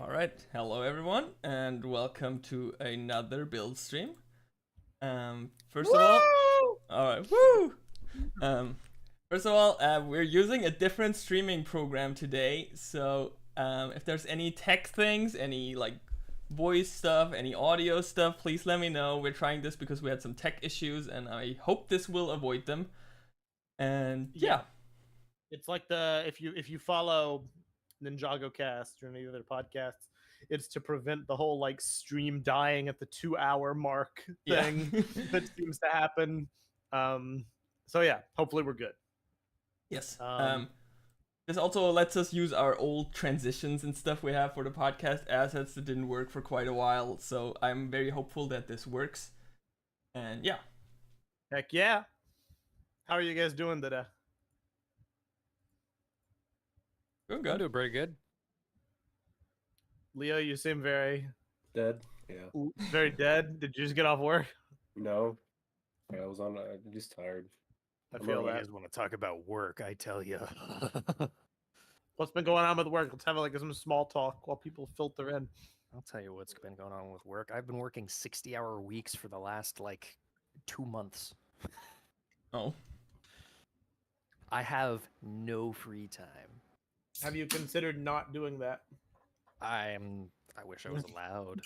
All right, hello everyone, and welcome to another build stream. First of all right, woo! First of all, we're using a different streaming program today, so if there's any tech things, any like voice stuff, any audio stuff, please let me know. We're trying this because we had some tech issues, and I hope this will avoid them. And yeah. It's like if you follow Ninjago Cast or any other podcasts, it's to prevent the whole like stream dying at the 2-hour mark thing that seems to happen. So yeah, hopefully we're good. Yes. This also lets us use our old transitions and stuff we have for the podcast assets that didn't work for quite a while. So I'm very hopeful that this works. And yeah. Heck yeah. How are you guys doing today? Doing good. I'm doing pretty good. Leo, you seem very Dead? Yeah. very dead. Did you just get off work? No. Yeah, I'm just tired. I feel You that. guys want to talk about work, I tell you. What's been going on with work? Let's have like some small talk while people filter in. I'll tell you what's been going on with work. I've been working 60-hour weeks for the last, 2 months. Oh. I have no free time. Have you considered not doing that? I wish I was allowed.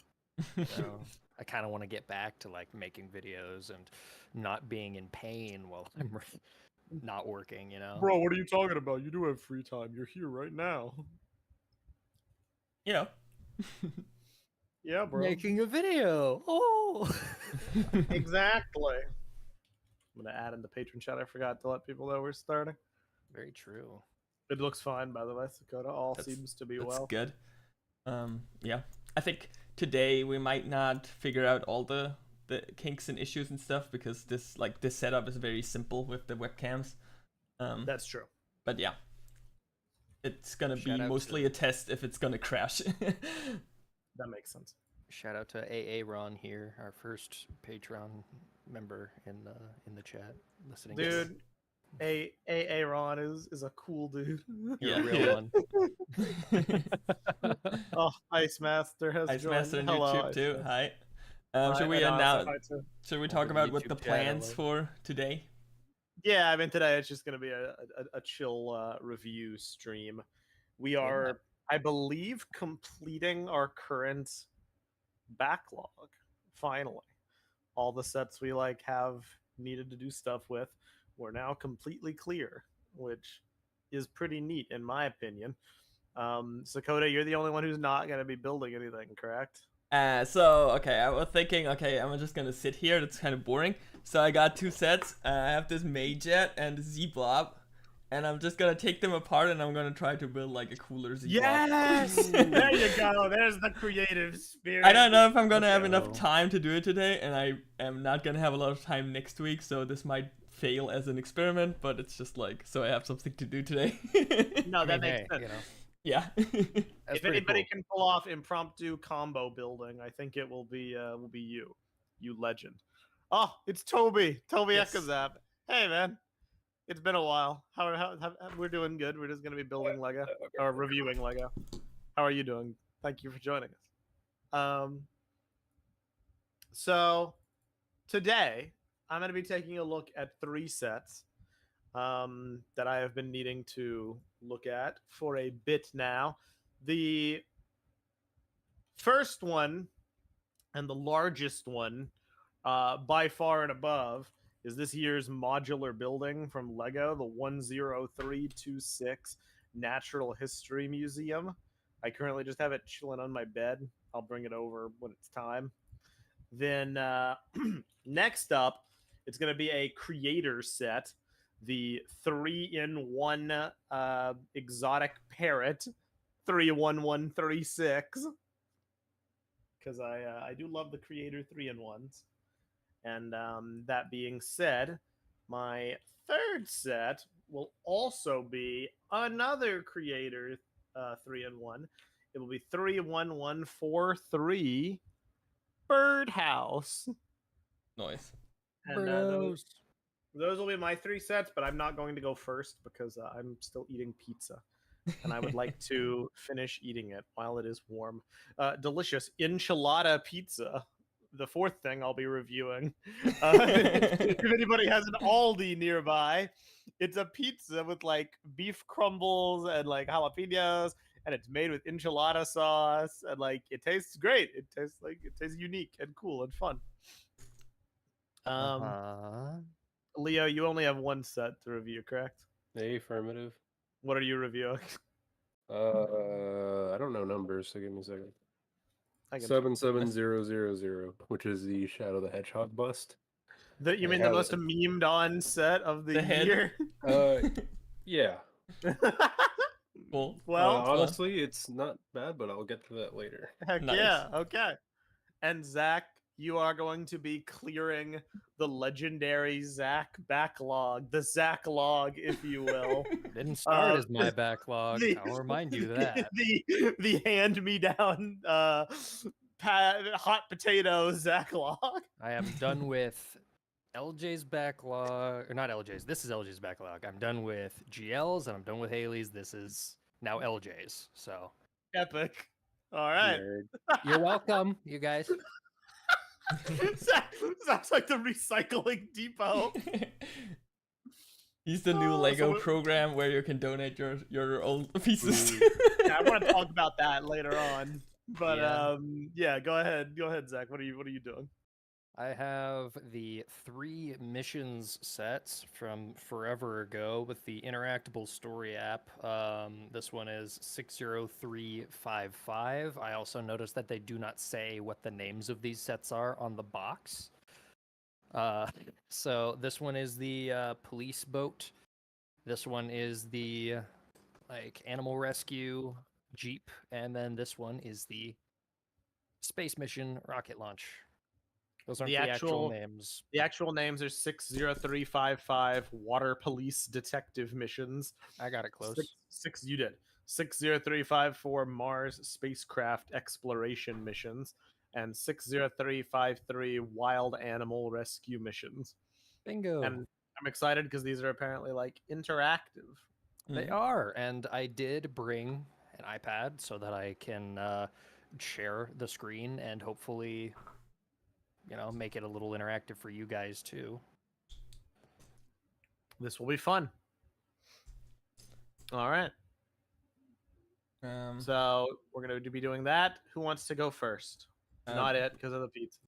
I kind of want to get back to, making videos and not being in pain while I'm not working, you know? Bro, what are you talking about? You do have free time. You're here right now. Yeah. Yeah, bro. Making a video. Oh! Exactly. I'm going to add in the patron chat. I forgot to let people know we're starting. Very true. It looks fine, by the way, Sokoda. All seems to be That's well. good. Yeah. I think today we might not figure out all the kinks and issues and stuff because this setup is very simple with the webcams. That's true. But yeah. It's gonna Shout be out mostly to- a test if it's gonna crash. That makes sense. Shout out to AA Ron here, our first Patreon member in the chat, listening. Dude, Aaron is a cool dude. You're Yeah. a real one. Oh, Ice Master has Ice joined. Master on Hello, YouTube Ice too. Master. Hi. Hi, Should we and announce? hi to- Should we Over talk the about what the YouTube channel. plans for today? Yeah, I mean today it's just gonna be a chill review stream. We are, I believe, completing our current backlog. Finally, all the sets we have needed to do stuff with, we're now completely clear, which is pretty neat in my opinion. Sokoda, you're the only one who's not gonna be building anything, correct? Okay, I was thinking, okay, I'm just gonna sit here. That's kind of boring. So I got two sets. I have this Mayjet and Z-Blob, and I'm just gonna take them apart and I'm gonna try to build like a cooler Z-Blob. Yes, there you go. There's the creative spirit. I don't know if I'm gonna have enough go. time to do it today, and I am not gonna have a lot of time next week, so this might fail as an experiment. But it's just so I have something to do today. No, that I mean, makes hey, sense. you know, Yeah. that's If pretty anybody cool. can pull off impromptu combo building, I think it will be you legend. Oh, it's Toby Yes. Ekazap. Hey man, it's been a while. How we're doing good. We're just gonna be building Lego or reviewing Lego. How are you doing? Thank you for joining us. So today I'm gonna be taking a look at 3 sets that I have been needing to look at for a bit now. The first one and the largest one, by far and above, is this year's modular building from Lego, the 10326 Natural History Museum. I currently just have it chilling on my bed. I'll bring it over when it's time. Then next up, it's going to be a creator set, the 3-in-1 exotic parrot 31136, because I do love the creator 3-in-1s. And that being said, my third set will also be another creator 3-in-1. It will be 31143 Birdhouse. Nice. And those will be my 3 sets, but I'm not going to go first because I'm still eating pizza. and I would like to finish eating it while it is warm. Delicious enchilada pizza. The fourth thing I'll be reviewing. If anybody has an Aldi nearby, it's a pizza with like beef crumbles and like jalapenos, and it's made with enchilada sauce, and like it tastes great. It tastes unique and cool and fun. Leo, you only have one set to review, correct? The affirmative. What are you reviewing? I don't know numbers, so give me a second. I can 77000, which is the Shadow the Hedgehog bust. You mean the most memed on set of the head? year? Yeah. Cool. Well, honestly, it's not bad, but I'll get to that later. Heck Nice. yeah, okay. And Zack, you are going to be clearing the legendary Zack backlog, the Zack log, if you will. Didn't start as my backlog. I'll remind you that. The hand-me-down hot potato Zack log. I am done with LJ's backlog, or not LJ's. This is LJ's backlog. I'm done with GL's and I'm done with Haley's. This is now LJ's. So epic. All right. Nerd. You're welcome, you guys. Sounds like the recycling depot. Use the new Lego program where you can donate your old pieces. Yeah, I want to talk about that later on. But yeah, go ahead, Zack. What are you doing? I have the 3 missions sets from forever ago with the interactable story app. This one is 60355. I also noticed that they do not say what the names of these sets are on the box. So this one is the police boat. This one is the like animal rescue jeep, and then this one is the space mission rocket launch. Those aren't the actual names. The actual names are 60355 water police detective missions. I got it close. You did. 60354 Mars spacecraft exploration missions, and 60353 wild animal rescue missions. Bingo. And I'm excited because these are apparently like interactive. They are, and I did bring an iPad so that I can share the screen and hopefully, make it a little interactive for you guys too. This will be fun. All right. So we're going to be doing that. Who wants to go first? Not it, because of the pizza.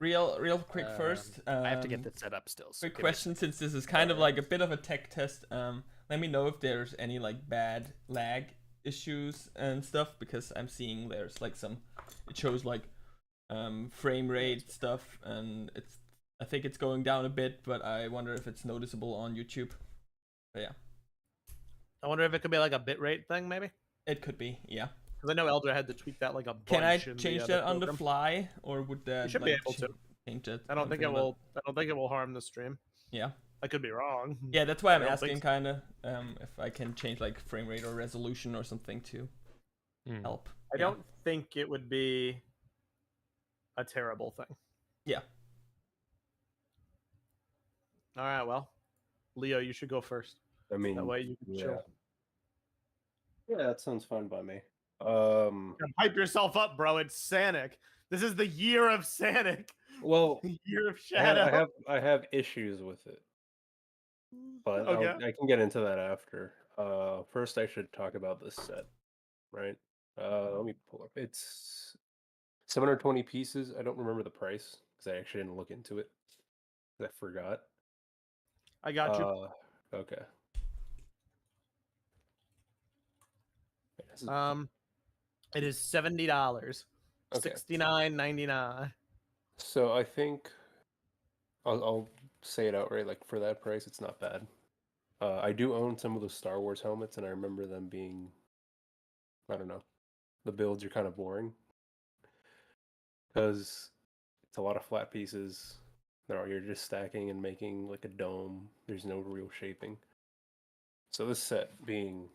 Real quick first. I have to get this set up still. So quick question, since this is kind of like a bit of a tech test. Let me know if there's any like bad lag issues and stuff, because I'm seeing there's like it shows like frame rate stuff, and I think it's going down a bit, but I wonder if it's noticeable on YouTube. But yeah. I wonder if it could be like a bitrate thing, maybe? It could be, yeah. Because I know Elder had to tweak that like a bunch. Can I change that on the fly, or would that? You should be able to change it. I don't think it will. I don't think it will harm the stream. Yeah. I could be wrong. Yeah, that's why I'm asking, kind of, if I can change like frame rate or resolution or something to help. I don't think it would be a terrible thing. Yeah. All right. Well, Leo, you should go first. I mean, that way you can chill. Yeah, that sounds fun by me. Hype yourself up, bro. It's Sanic. This is the year of Sanic. Well, year of Shadow. I have issues with it, but I can get into that after. First, I should talk about this set, right? Let me pull up. It's 720 pieces. I don't remember the price because I actually didn't look into it. I forgot. I got you. Okay. It is $70. Okay. $69.99. So I think I'll say it outright. Like for that price, it's not bad. I do own some of the Star Wars helmets, and I remember them being, I don't know, the builds are kind of boring because it's a lot of flat pieces. You're just stacking and making like a dome. There's no real shaping. So this set being,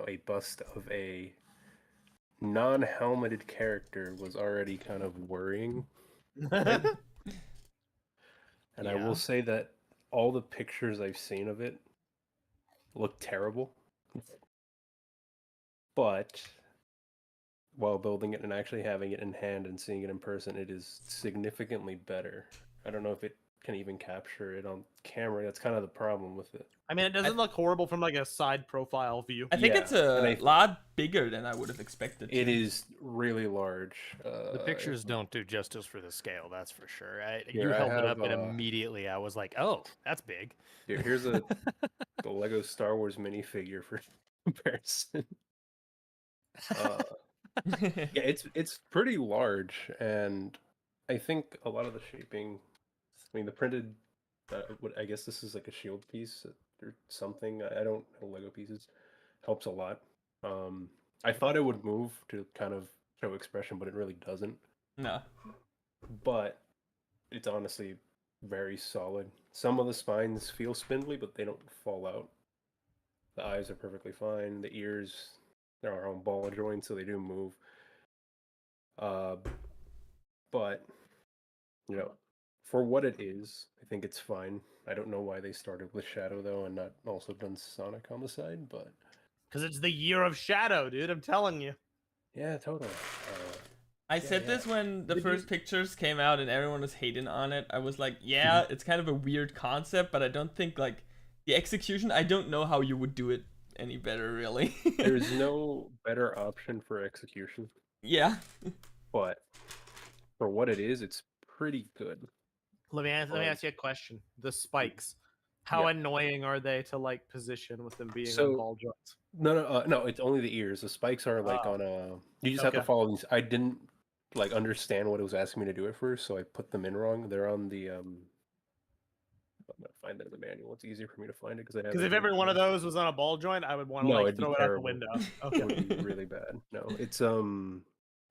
a bust of a non-helmeted character was already kind of worrying. And I will say that all the pictures I've seen of it look terrible. But while building it and actually having it in hand and seeing it in person, it is significantly better. I don't know if it can even capture it on camera. That's kind of the problem with it. I mean, it doesn't look horrible from like a side profile view. I think Yeah, it's a and lot bigger than I would have expected. It is really large. The pictures don't do justice for the scale, that's for sure. Here, You I held it have, up, and immediately I was like, "Oh, that's big." Here, here's the Lego Star Wars minifigure for comparison. Yeah, it's pretty large, and I think a lot of the shaping. I mean, the printed. I guess this is like a shield piece or something. I don't know Lego pieces. Helps a lot. I thought it would move to kind of show expression, but it really doesn't. No. But it's honestly very solid. Some of the spines feel spindly, but they don't fall out. The eyes are perfectly fine. The ears, they're our own ball joints, so they do move. But you know, for what it is, I think it's fine. I don't know why they started with Shadow though, and not also done Sonic on the side, but because it's the year of Shadow, dude. I'm telling you. yeah, totally. I said this when the first pictures came out and everyone was hating on it. I was like, yeah, it's kind of a weird concept, but I don't think like the execution, I don't know how you would do it any better, really. There's no better option for execution. Yeah. But for what it is, it's pretty good. Let me ask you a question. The spikes, how annoying are they to like position with them being on ball joints? No, it's only the ears. The spikes are like on a. You just have to follow these. I didn't like understand what it was asking me to do at first, so I put them in wrong. They're on the I'm gonna find that in the manual. It's easier for me to find it because if every one of those was on a ball joint, I would want to like throw it out the window. Okay, it would be really bad. No, it's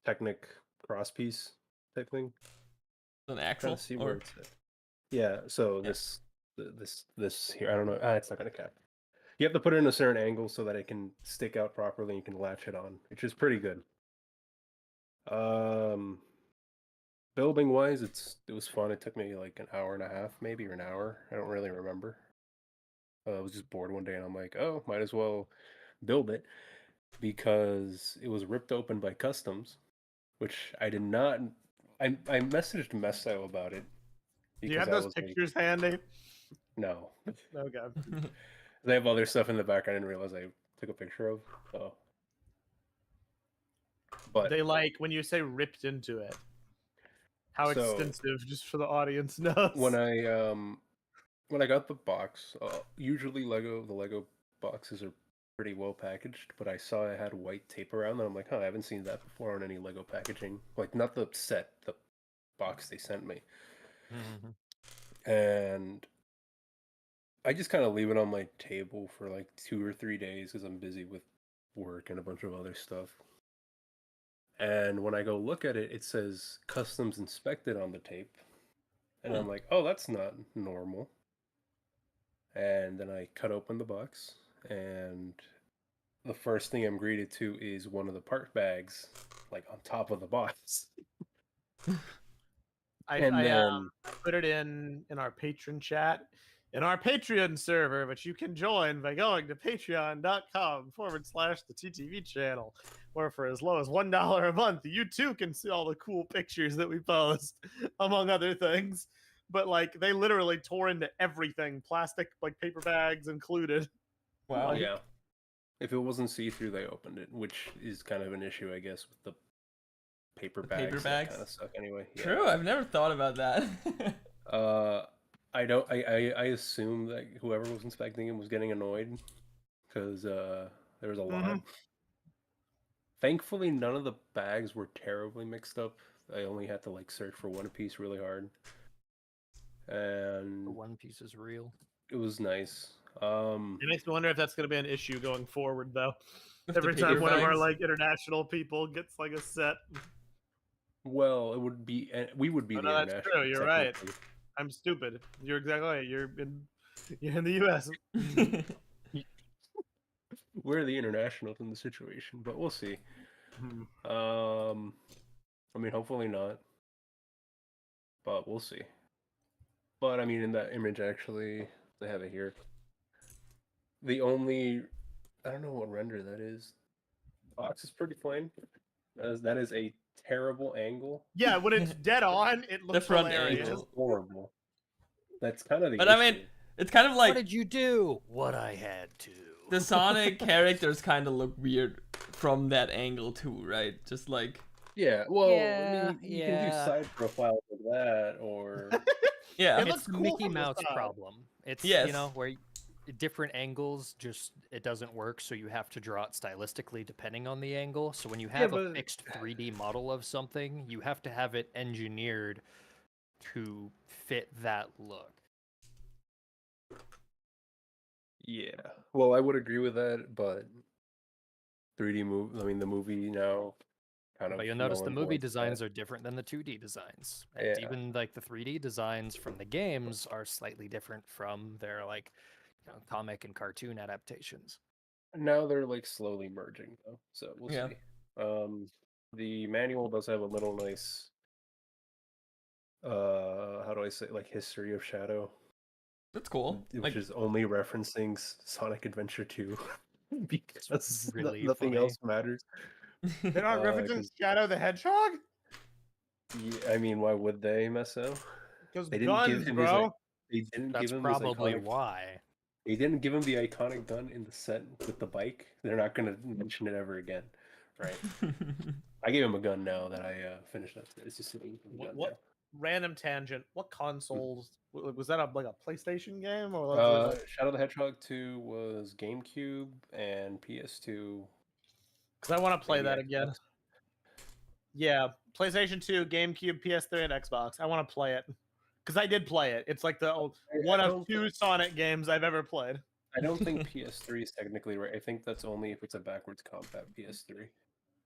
Technic cross piece type thing. An axle. See where it's at. Yeah. So this here. I don't know. It's not gonna cap. You have to put it in a certain angle so that it can stick out properly and you can latch it on, which is pretty good. Building wise, it was fun. It took me like an hour and a half, maybe, or an hour. I don't really remember. I was just bored one day and I'm like, oh, might as well build it because it was ripped open by customs, which I did not. I messaged Meso about it. Do you have those pictures handy? No. Okay. They have other stuff in the background I didn't realize I took a picture of. So. But they like when you say ripped into it. How extensive, just for the audience knows. When I got the box, usually the Lego boxes are pretty well packaged, but I saw it had white tape around them. I'm like, huh, I haven't seen that before on any Lego packaging. Like, not the set, the box they sent me. Mm-hmm. And I just kind of leave it on my table for like 2 or 3 days because I'm busy with work and a bunch of other stuff. And when I go look at it, it says customs inspected on the tape. And I'm like, oh, that's not normal. And then I cut open the box, and the first thing I'm greeted to is one of the part bags, like on top of the box. I put it in our patron chat, in our Patreon server, which you can join by going to patreon.com/the TTV channel, where for as low as $1 a month, you too can see all the cool pictures that we post, among other things. But like they literally tore into everything, plastic, like paper bags included. Wow. Yeah. If it wasn't see-through, they opened it, which is kind of an issue, I guess, with the paper bags. Paper bags kind of suck anyway. Yeah. True. I've never thought about that. I assume that whoever was inspecting him was getting annoyed because there was a lot. Thankfully, none of the bags were terribly mixed up. I only had to like search for one piece really hard. And the one piece is real. It was nice. It makes me wonder if that's going to be an issue going forward, though. Every time one of our like international people gets like a set. Well, it would be. We would be. Oh, no, that's true. You're right. I'm stupid. You're exactly right. You're in the U.S. We're the internationals in the situation, but we'll see. I mean, hopefully not, but we'll see. But I mean, in that image, actually, they have it here. The only, I don't know what render that is. box is pretty plain. That is a terrible angle. Yeah, when it's dead on, it looks front hilarious. angle. Horrible. That's kind of the But issue. I mean, it's kind of like what did you do? What I had to. the Sonic characters kind of look weird from that angle too, right? Just like yeah, well, Yeah, I mean, you can do side profiles like that, or yeah, It It's looks the cool Mickey from the Mouse side. problem. It's Yes. you know where different angles just it doesn't work, so you have to draw it stylistically depending on the angle. So when you have a but- fixed 3D model of something, you have to have it engineered to fit that look. yeah. Well, I would agree with that, but 3D movie. I mean, the movie now kind of. But you'll notice the movie designs are different than the 2D designs. And Yeah. even like the 3D designs from the games are slightly different from their like comic and cartoon adaptations. Now they're like slowly merging though, so we'll Yeah. see. The manual does have a little nice how do I say, like, history of Shadow, that's cool. which Like is only referencing Sonic Adventure 2 because really nothing funny. else matters. They're not referencing 'cause- Shadow the Hedgehog? Yeah, I mean, why would they, Meso? Because They didn't give guns, him bro. they didn't That's give him probably his iconic. why. They didn't give him the iconic gun in the set with the bike. They're not gonna mention it ever again, right? I gave him a gun now that I finished that. It's just sitting in the gun What random tangent? What consoles was that? Like a PlayStation game or was now. it like, Shadow the Hedgehog 2 was GameCube and PS2. because I want to play maybe that again. Xbox. Yeah, PlayStation 2, GameCube, PS3, and Xbox. I want to play it because I did play it. It's like the one of don't two Sonic games I've ever played. I don't think PS3 is technically right. I think that's only if it's a backwards compat PS3,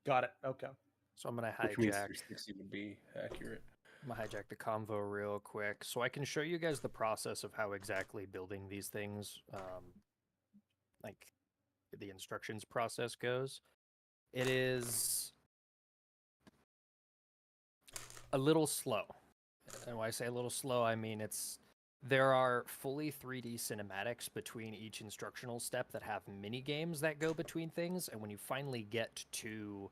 Got it. Okay. So I'm gonna which means hijack 360 would be accurate. I'm gonna hijack the convo real quick so I can show you guys the process of how exactly building these things, like the instructions process goes. It is a little slow. And when I say a little slow, I mean there are fully 3D cinematics between each instructional step that have mini games that go between things, and when you finally get to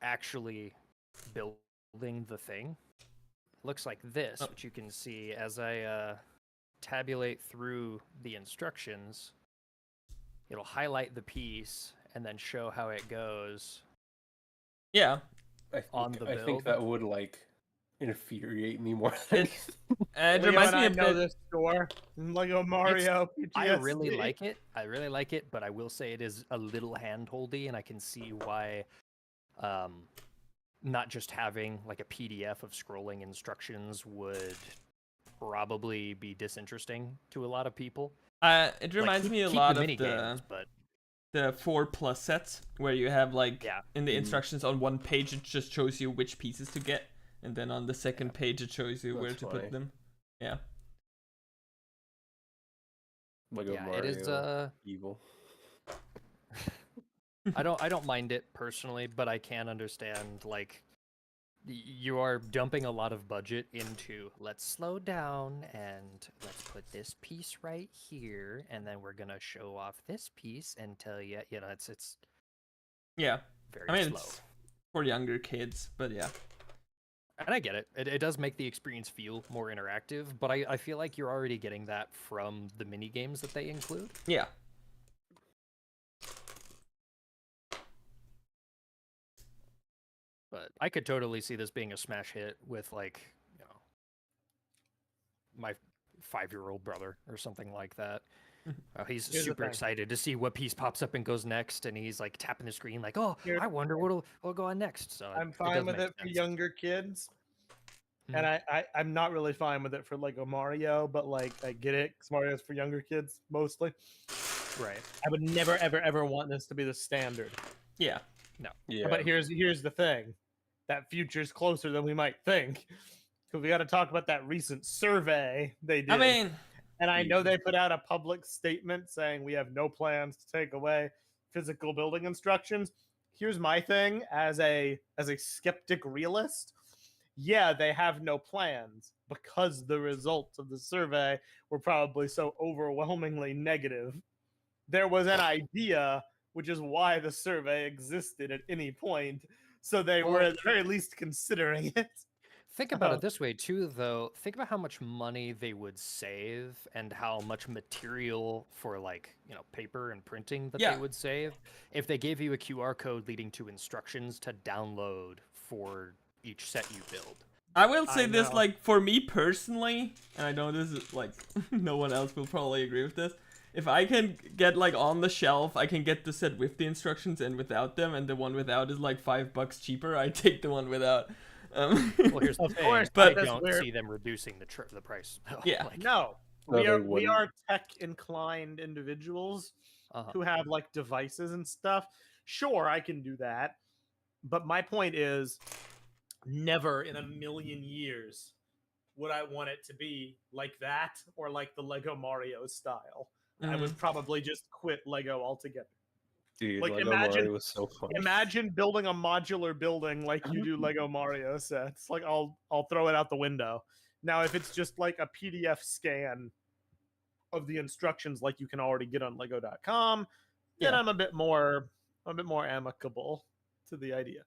actually building the thing, it looks like this, which you can see as I tabulate through the instructions. It'll highlight the piece and then show how it goes. yeah. On the I think build. that would like infuriate me more. It Leo reminds and me I a know bit. this store. Lego Mario. I PTSD. really like it. I really like it, but I will say it is a little hand-holdy, and I can see why not just having like a PDF of scrolling instructions would probably be disinteresting to a lot of people. It reminds Like, me a keep lot the of mini games, but the 4+ sets where you have like Yeah. in the instructions on one page it just shows you which pieces to get, and then on the second page it shows you where That's to funny. put them. Yeah. Lego yeah, Mario it is evil. I don't mind it personally, but I can understand like you are dumping a lot of budget into let's slow down and let's put this piece right here, and then we're gonna show off this piece and tell you, it's Yeah. very I mean, slow. it's for younger kids, but yeah. And I get it. It does make the experience feel more interactive, but I feel like you're already getting that from the mini games that they include. Yeah. But I could totally see this being a smash hit with like, my 5-year-old brother or something like that. He's Here's the super thing. excited to see what piece popops up and goes next, and he's like tapping the screen like, "Oh, Here's I wonder what'll go on next." So I'm it fine does with make it for sense. younger kids. And I'm not really fine with it for Lego Mario, but like I get it because Mario's for younger kids mostly. Right. I would never ever ever want this to be the standard. Yeah. Yeah, But here's the thing. That future's closer than we might think. Because we got to talk about that recent survey they did. I mean, and I know they put out a public statement saying we have no plans to take away physical building instructions. Here's my thing as a skeptic realist. Yeah, they have no plans because the results of the survey were probably so overwhelmingly negative. There was an idea, which is why the survey existed at any point. So they were at the very least considering it. Think about it this way too, though. Think about how much money they would save and how much material for paper and printing that they would save if they gave you a QR code leading to instructions to download for each set you build. I will say this, like, for me personally, and I know this is like no one else will probably agree with this. If I can get like on the shelf, I can get the set with the instructions and without them, and the one without is like $5 cheaper. I take the one without. Well, here's the thing. But I don't see them reducing the price. Yeah. No. We are tech inclined individuals who have like devices and stuff. Sure, I can do that. But my point is, never in a million years would I want it to be like that or like the Lego Mario style. I would probably just quit Lego altogether. Dude, like Lego Mario was so fun. Imagine building a modular building like you do Lego Mario sets. Like I'll throw it out the window. Now, if it's just like a PDF scan of the instructions like you can already get on Lego.com, then I'm a bit more amicable to the idea.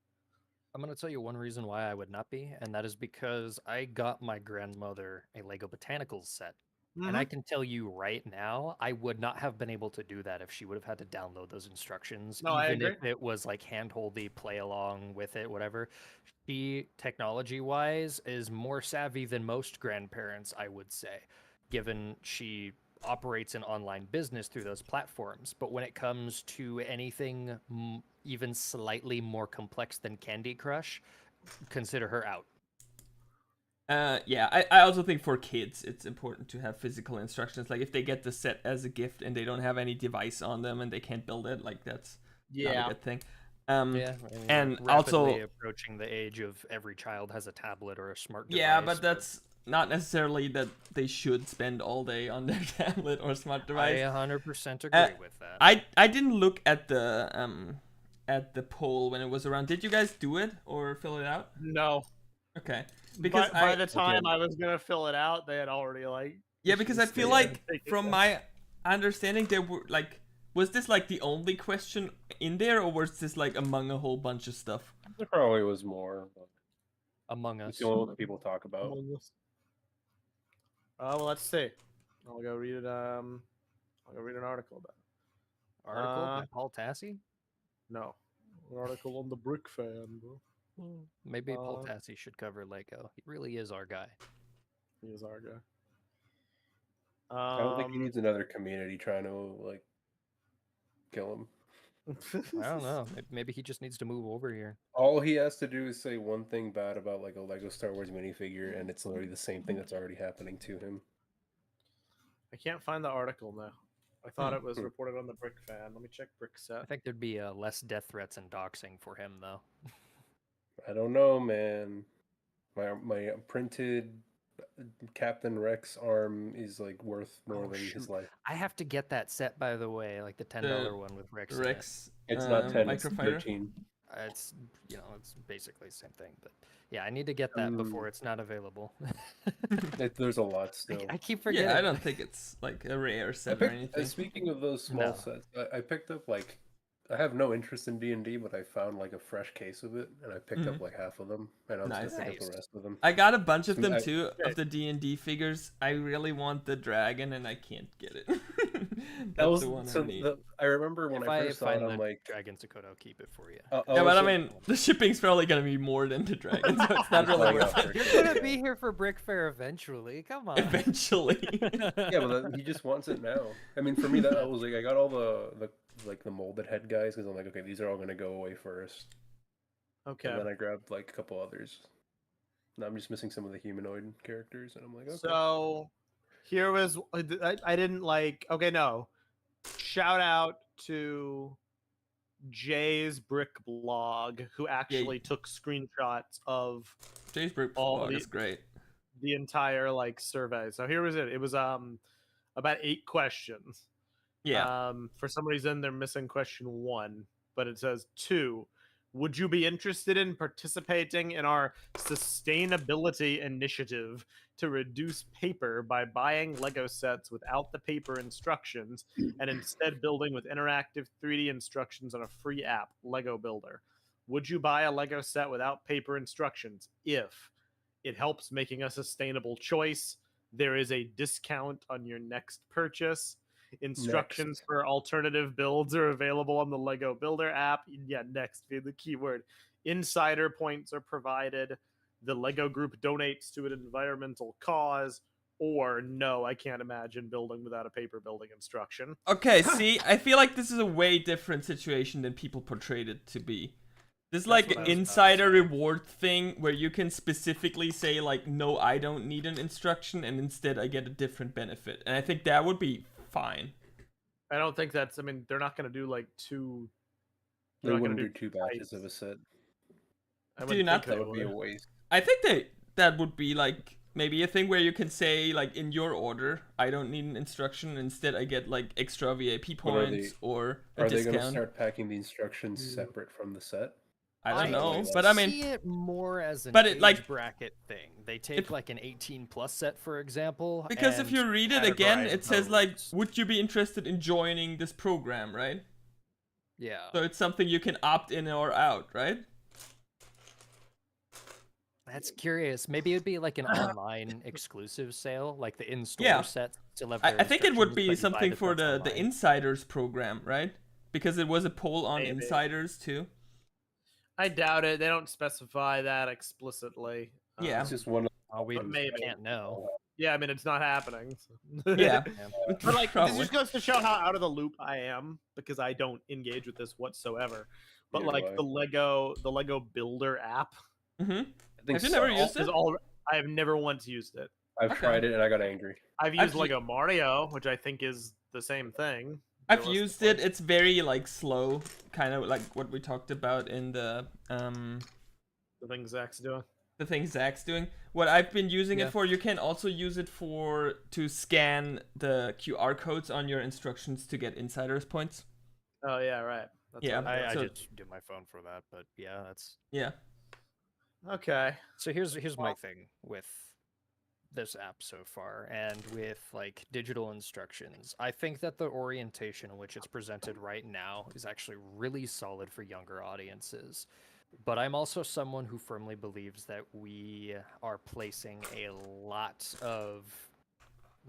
I'm going to tell you one reason why I would not be, and that is because I got my grandmother a Lego Botanicals set. And I can tell you right now, I would not have been able to do that if she would have had to download those instructions. No, even if it was like handholdy, play along with it, whatever. She, technology-wise, is more savvy than most grandparents, I would say, given she operates an online business through those platforms. But when it comes to anything even slightly more complex than Candy Crush, consider her out. Yeah, I also think for kids it's important to have physical instructions. Like if they get the set as a gift and they don't have any device on them and they can't build it, like that's not a good thing. And also approaching the age of every child has a tablet or a smart device. Yeah, but that's not necessarily that they should spend all day on their tablet or smart device. I 100% agree with that. I didn't look at the poll when it was around. Did you guys do it or fill it out? No. Okay. Because by the time I was gonna fill it out, they had already because I feel like from my understanding there were was this like the only question in there, or was this like among a whole bunch of stuff? There probably was more. Among Us. It's the only one that people talk about. Well, let's see. I'll go read it. I'll go read an article about it. Article by Paul Tassi? No, an article on the Brick Fan, bro. Maybe Paul Tassi should cover Lego. He really is our guy. He is our guy. I don't think he needs another community trying to kill him. I don't know. Maybe he just needs to move over here. All he has to do is say one thing bad about a Lego Star Wars minifigure, and it's literally the same thing that's already happening to him. I can't find the article now. I thought it was reported on the Brick Fan. Let me check Brick Set. I think there'd be less death threats and doxing for him, though. I don't know, man. My printed Captain Rex arm is worth more than his life. I have to get that set, by the way, like the $10 one with Rex. It's not 10, it's 13. It's it's basically the same thing, but yeah, I need to get that before it's not available. There's a lot still. I keep forgetting. Yeah, I don't think it's like a rare set or anything. Speaking of those small sets, I picked up I have no interest in D&D, but I found a fresh case of it, and I picked up half of them, and I'm just gonna pick up the rest of them. I got a bunch of them too, of the D&D figures. I really want the dragon, and I can't get it. That was the one I remember when I first saw it. I'm like, dragon Sokoda, I'll keep it for you. Yeah, but I mean, the shipping's probably gonna be more than the dragon, so it's not really worth it. You're gonna be here for Brick Fair eventually. Come on. Eventually. Yeah, but he just wants it now. I mean, for me, that was I got all the molded head guys because I'm like, okay, these are all gonna go away first. Okay. And then I grabbed a couple others. Now I'm just missing some of the humanoid characters, and I'm like, okay. So here was I didn't okay, no. Shout out to Jay's Brick blog, who actually took screenshots of Jay's Brick blog is great. The entire survey. So here was it. It was about 8 questions. Yeah. For some reason they're missing question 1, but it says 2. Would you be interested in participating in our sustainability initiative to reduce paper by buying Lego sets without the paper instructions and instead building with interactive 3D instructions on a free app, Lego Builder? Would you buy a Lego set without paper instructions if it helps making a sustainable choice? There is a discount on your next purchase. Instructions for alternative builds are available on the Lego Builder app. Yeah, next, the keyword. Insider points are provided. The Lego group donates to an environmental cause. Or no, I can't imagine building without a paper building instruction. Okay, see, I feel like this is a way different situation than people portrayed it to be. This is like an insider reward thing where you can specifically say like, no, I don't need an instruction, and instead I get a different benefit. And I think that would be fine. I don't think that's, I mean, they're not going to do like two. They wouldn't do two batches of a set. Do you not? That would be a waste. I think that would be like maybe a thing where you can say like in your order, I don't need an instruction. Instead, I get like extra VIP points or a discount. Are they going to start packing the instructions separate from the set? I don't know, but I mean, see it more as an age bracket thing. They take like an 18+ set, for example. Because if you read it again, it says like, would you be interested in joining this program, right? Yeah. So it's something you can opt in or out, right? That's curious. Maybe it'd be like an online exclusive sale, like the in-store set. I think it would be something for the Insiders program, right? Because it was a poll on Insiders too. I doubt it. They don't specify that explicitly. Yeah. It's just one of we can't know. Yeah, I mean, it's not happening. Yeah. But like, this just goes to show how out of the loop I am, because I don't engage with this whatsoever. But like the Lego Builder app. Mm-hmm. Have you never used it? I have never once used it. I've tried it and I got angry. I've used Lego Mario, which I think is the same thing. I've used it. It's very like slow, kind of like what we talked about in the thing Zack's doing. The thing Zack's doing. What I've been using it for, you can also use it to scan the QR codes on your instructions to get insiders points. Oh yeah, right. That's I just do my phone for that, but yeah, that's okay. So here's my thing with this app so far, and with like digital instructions. I think that the orientation in which it's presented right now is actually really solid for younger audiences. But I'm also someone who firmly believes that we are placing a lot of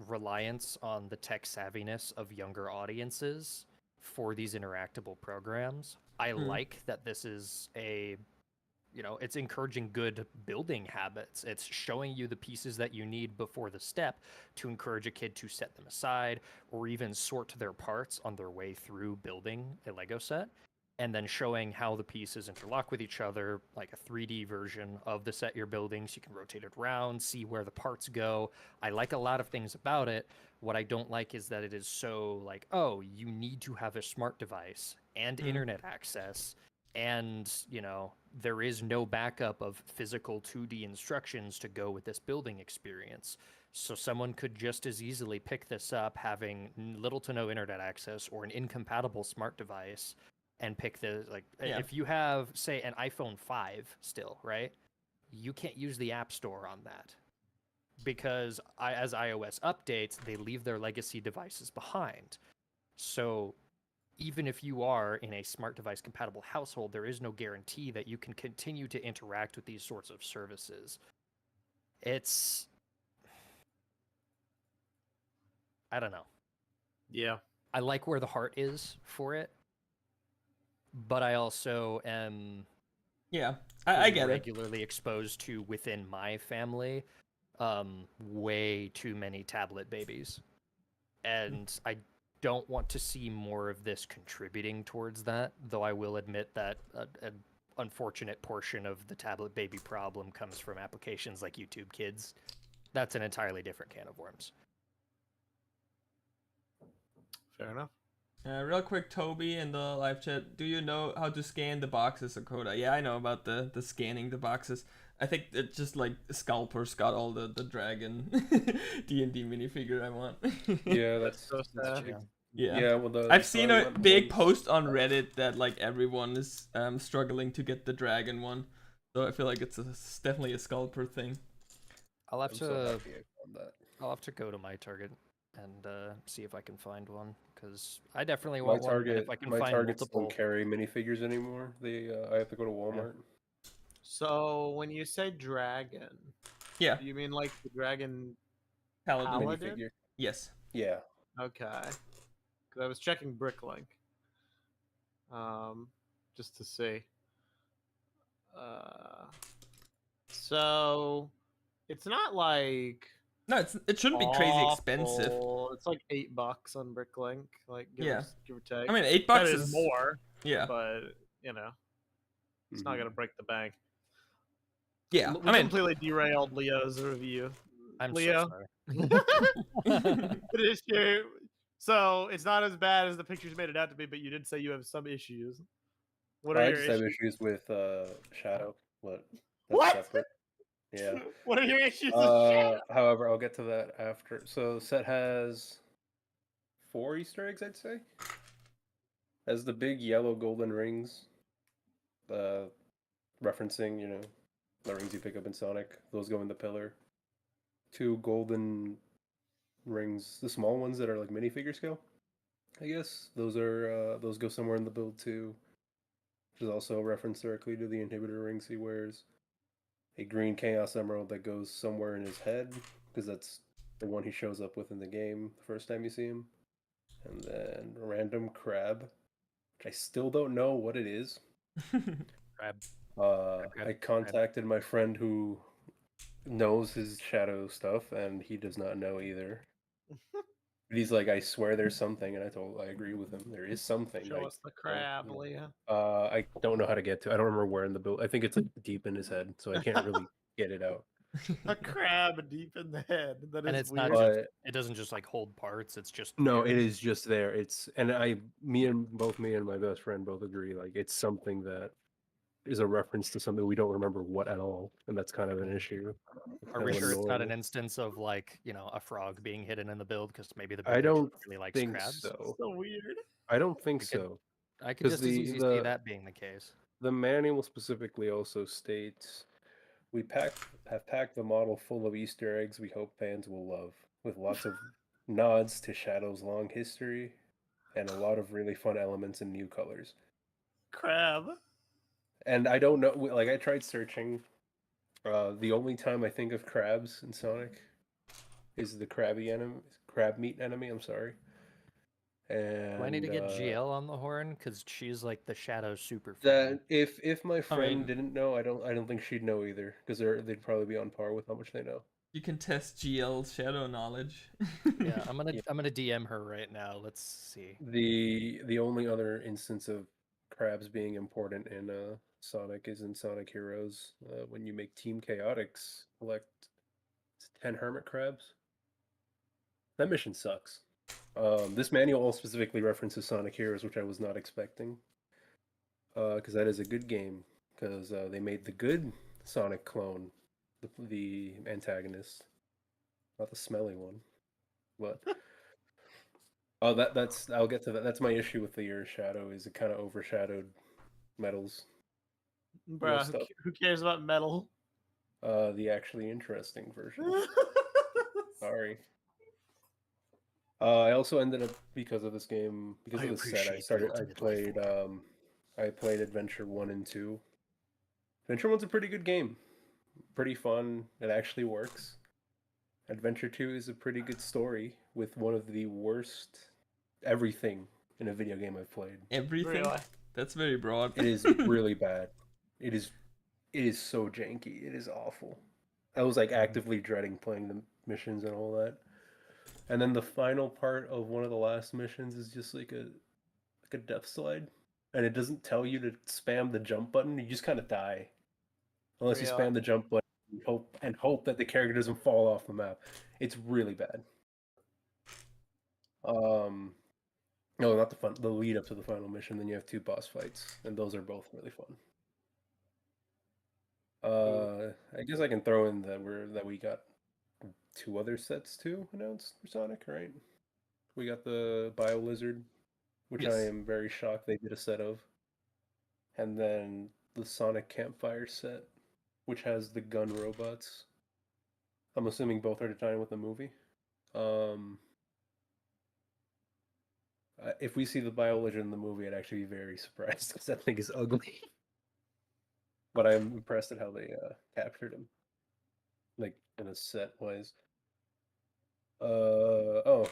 reliance on the tech savviness of younger audiences for these interactable programs. I like that this is it's encouraging good building habits. It's showing you the pieces that you need before the step to encourage a kid to set them aside or even sort their parts on their way through building a Lego set, and then showing how the pieces interlock with each other, like a 3D version of the set you're building, so you can rotate it around, see where the parts go. I like a lot of things about it. What I don't like is that it is so like, oh, you need to have a smart device and internet access, and there is no backup of physical 2D instructions to go with this building experience. So someone could just as easily pick this up having little to no internet access or an incompatible smart device and pick if you have, say, an iPhone 5 still, right? You can't use the App Store on that because as iOS updates, they leave their legacy devices behind. So even if you are in a smart device compatible household, there is no guarantee that you can continue to interact with these sorts of services. I don't know. Yeah. I like where the heart is for it, but I also am I get regularly exposed to, within my family, way too many tablet babies. And I don't want to see more of this contributing towards that, though I will admit that an unfortunate portion of the tablet baby problem comes from applications like YouTube Kids. That's an entirely different can of worms. Fair enough. Real quick, Toby in the live chat, do you know how to scan the boxes, Sokoda? Yeah, I know about the scanning the boxes. I think it's just like Scalper's got all the dragon D&D minifigure I want. Yeah, that's so sad. Yeah. Well, I've seen a big ones- post on Reddit that like everyone is struggling to get the dragon one. So I feel like it's definitely a scalper thing. I'll have I'm to so happy I found that. I'll have to go to my Target and see if I can find one, because I definitely My want one. And Target, if I can my find Targets multiple, don't carry minifigures anymore. They, I have to go to Walmart. So when you say dragon, Yeah. do you mean like the dragon Paladin. Paladin? Minifigure. Yes. Yeah. Okay. Because I was checking Bricklink, just to see. So it's not like No, it shouldn't be crazy expensive. awful. It's like $8 on Bricklink, like give Yeah. or take. I mean, $8 That is more, Yeah. but you know, it's not gonna break the bank. Yeah. We completely derailed Leo's review. I'm Leo, so sorry. finish your. So it's not as bad as the pictures made it out to be, but you did say you have some issues. What are I your just issues? have issues with Shadow, but that's What? separate. Yeah. What are your issues with Shadow? However, I'll get to that after. So set has 4 Easter eggs, I'd say. Has the big yellow golden rings, referencing, the rings you pick up in Sonic. Those go in the pillar. 2 golden rings, the small ones that are like minifigure scale, I guess. Those go somewhere in the build too. Which is also a reference directly to the inhibitor rings he wears. A green Chaos Emerald that goes somewhere in his head, because that's the one he shows up with in the game the first time you see him. And then a random crab, which I still don't know what it is. Crab. I contacted my friend who knows his Shadow stuff, and he does not know either. But he's like, I swear there's something, and I agree with him. There is something. Show us the crab, Leo. I don't know how to get to. I don't remember where in the build. I think it's like deep in his head, so I can't really get it out. A crab deep in the head. That is And it's weird. not just, it doesn't just like hold parts. It's just No, there. it is just there. Me and my best friend both agree. Like it's something that is a reference to something we don't remember what at all, and that's kind of an issue. Are we sure it's not an instance of like, a frog being hidden in the build because maybe the builder I don't really likes think crabs? so. So weird. I don't think so. I could just as easily see that being the case. The manual specifically also states, "We have packed the model full of Easter eggs we hope fans will love, with lots of nods to Shadow's long history, and a lot of really fun elements and new colors." Crab. And I don't know, like I tried searching. The only time I think of crabs in Sonic is the crab meat enemy. I'm sorry. And Do I need to get GL on the horn because she's like the Shadow super that fan? if my friend didn't know, I don't think she'd know either, because they'd probably be on par with how much they know. You can test GL's Shadow knowledge. Yeah, I'm gonna DM her right now. Let's see. The only other instance of crabs being important in Sonic is in Sonic Heroes, when you make Team Chaotix collect 10 hermit crabs. That mission sucks. This manual specifically references Sonic Heroes, which I was not expecting, because that is a good game, because they made the good Sonic clone, the antagonist, not the smelly one. But that's I'll get to that. That's my issue with the Year Shadow, is it kind of overshadowed Metal's Bruh, stuff. who cares about metal? The actually interesting version. Sorry. I also ended up, because of this game, because of the set, I played Adventure 1 and 2. Adventure 1's a pretty good game. Pretty fun. It actually works. Adventure 2 is a pretty good story with one of the worst everything in a video game I've played. Everything? Really? That's very broad. It is really bad. It is so janky. It is awful. I was like actively dreading playing the missions and all that. And then the final part of one of the last missions is just like a death slide, and it doesn't tell you to spam the jump button. You just kind of die unless you spam the jump button and hope that the character doesn't fall off the map. It's really bad. No, not the lead up to the final mission. Then you have 2 boss fights, and those are both really fun. I guess I can throw in that we got 2 other sets too announced for Sonic, right? We got the Bio Lizard, which I am very shocked they did a set of. And then the Sonic Campfire set, which has the gun robots. I'm assuming both are tied with the movie. If we see the Bio Lizard in the movie, I'd actually be very surprised because that thing is ugly. But I'm impressed at how they captured him, like in a set wise. Oh,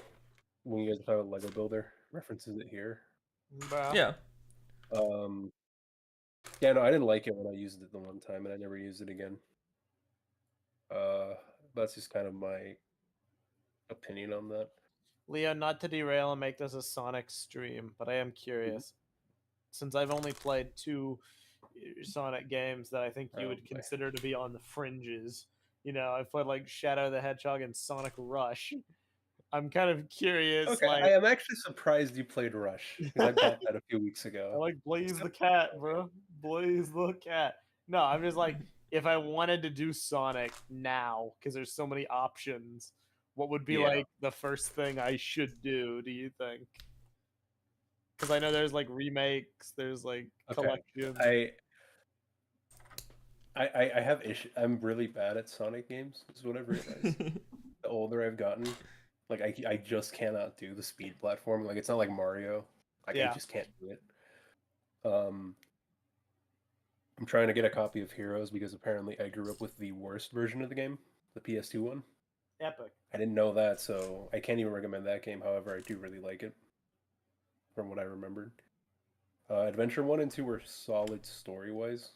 when you guys are talking about Lego Builder, references it here. Yeah. Yeah, no, I didn't like it when I used it the one time, and I never used it again. That's just kind of my opinion on that. Leo, not to derail and make this a Sonic stream, but I am curious. Since I've only played 2 Sonic games that I think you would consider to be on the fringes. You know, I've played like Shadow the Hedgehog and Sonic Rush. I'm kind of curious. Okay, I am actually surprised you played Rush because I bought that a few weeks ago. I like Blaze the Cat, bro. Blaze the Cat. No, I'm just like, if I wanted to do Sonic now, because there's so many options, what would be like the first thing I should do? Do you think? Because I know there's like remakes, there's like collections. I have issues. I'm really bad at Sonic games. Is what I've realized. The older I've gotten, like I just cannot do the speed platform. Like it's not like Mario. Like I just can't do it. I'm trying to get a copy of Heroes because apparently I grew up with the worst version of the game, the PS2 one. Epic. I didn't know that, so I can't even recommend that game. However, I do really like it, from what I remembered. Adventure 1 and 2 were solid story-wise.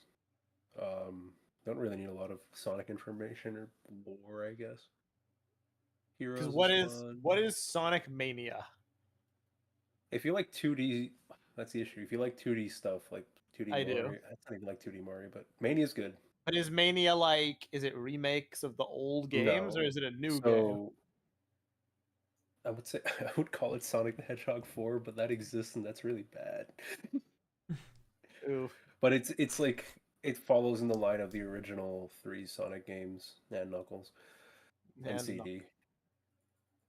Don't really need a lot of Sonic information or lore, I guess. Heroes what is Sonic Mania? If you like 2D, that's the issue. If you like 2D stuff, like 2D I Mario, do. that's not even like 2D Mario, but Mania's good. But is Mania like, is it remakes of the old games or is it a new game? I would say I would call it Sonic the Hedgehog 4, but that exists and that's really bad. Oof. But it's like it follows in the line of the original 3 Sonic games and Knuckles and CD.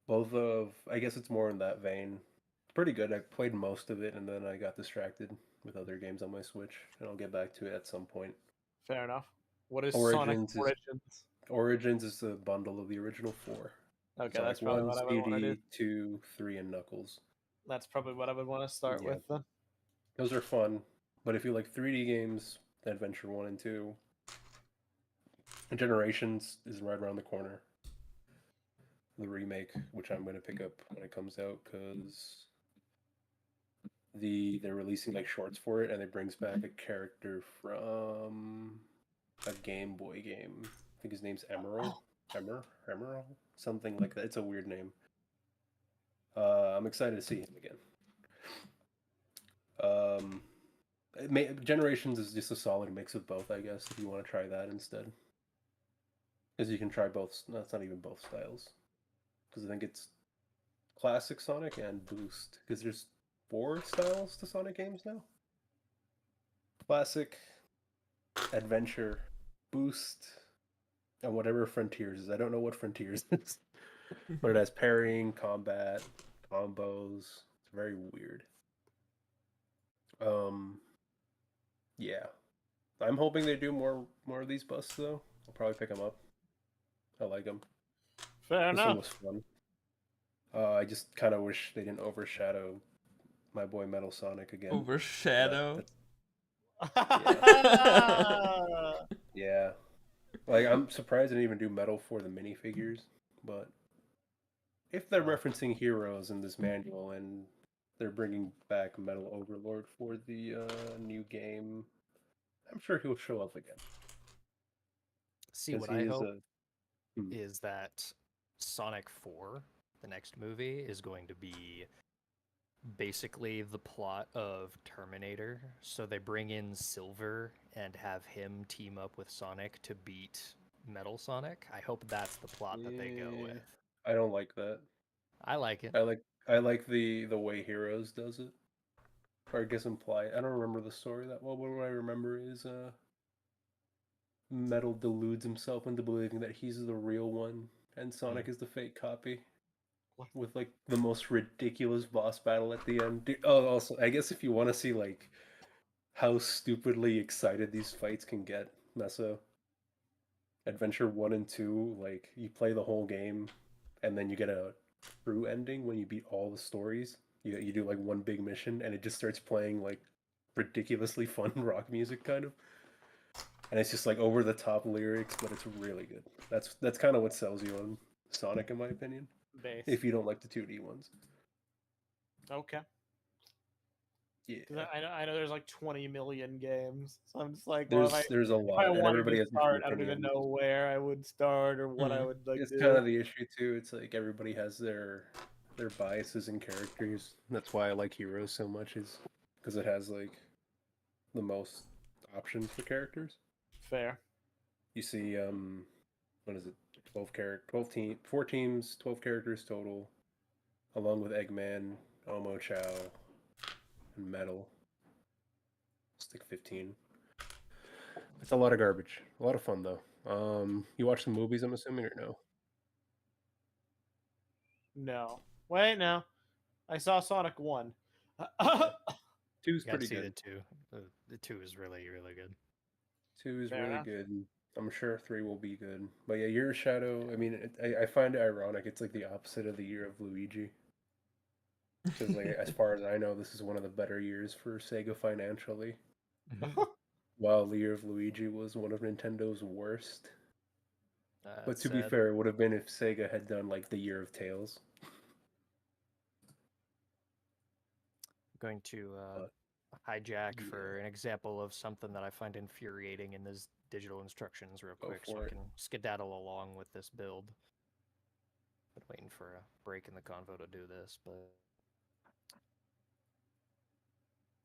Both of I guess it's more in that vein. It's pretty good. I played most of it and then I got distracted with other games on my Switch, and I'll get back to it at some point. Fair enough. What is Origins Sonic Origins? Origins is the bundle of the original 4. Okay, Sonic that's probably 1, what I would want to do. 2, 3, and Knuckles. That's probably what I would want to start with then. Those are fun, but if you like 3D games, Adventure 1 and 2, Generations is right around the corner. The remake, which I'm going to pick up when it comes out, because they're releasing like shorts for it, and it brings back a character from a Game Boy game. I think his name's Emerald, something like that. It's a weird name. I'm excited to see him again. Generations is just a solid mix of both, I guess, if you want to try that instead. Because you can try both. No, it's not even both styles. Because I think it's Classic Sonic and Boost. Because there's 4 styles to Sonic games now. Classic, Adventure, Boost, and whatever Frontiers is. I don't know what Frontiers is. But it has parrying, combat, combos. It's very weird. Yeah. I'm hoping they do more of these busts, though. I'll probably pick them up. I like them. Fair enough. This one was fun. I just kind of wish they didn't overshadow my boy Metal Sonic again. Overshadow? Yeah. Like, I'm surprised they didn't even do Metal for the minifigures, but if they're referencing Heroes in this manual and they're bringing back Metal Overlord for the new game, I'm sure he'll show up again. See, what I hope is that Sonic 4, the next movie, is going to be basically the plot of Terminator. So they bring in Silver and have him team up with Sonic to beat Metal Sonic. I hope that's the plot that they go with. I don't like that. I like it. I like the way Heroes does it. Or I guess imply. I don't remember the story that well, but what I remember is Metal deludes himself into believing that he's the real one and Sonic is the fake copy. with like the most ridiculous boss battle at the end. Oh, also, I guess if you want to see like how stupidly excited these fights can get, Meso. Adventure 1 and 2, like you play the whole game and then you get a true ending when you beat all the stories. You do like one big mission and it just starts playing like ridiculously fun rock music kind of. And it's just like over the top lyrics, but it's really good. That's kind of what sells you on Sonic in my opinion. Base. If you don't like the 2D ones. Okay. Yeah. I know there's like 20 million games, so I'm just like, There's a if lot, I and wanted everybody to has start, different I don't even opinions. know where I would start or what I would like It's do. kind of the issue too. It's like everybody has their biases and characters. That's why I like Heroes so much, is because it has like the most options for characters. Fair. You see, what is it? 4 teams, 12 characters total, along with Eggman, Omo Chow, and Metal. It's like 15. It's a lot of garbage. A lot of fun though. You watch the movies, I'm assuming, or no? No. Wait, no. I saw Sonic 1. Two's You got to pretty see good. the 2. The 2 is really, really good. 2 is Fair really enough. good. I'm sure 3 will be good. But yeah, Year of Shadow, I mean, I find it ironic. It's like the opposite of the Year of Luigi. Because like, as far as I know, this is one of the better years for Sega financially. While the Year of Luigi was one of Nintendo's worst. But to be fair, it would have been if Sega had done like the Year of Tails. Going to hijack for an example of something that I find infuriating in these digital instructions real quick so I can skedaddle along with this build. Been waiting for a break in the convo to do this, but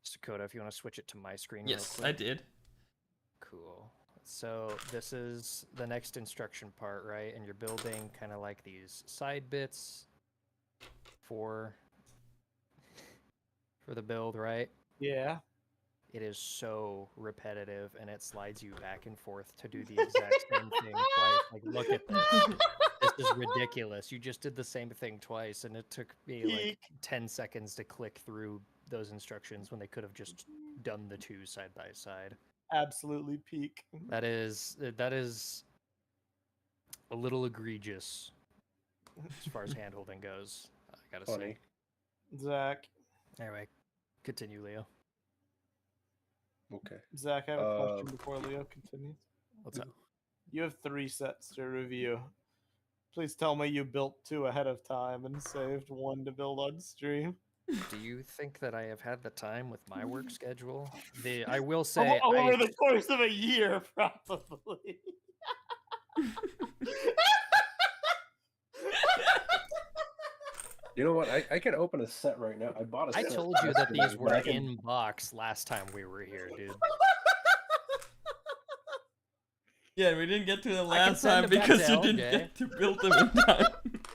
Sokoda, if you want to switch it to my screen real Yes, quick. I did. Cool. So this is the next instruction part, right? And you're building kind of like these side bits for the build, right? Yeah. It is so repetitive, and it slides you back and forth to do the exact same thing twice. Like, look at this. This is ridiculous. You just did the same thing twice, and it took me like 10 seconds to click through those instructions when they could have just done the 2 side by side. Absolutely peak. That is a little egregious as far as handholding goes, I gotta say. Zack. Anyway, continue, Leo. Okay. Zack, I have a question before Leo continues. What's up? You have 3 sets to review. Please tell me you built 2 ahead of time and saved 1 to build on stream. Do you think that I have had the time with my work schedule? I will say over the course of a year, probably. You know what? I can open a set right now. I bought a set. I told you that these were in box last time we were here, dude. Yeah, we didn't get to them last time because you didn't get to build them in time.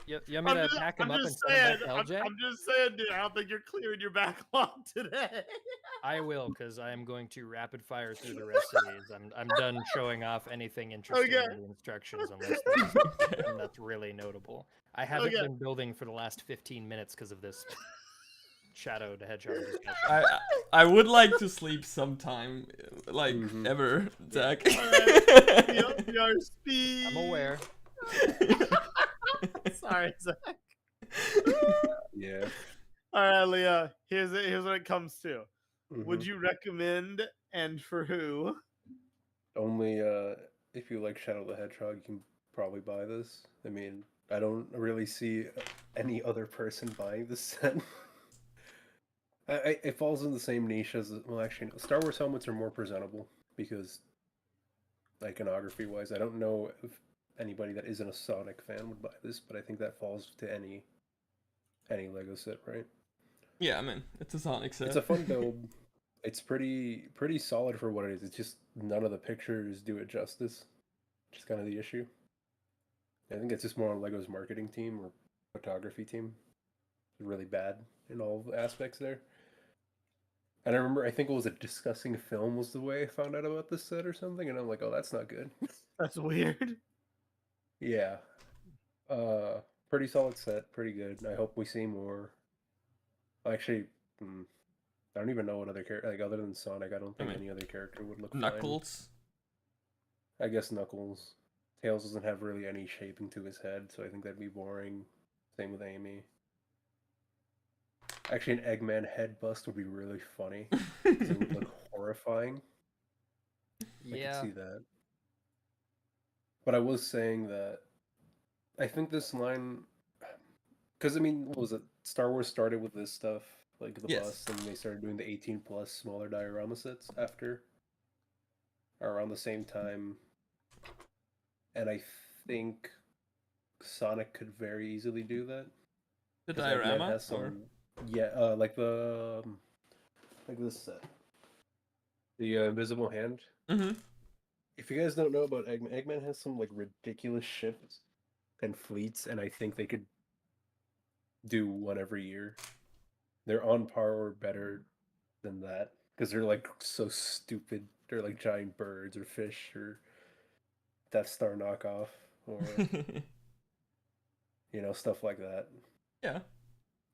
You want me to pack them up and send them back to LJ? I'm just saying, dude, I don't think you're clearing your backlog today. I will, because I am going to rapid fire through the rest of these. I'm done showing off anything interesting in the instructions unless that's really notable. I haven't been building for the last 15 minutes because of this Shadow the Hedgehog discussion. I would like to sleep sometime, like ever, Zack. Your speed. I'm aware. Sorry, Zack. Yeah. All right, Leah. Here's what it comes to. Would you recommend, and for who? Only if you like Shadow the Hedgehog, you can probably buy this. I mean, I don't really see any other person buying this set. It falls in the same niche as, well, actually, no. Star Wars helmets are more presentable because, iconography-wise, I don't know if anybody that isn't a Sonic fan would buy this, but I think that falls to any Lego set, right? Yeah, I mean, it's a Sonic set. It's a fun build. It's pretty solid for what it is. It's just none of the pictures do it justice, which is kind of the issue. I think it's just more on Lego's marketing team or photography team. It's really bad in all aspects there. And I remember, I think it was a discussing film was the way I found out about this set or something, and I'm like, oh, that's not good. That's weird. Yeah. Pretty solid set, pretty good. I hope we see more. Actually, I don't even know what other character, like other than Sonic, I don't think any other character would look Knuckles. fine. I guess Knuckles. Tails doesn't have really any shaping to his head, so I think that'd be boring. Same with Amy. Actually, an Eggman head bust would be really funny. Because it would look horrifying. Yeah. I could see that. But I was saying that I think this line, because I mean, what was it? Star Wars started with this stuff, like the bus, and they started doing the 18 plus smaller diorama sets after, around the same time. And I think Sonic could very easily do that. The diorama, has some, or like the like this set, the invisible hand. Mm-hmm. If you guys don't know about Eggman, Eggman has some like ridiculous ships and fleets, and I think they could do one every year. They're on par or better than that because they're like so stupid. They're like giant birds or fish or Death Star knockoff or stuff like that. Yeah.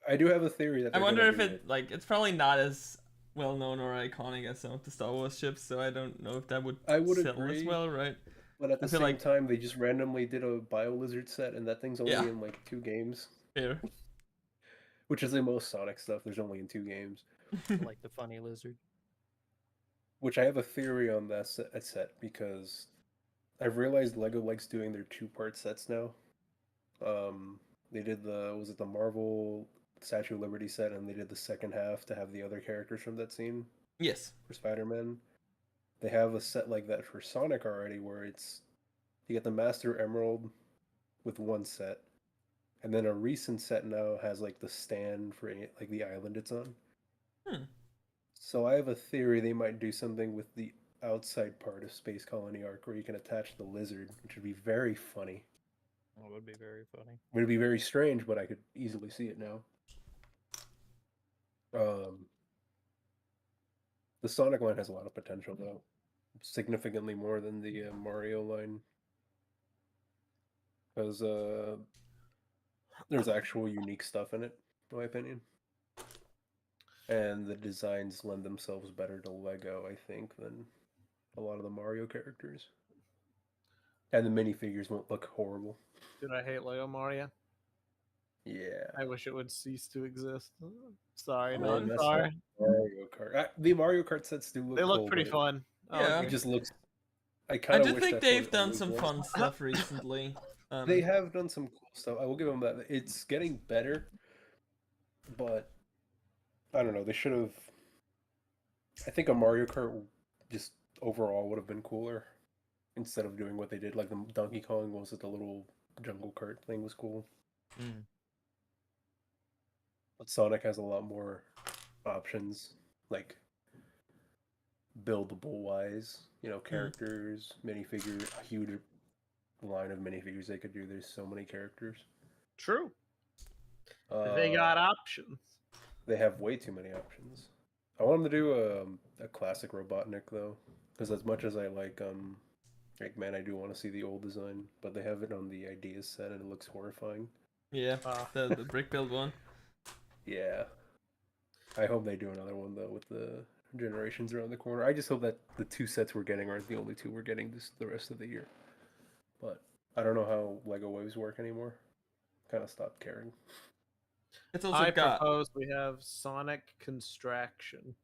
I do have a theory that I wonder if it's probably not as well known or iconic as some of the Star Wars ships, so I don't know if that would sell agree, as well, right? But at the same time, they just randomly did a Bio Lizard set, and that thing's only in like 2 games. Fair. Which is the most Sonic stuff. There's only in 2 games. Like the funny lizard. Which I have a theory on that set because I've realized Lego likes doing their 2-part sets now. They did the Marvel Statue of Liberty set, and they did the second half to have the other characters from that scene. Yes. For Spider-Man. They have a set like that for Sonic already, where you get the Master Emerald with one set, and then a recent set now has like the stand for like the island it's on. So I have a theory they might do something with the outside part of Space Colony Arc where you can attach the lizard, which would be very funny. It would be very funny. It would be very strange, but I could easily see it now. The Sonic line has a lot of potential, though. Significantly more than the Mario line. Because there's actual unique stuff in it, in my opinion. And the designs lend themselves better to Lego, I think, than a lot of the Mario characters. And the minifigures won't look horrible. Dude, I hate Lego Mario. Yeah. I wish it would cease to exist. Sorry, Oh, no, sorry. Mario Kart. The Mario Kart sets do look They look cool, pretty fun. Yeah. It just looks... I do think they've done some fun stuff recently. They have done some cool stuff. I will give them that. It's getting better, but I don't know. They should have... I think a Mario Kart just overall would have been cooler instead of doing what they did. Like the Donkey Kong, was it the little jungle cart thing was cool. But Sonic has a lot more options, like buildable wise, characters, minifigure, a huge line of minifigures they could do. There's so many characters. True. They got options. They have way too many options. I want them to do a classic Robotnik though, because as much as I like Eggman, I do want to see the old design, but they have it on the Ideas set and it looks horrifying. Yeah, the brick build one. Yeah. I hope they do another one though with the generations around the corner. I just hope that the 2 sets we're getting aren't the only 2 we're getting the rest of the year. But I don't know how Lego Waves work anymore. Kind of stopped caring. It's also I propose we have Sonic Construction.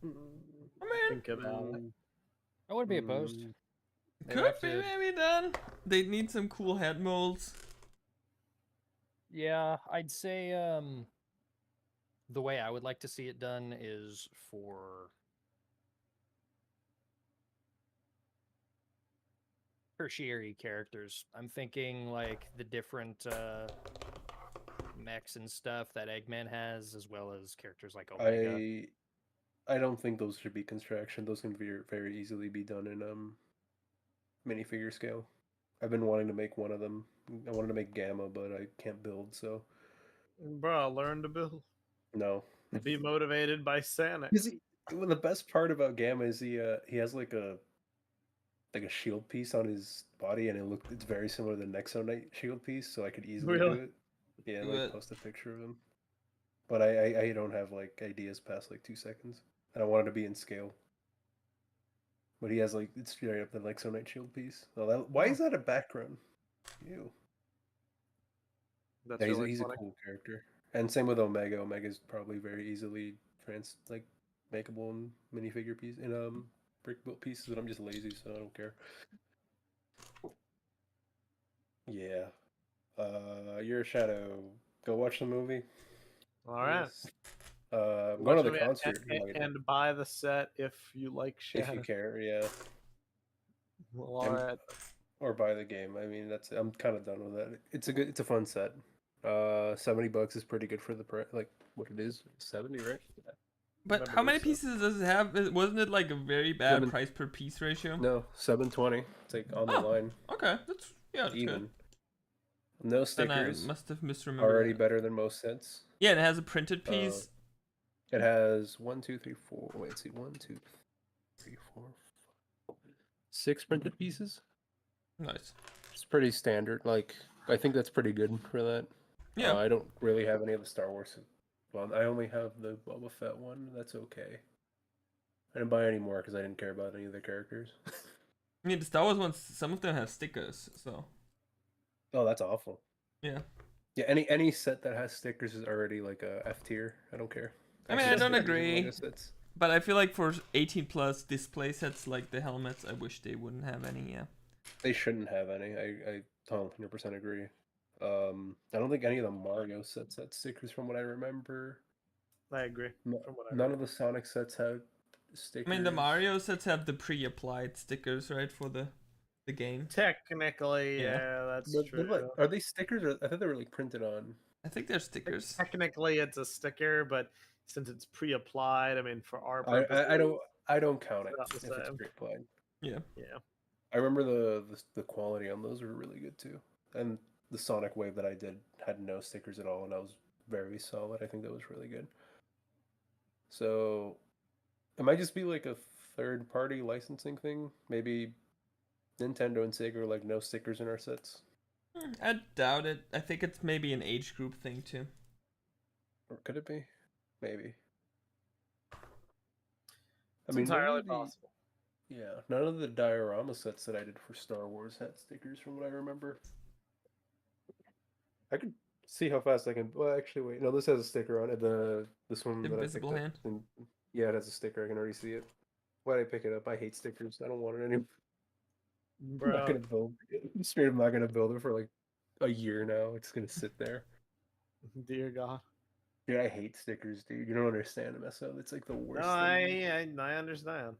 Think about it. I wouldn't be opposed. Could be maybe done. They need some cool head molds. Yeah, I'd say the way I would like to see it done is for tertiary characters. I'm thinking like the different mechs and stuff that Eggman has, as well as characters like Omega. I don't think those should be construction. Those can very easily be done in minifigure scale. I've been wanting to make one of them. I wanted to make Gamma, but I can't build, so... Bro, learn to build. No. Be motivated by Sonic. Well, the best part about Gamma is he has like a like a shield piece on his body, and it's very similar to the Nexo Knight shield piece, so I could easily do it. Yeah, like post a picture of him. But I don't have like ideas past like 2 seconds, and I wanted to be in scale. But he has like it's straight up the Nexo Knight shield piece. Why is that a background? Ew. That's Yeah, really he's a funny. cool character, and same with Omega. Omega's probably very easily makeable in minifigure piece in brick built pieces, but I'm just lazy, so I don't care. Yeah. You're a Shadow. Go watch the movie. All right. Yes. I'm going to the concert. And buy the set if you like Shadow. If you care, yeah. Well, all right. Or buy the game. I mean, I'm kind of done with that. It's a fun set. $70 is pretty good for the price. Like what it is, 70, right? Yeah. But how many pieces does it have? Wasn't it like a very bad price per piece ratio? No, 720. It's like on the line. Okay, that's even. Good. No stickers. Then I must have misremembered. Already better than most sets. Yeah, and it has a printed piece. It has 1, 2, 3, 4. Wait, let's see, 1, 2, 3, 4, 5, 6 printed pieces. Nice. It's pretty standard. Like I think that's pretty good for that. Yeah. I don't really have any of the Star Wars. Well, I only have the Boba Fett one. That's okay. I didn't buy any more because I didn't care about any of the characters. I mean, the Star Wars ones, some of them have stickers, so. Oh, that's awful. Yeah. Yeah, any set that has stickers is already like a F tier. I don't care. I mean, I don't agree. But I feel like for 18 plus display sets like the helmets, I wish they wouldn't have any, yeah. They shouldn't have any. I 100% agree. I don't think any of the Mario sets had stickers from what I remember. I agree. None of the Sonic sets have stickers. I mean, the Mario sets have the pre-applied stickers, right, for the game. Technically, yeah, that's true. Like, are they stickers? Or I thought they were like printed on. I think they're stickers. Technically, it's a sticker, but since it's pre-applied, I mean, for our purposes, I don't count it if it's pre-applied. Yeah. Yeah. I remember the quality on those were really good too, and the Sonic Wave that I did had no stickers at all, and that was very solid. I think that was really good. So, it might just be like a third-party licensing thing. Maybe Nintendo and Sega are like no stickers in our sets. I doubt it. I think it's maybe an age group thing too. Or could it be? Maybe. It's entirely possible. Yeah, none of the diorama sets that I did for Star Wars had stickers from what I remember. I could see how fast I can. Well, actually, wait. No, this has a sticker on it. This one. Invisible Hand. Yeah, it has a sticker. I can already see it. Why did I pick it up? I hate stickers. I don't want it anymore. Bro. I'm not gonna build. I'm not gonna build it for like a year now. It's gonna sit there. Dear God. Dude, I hate stickers, dude. You don't understand, Meso. It's like the worst. No, I understand.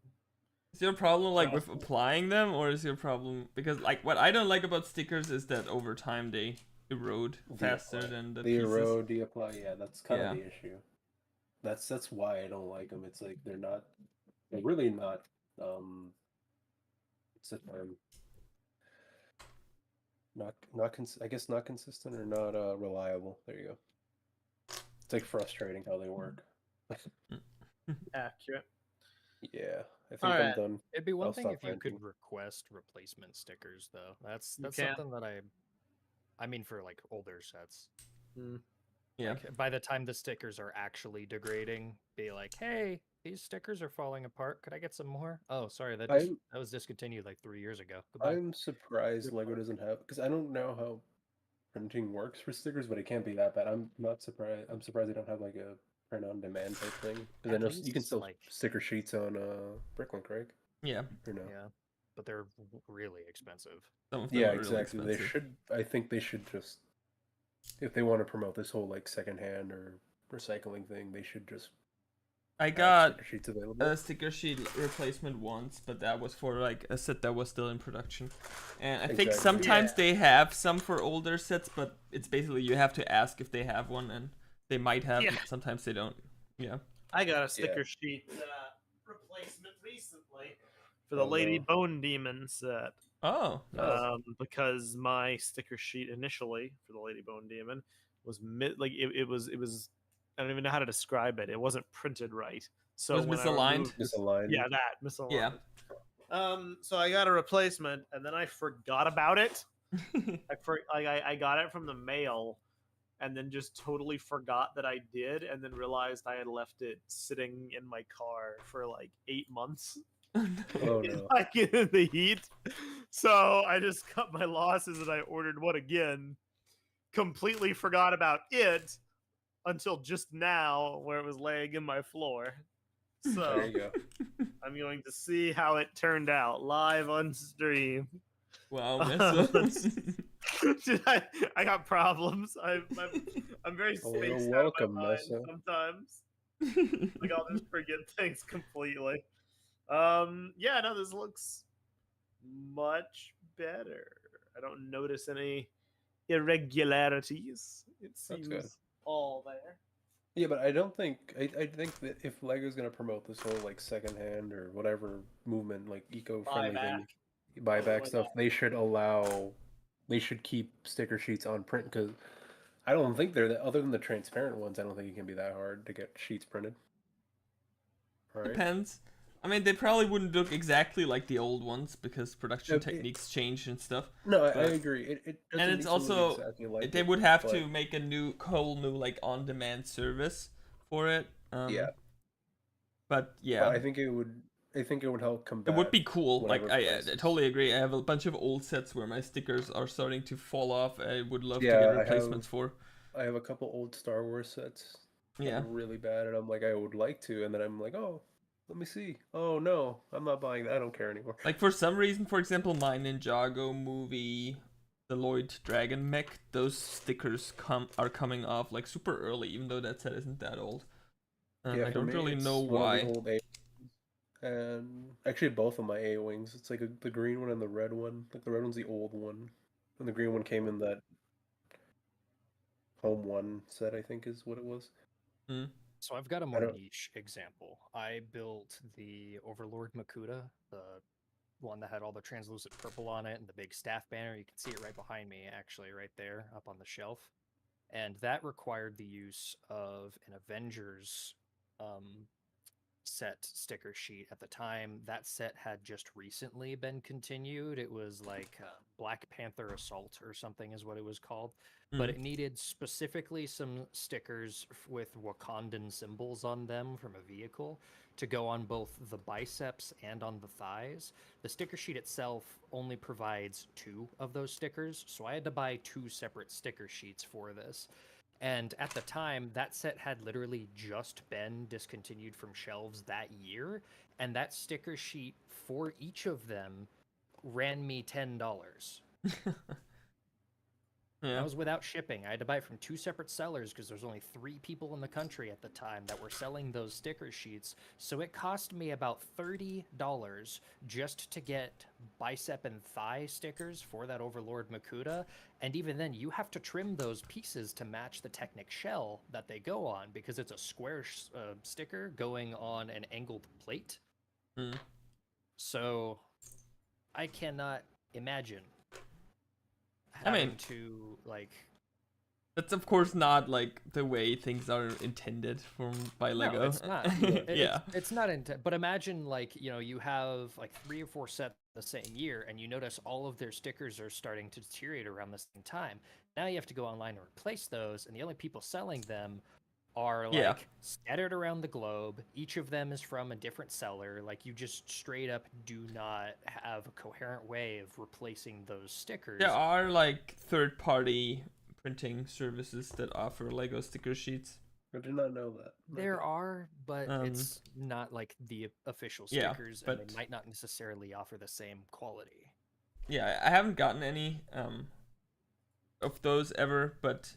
Is your problem like with applying them, or is your problem because like what I don't like about stickers is that over time they erode faster than the pieces. Erode, de-apply. Yeah, that's kind of the issue. That's why I don't like them. It's like they're really not. What's the term? I guess not consistent or not reliable. There you go. It's like frustrating how they work. Accurate. Yeah, I think I'm done. It'd be one thing if you could request replacement stickers, though. That's something that I mean for like older sets. Yeah. Like, by the time the stickers are actually degrading, be like, hey, these stickers are falling apart. Could I get some more? Oh, sorry, that was discontinued like 3 years ago. Goodbye. I'm surprised Lego doesn't have, because I don't know how printing works for stickers, but it can't be that bad. I'm not surprised. I'm surprised they don't have like a print on demand type thing. Because I know you can still sticker sheets on Bricklink, right? Yeah. Or no? Yeah, but they're really expensive. Yeah, exactly. They should. I think they should just, if they want to promote this whole like secondhand or recycling thing, they should just. I got sticker sheets available. a sticker sheet replacement once, but that was for like a set that was still in production. And I think sometimes they have some for older sets, but it's basically you have to ask if they have one, and they might have. Yeah. Sometimes they don't. Yeah. I got a sticker sheet replacement recently for the Lady Bone Demon set. Oh. Because my sticker sheet initially for the Lady Bone Demon was it was. I don't even know how to describe it. It wasn't printed right. So it was misaligned. Misaligned. Yeah, that misaligned. Yeah. So I got a replacement, and then I forgot about it. I got it from the mail, and then just totally forgot that I did, and then realized I had left it sitting in my car for like 8 months. Oh no! Like in the heat. So I just cut my losses and I ordered one again. Completely forgot about it until just now, where it was laying in my floor. So There you go. I'm going to see how it turned out live on stream. Wow, Meso. I got problems. I'm very Oh, spaced you're out of welcome, my mind Meso. sometimes. Like I'll just forget things completely. Yeah, no, this looks much better. I don't notice any irregularities. It That's good. seems all there. Yeah, but I don't think I think that if Lego's gonna promote this whole like secondhand or whatever movement, like eco-friendly thing, buyback stuff, they should keep sticker sheets on print because I don't think they're that. Other than the transparent ones, I don't think it can be that hard to get sheets printed. Right? Depends. I mean, they probably wouldn't look exactly like the old ones because production techniques change and stuff. No, I agree. It doesn't and it's need to look also exactly like they it, would have but to make a whole new like on-demand service for it. yeah. But yeah, But I think it would help combat. it would be cool. Like whatever I prices. totally agree. I have a bunch of old sets where my stickers are starting to fall off. I would love to Yeah, get replacements for. I have a couple old Star Wars sets that Yeah. are really bad, and I'm like, I would like to, and then I'm like, oh, let me see. Oh no, I'm not buying that. I don't care anymore. Like for some reason, for example, my Ninjago movie, the Lloyd Dragon mech, those stickers are coming off like super early, even though that set isn't that old. Yeah, I for don't me, really it's know one why. of the old A, and actually both of my A wings. It's like the green one and the red one. Like the red one's the old one, and the green one came in that home one set. I think is what it was. So I've got a more niche example. I built the Overlord Makuta, the one that had all the translucent purple on it and the big staff banner. You can see it right behind me, actually, right there up on the shelf. And that required the use of an Avengers set sticker sheet. At the time, that set had just recently been continued. It was like Black Panther Assault or something is what it was called. But it needed specifically some stickers with Wakandan symbols on them from a vehicle to go on both the biceps and on the thighs. The sticker sheet itself only provides 2 of those stickers, so I had to buy 2 separate sticker sheets for this. And at the time, that set had literally just been discontinued from shelves that year, and that sticker sheet for each of them ran me $10. Yeah. That was without shipping. I had to buy it from 2 separate sellers because there's only 3 people in the country at the time that were selling those sticker sheets. So it cost me about $30 just to get bicep and thigh stickers for that Overlord Makuta. And even then, you have to trim those pieces to match the Technic shell that they go on because it's a square sticker going on an angled plate. So I cannot imagine having to like. That's of course not like the way things are intended by Lego. No, it's not. Yeah, it's not intended. But imagine like you have like 3 or 4 sets the same year, and you notice all of their stickers are starting to deteriorate around the same time. Now you have to go online and replace those, and the only people selling them are like scattered around the globe. Each of them is from a different seller. Like you just straight up do not have a coherent way of replacing those stickers. There are like third-party printing services that offer Lego sticker sheets. I did not know that. There are, but it's not like the official stickers, and they might not necessarily offer the same quality. Yeah, I haven't gotten any of those ever, but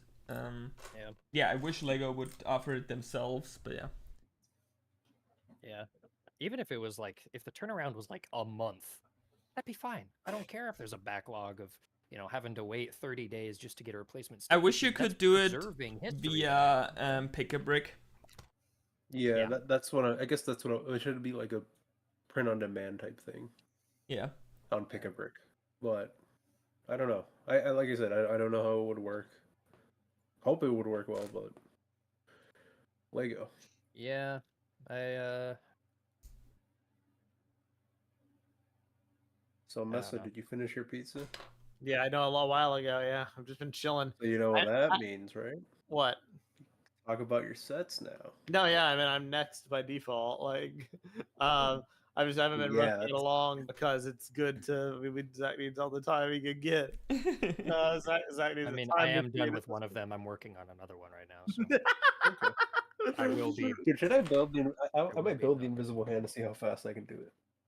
yeah, I wish Lego would offer it themselves, but yeah. Yeah. Even if it was like, if the turnaround was like a month, that'd be fine. I don't care if there's a backlog of, having to wait 30 days just to get a replacement sticker. I wish you could do it via Pick-a-Brick. Yeah, that's what I guess that's what it should be, like a print on demand type thing. Yeah. On Pick-a-Brick. But I don't know. I like I said, I don't know how it would work. Hope it would work well, but Lego. Yeah, So, Meso, did you finish your pizza? Yeah, I know, a while ago. Yeah, I've just been chilling. So you know what that means, right? What? Talk about your sets now. No, yeah, I mean I'm next by default. Like, I haven't been rushing it along because it's good to. Zack needs all the time he can get. Zack needs I mean, the time I am to done with one of them. I'm working on another one right now. So Okay. I will be. Dude, should I build the? I might build the invisible hand to see how fast I can do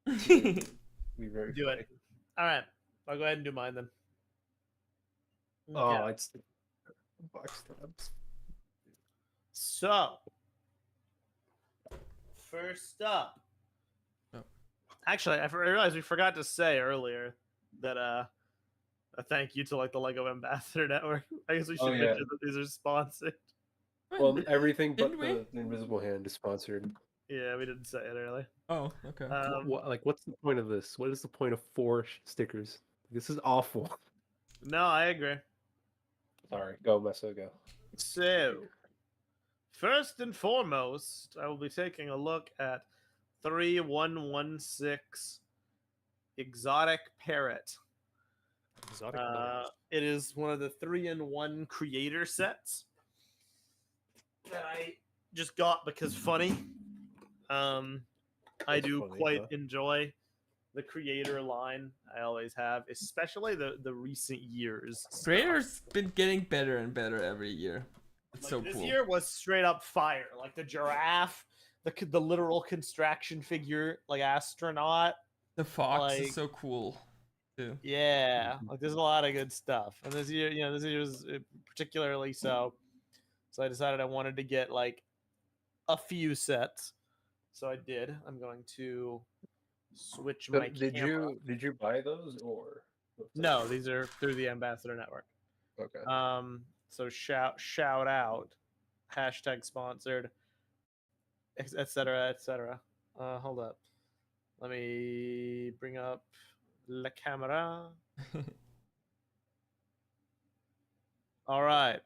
it. Be very do funny. it. All right, I'll go ahead and do mine then. Oh, it's the box tabs. So, first up. Oh. Actually, I realized we forgot to say earlier that a thank you to like the Lego Ambassador Network. I guess we should mention that these are sponsored. Well, everything but the invisible hand is sponsored. Yeah, we didn't say it earlier. Oh, okay. What's the point of this? What is the point of 4 stickers? This is awful. No, I agree. Sorry, go Meso, go. So, first and foremost, I will be taking a look at 3116 Exotic Parrot. Exotic it is one of the 3-in-1 creator sets that I just got because funny. I do quite enjoy the creator line. I always have, especially the recent years. Creator's been getting better and better every year. It's so this cool. This year was straight up fire. Like the giraffe, the literal construction figure, like astronaut. The fox is so cool too. Yeah, like there's a lot of good stuff. And this year, this year was particularly so. So I decided I wanted to get like a few sets. So I did. I'm going to switch my camera. Did you buy those or? No, these are through the Ambassador Network. Okay. So shout out, hashtag sponsored, etc. etc. Hold up. Let me bring up la camera. All right.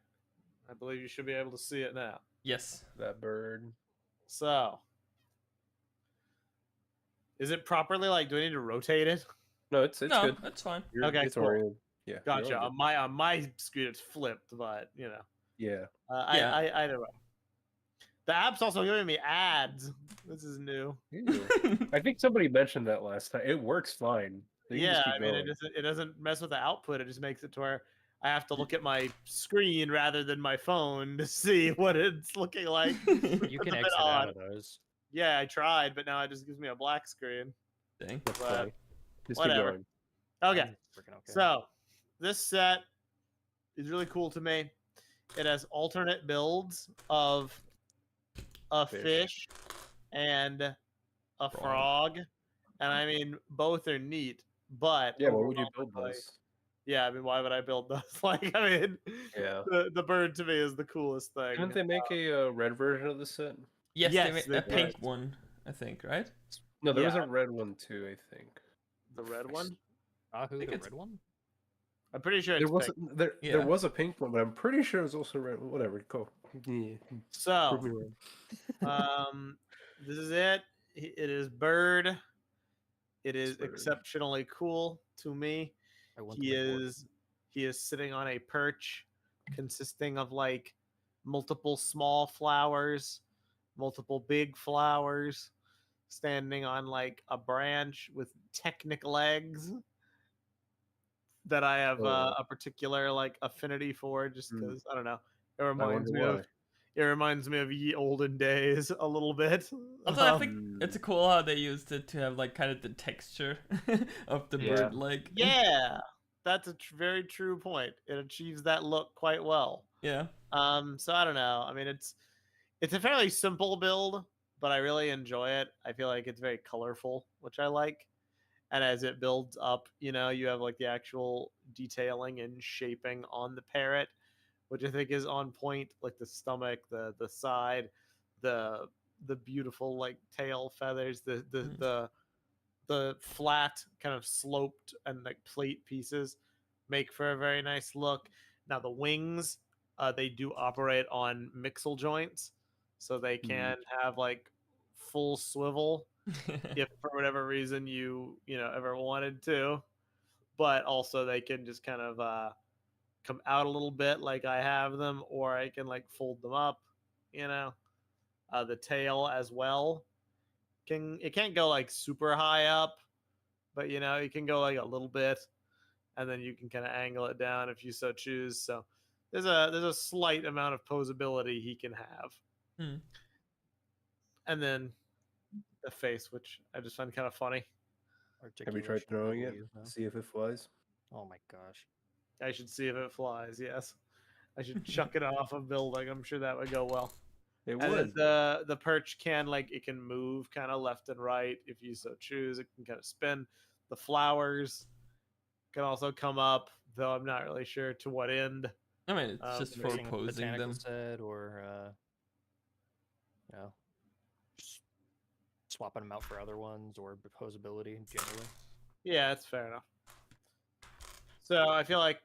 I believe you should be able to see it now. Yes. That bird. So, is it properly, like, do I need to rotate it? No, it's good. That's fine. Okay, it's cool. oriented. Yeah. Gotcha. On my screen, it's flipped, but, Yeah. Either way. The app's also giving me ads. This is new. I think somebody mentioned that last time. It works fine. Yeah, I mean, it doesn't mess with the output. It just makes it to where I have to look at my screen rather than my phone to see what it's looking like. You can exit out of those. Yeah, I tried, but now it just gives me a black screen. Dang. But just whatever. Keep going. Okay. So this set is really cool to me. It has alternate builds of a fish and a frog. And I mean, both are neat, but yeah, what would you build those? Yeah, I mean, why would I build those? Like, I mean, yeah, the bird to me is the coolest thing. Didn't they make a red version of the set? Yes, they made a pink one, I think, right? No, there was a red one too, I think. The red one? The red one? I'm pretty sure there was there was a pink one, but I'm pretty sure it was also red. Whatever, go. Yeah. So, this is it. It is bird. It is exceptionally cool to me. He is sitting on a perch consisting of like multiple small flowers, multiple big flowers, standing on like a branch with technic legs that I have a particular like affinity for, just because I don't know. It reminds me of ye olden days a little bit. Also, I think it's cool how they used it to have like kind of the texture of the bird leg. Yeah, that's a very true point. It achieves that look quite well. Yeah. So I don't know. I mean, it's a fairly simple build, but I really enjoy it. I feel like it's very colorful, which I like. And as it builds up, you have like the actual detailing and shaping on the parrot, which I think is on point, like the stomach, the side, the beautiful like tail feathers, the flat kind of sloped and like plate pieces make for a very nice look. Now the wings, they do operate on mixel joints, so they can have like full swivel if for whatever reason you ever wanted to. But also they can just kind of come out a little bit like I have them, or I can like fold them up. The tail as well can't go like super high up, but it can go like a little bit, and then you can kind of angle it down if you so choose. So there's a slight amount of posability he can have. And then the face, which I just find kind of funny. Have you tried throwing it? See if it flies. Oh my gosh! I should see if it flies. Yes, I should chuck it off a building. I'm sure that would go well. It And would. the perch it can move kind of left and right if you so choose. It can kind of spin. The flowers can also come up, though I'm not really sure to what end. I mean, it's just for posing them. Set or swapping them out for other ones or posability generally. Yeah, that's fair enough. So I feel like,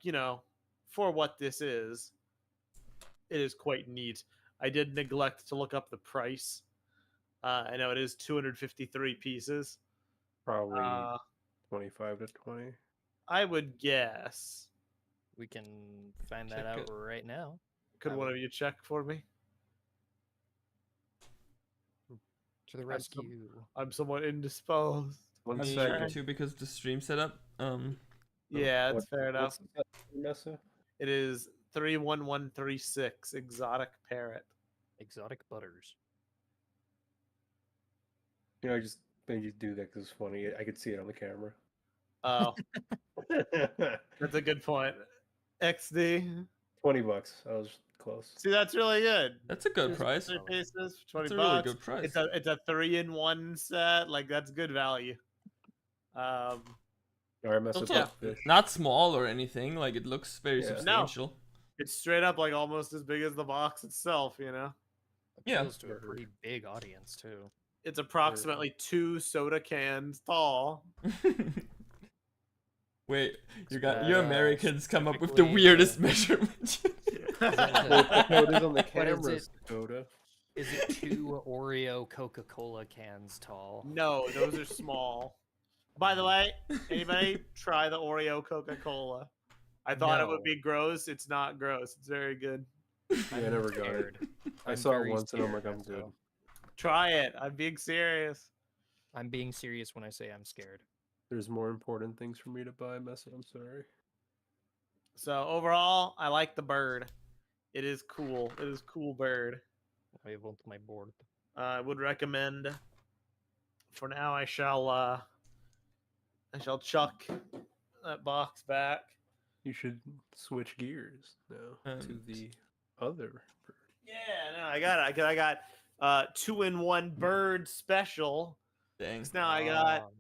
for what this is, it is quite neat. I did neglect to look up the price. I know it is 253 pieces. Probably 25 to 20. I would guess. We can find that out right now. Could one of you check for me? To the rescue. I'm somewhat indisposed. Me too, because the stream setup. Yeah, that's fair enough. Meso? It is 31136 exotic parrot. Exotic butters. I just made you do that because it's funny. I could see it on the camera. Oh, that's a good point. XD. $20. I was close. See, that's really good. That's a good price. 3 pieces, $20. That's a really good price. It's a 3-in-1 set. Like, that's good value. Not small or anything. Like, it looks very substantial. No. It's straight up like almost as big as the box itself. Appeals to a pretty big audience too. It's approximately 2 soda cans tall. Wait, you Americans come up with the weirdest measurement. No, it is on the camera, Sokoda. Is it 2 Oreo Coca-Cola cans tall? No, those are small. By the way, anybody try the Oreo Coca-Cola? I thought it would be gross. It's not gross. It's very good. Yeah, I never got it. I saw it once and I'm like, I'm good. Try it. I'm being serious. I'm being serious when I say I'm scared. There's more important things for me to buy, Meso. I'm sorry. So overall, I like the bird. It is cool. It is a cool bird. I want my board. I would recommend. For now, I shall chuck that box back. You should switch gears now to the other bird. Yeah, no, I got it. I got 2-in-1 bird special. Dang. Now I got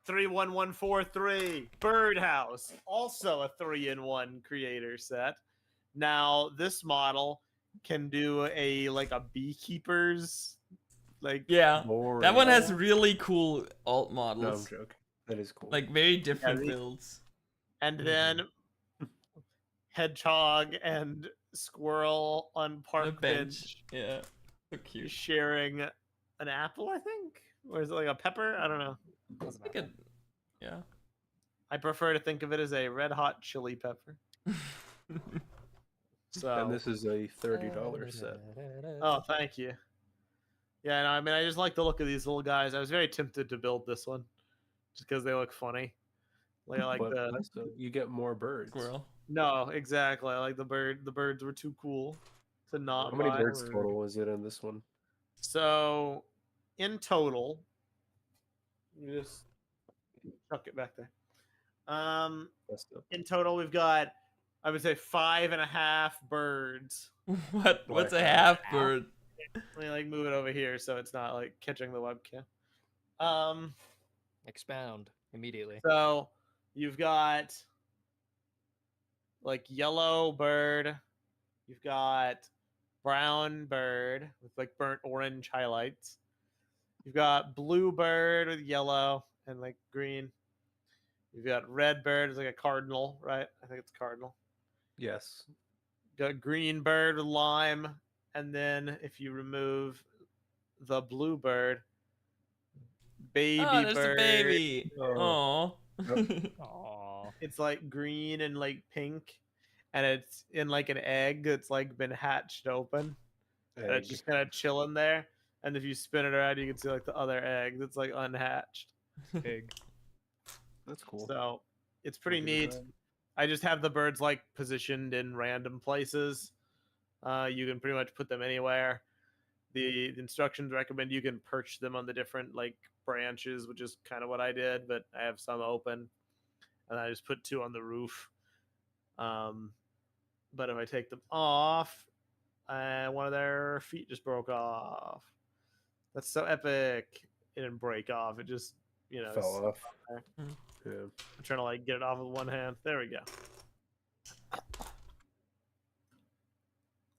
31143 birdhouse, also a 3-in-1 creator set. Now this model can do a beekeeper's boring. That one has really cool alt models. No, I'm joking. That is cool. Like very different builds. And then hedgehog and squirrel on park bench. Yeah, so cute. Sharing an apple, I think, or is it like a pepper? I don't know. Yeah. I prefer to think of it as a red hot chili pepper. So. And this is a $30 set. Oh, thank you. Yeah, no, I mean, I just like the look of these little guys. I was very tempted to build this one, just because they look funny. You get more birds. Squirrel. No, exactly. I like the bird. The birds were too cool to not. How many birds total was it in this one? So, in total, you just chuck it back there. In total, we've got, I would say, 5.5 birds. What's a half bird? Let me move it over here so it's not catching the webcam. Expound immediately. So you've got yellow bird, you've got brown bird with burnt orange highlights, you've got blue bird with yellow and green, you've got red bird, it's like a cardinal, right? I think it's cardinal. Yes. Got green bird with lime, and then if you remove the blue bird, baby Oh, there's bird. a baby. Oh. Oh. Aw. It's like green and like pink, and it's in like an egg that's like been hatched open, and it's Egg. just kind of chilling there. And if you spin it around, you can see like the other egg that's like unhatched. Egg. That's cool. So it's I'll pretty give it a neat. try. I just have the birds like positioned in random places. You can pretty much put them anywhere. The instructions recommend you can perch them on the different like branches, which is kind of what I did, but I have some open, and I just put 2 on the roof. But if I take them off, one of their feet just broke off. That's so epic. It didn't break off. It just, Fell off. there. Yeah. I'm trying to like get it off with one hand. There we go.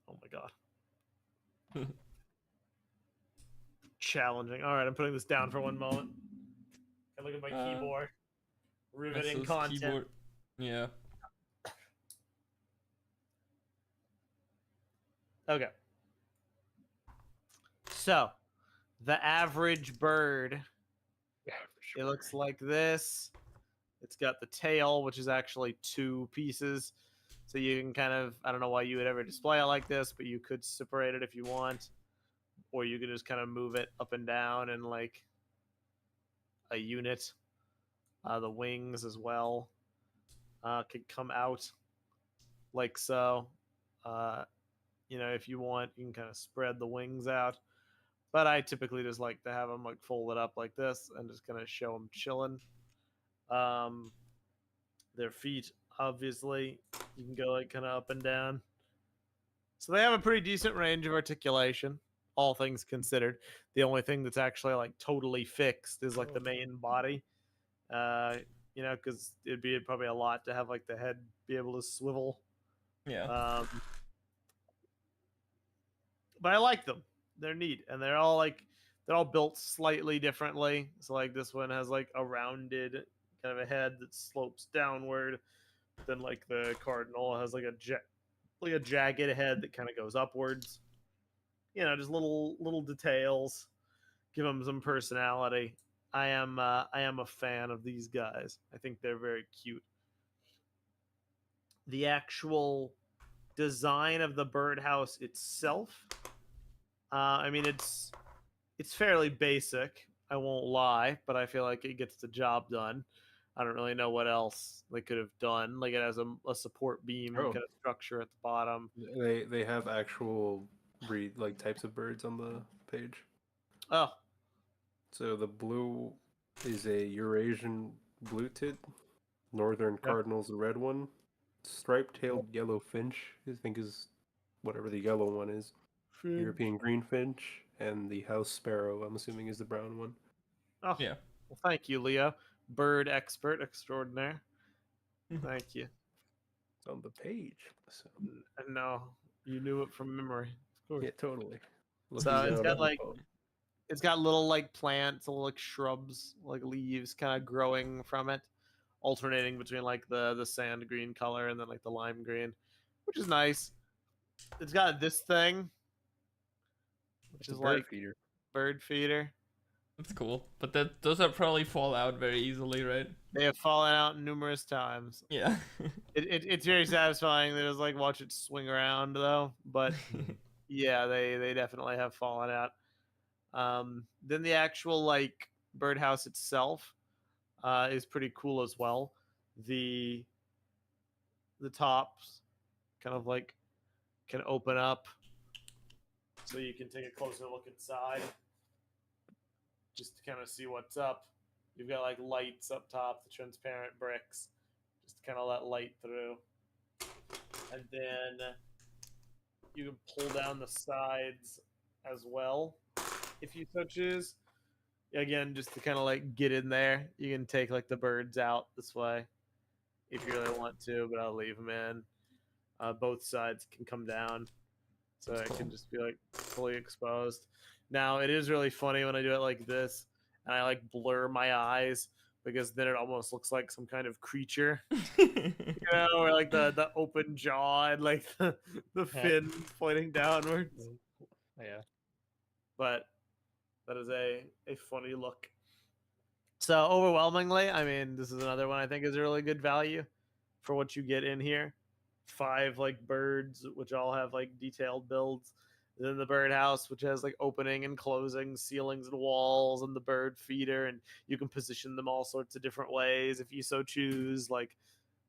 Oh my god. Challenging. All right, I'm putting this down for one moment. And look at my keyboard. Riveting Meso's content. keyboard. Yeah. Okay. So, the average bird, Yeah, for it sure. looks like this. It's got the tail, which is actually 2 pieces. So you can kind of, I don't know why you would ever display it like this, but you could separate it if you want. Or you could just kind of move it up and down in like a unit. The wings as well could come out like so. If you want, you can kind of spread the wings out. But I typically just like to have them like folded up like this and just kind of show them chilling. Their feet, obviously, you can go like kind of up and down. So they have a pretty decent range of articulation, all things considered. The only thing that's actually like totally fixed is like the main body. Because it'd be probably a lot to have like the head be able to swivel. Yeah. But I like them. They're neat, and they're all built slightly differently. So like this one has like a rounded kind of a head that slopes downward. Then like the cardinal has like a jagged head that kind of goes upwards. Just little details. Give them some personality. I am a fan of these guys. I think they're very cute. The actual design of the birdhouse itself, it's fairly basic. I won't lie, but I feel like it gets the job done. I don't really know what else they could have done. Like it has a support beam kind of structure at the bottom. They have actual breed like types of birds on the page. Oh, So the blue is a Eurasian blue-tit. Northern cardinal's the red one. Striped-tailed yellow finch, I think is whatever the yellow one is. European greenfinch, and the house sparrow, I'm assuming, is the brown one. Oh, Yeah. Well, thank you, Leo. Bird expert extraordinaire. Thank you. It's on the page. So. No, you knew it from memory. Of course. Yeah, totally. So it's got little like plants, little like shrubs, like leaves kind of growing from it, alternating between like the sand green color and then like the lime green, which is nice. It's got this thing, which is like bird feeder. That's cool. But those are probably fall out very easily, right? They have fallen out numerous times. Yeah. It's very satisfying to just like watch it swing around though. But yeah, they definitely have fallen out. Then the actual like birdhouse itself is pretty cool as well. The tops kind of like can open up so you can take a closer look inside just to kind of see what's up. You've got like lights up top, the transparent bricks, just to kind of let light through. And then you can pull down the sides as well if you so choose. Again, just to kind of like get in there, you can take like the birds out this way if you really want to, but I'll leave them in. Both sides can come down, so it can just be like fully exposed. Now it is really funny when I do it like this, and I like blur my eyes because then it almost looks like some kind of creature, or like the open jaw and like the fin pointing downwards. Yeah, but that is a funny look. So overwhelmingly, I mean, this is another one I think is a really good value for what you get in here. 5 like birds, which all have like detailed builds. Then the birdhouse, which has like opening and closing, ceilings and walls, and the bird feeder, and you can position them all sorts of different ways if you so choose. Like,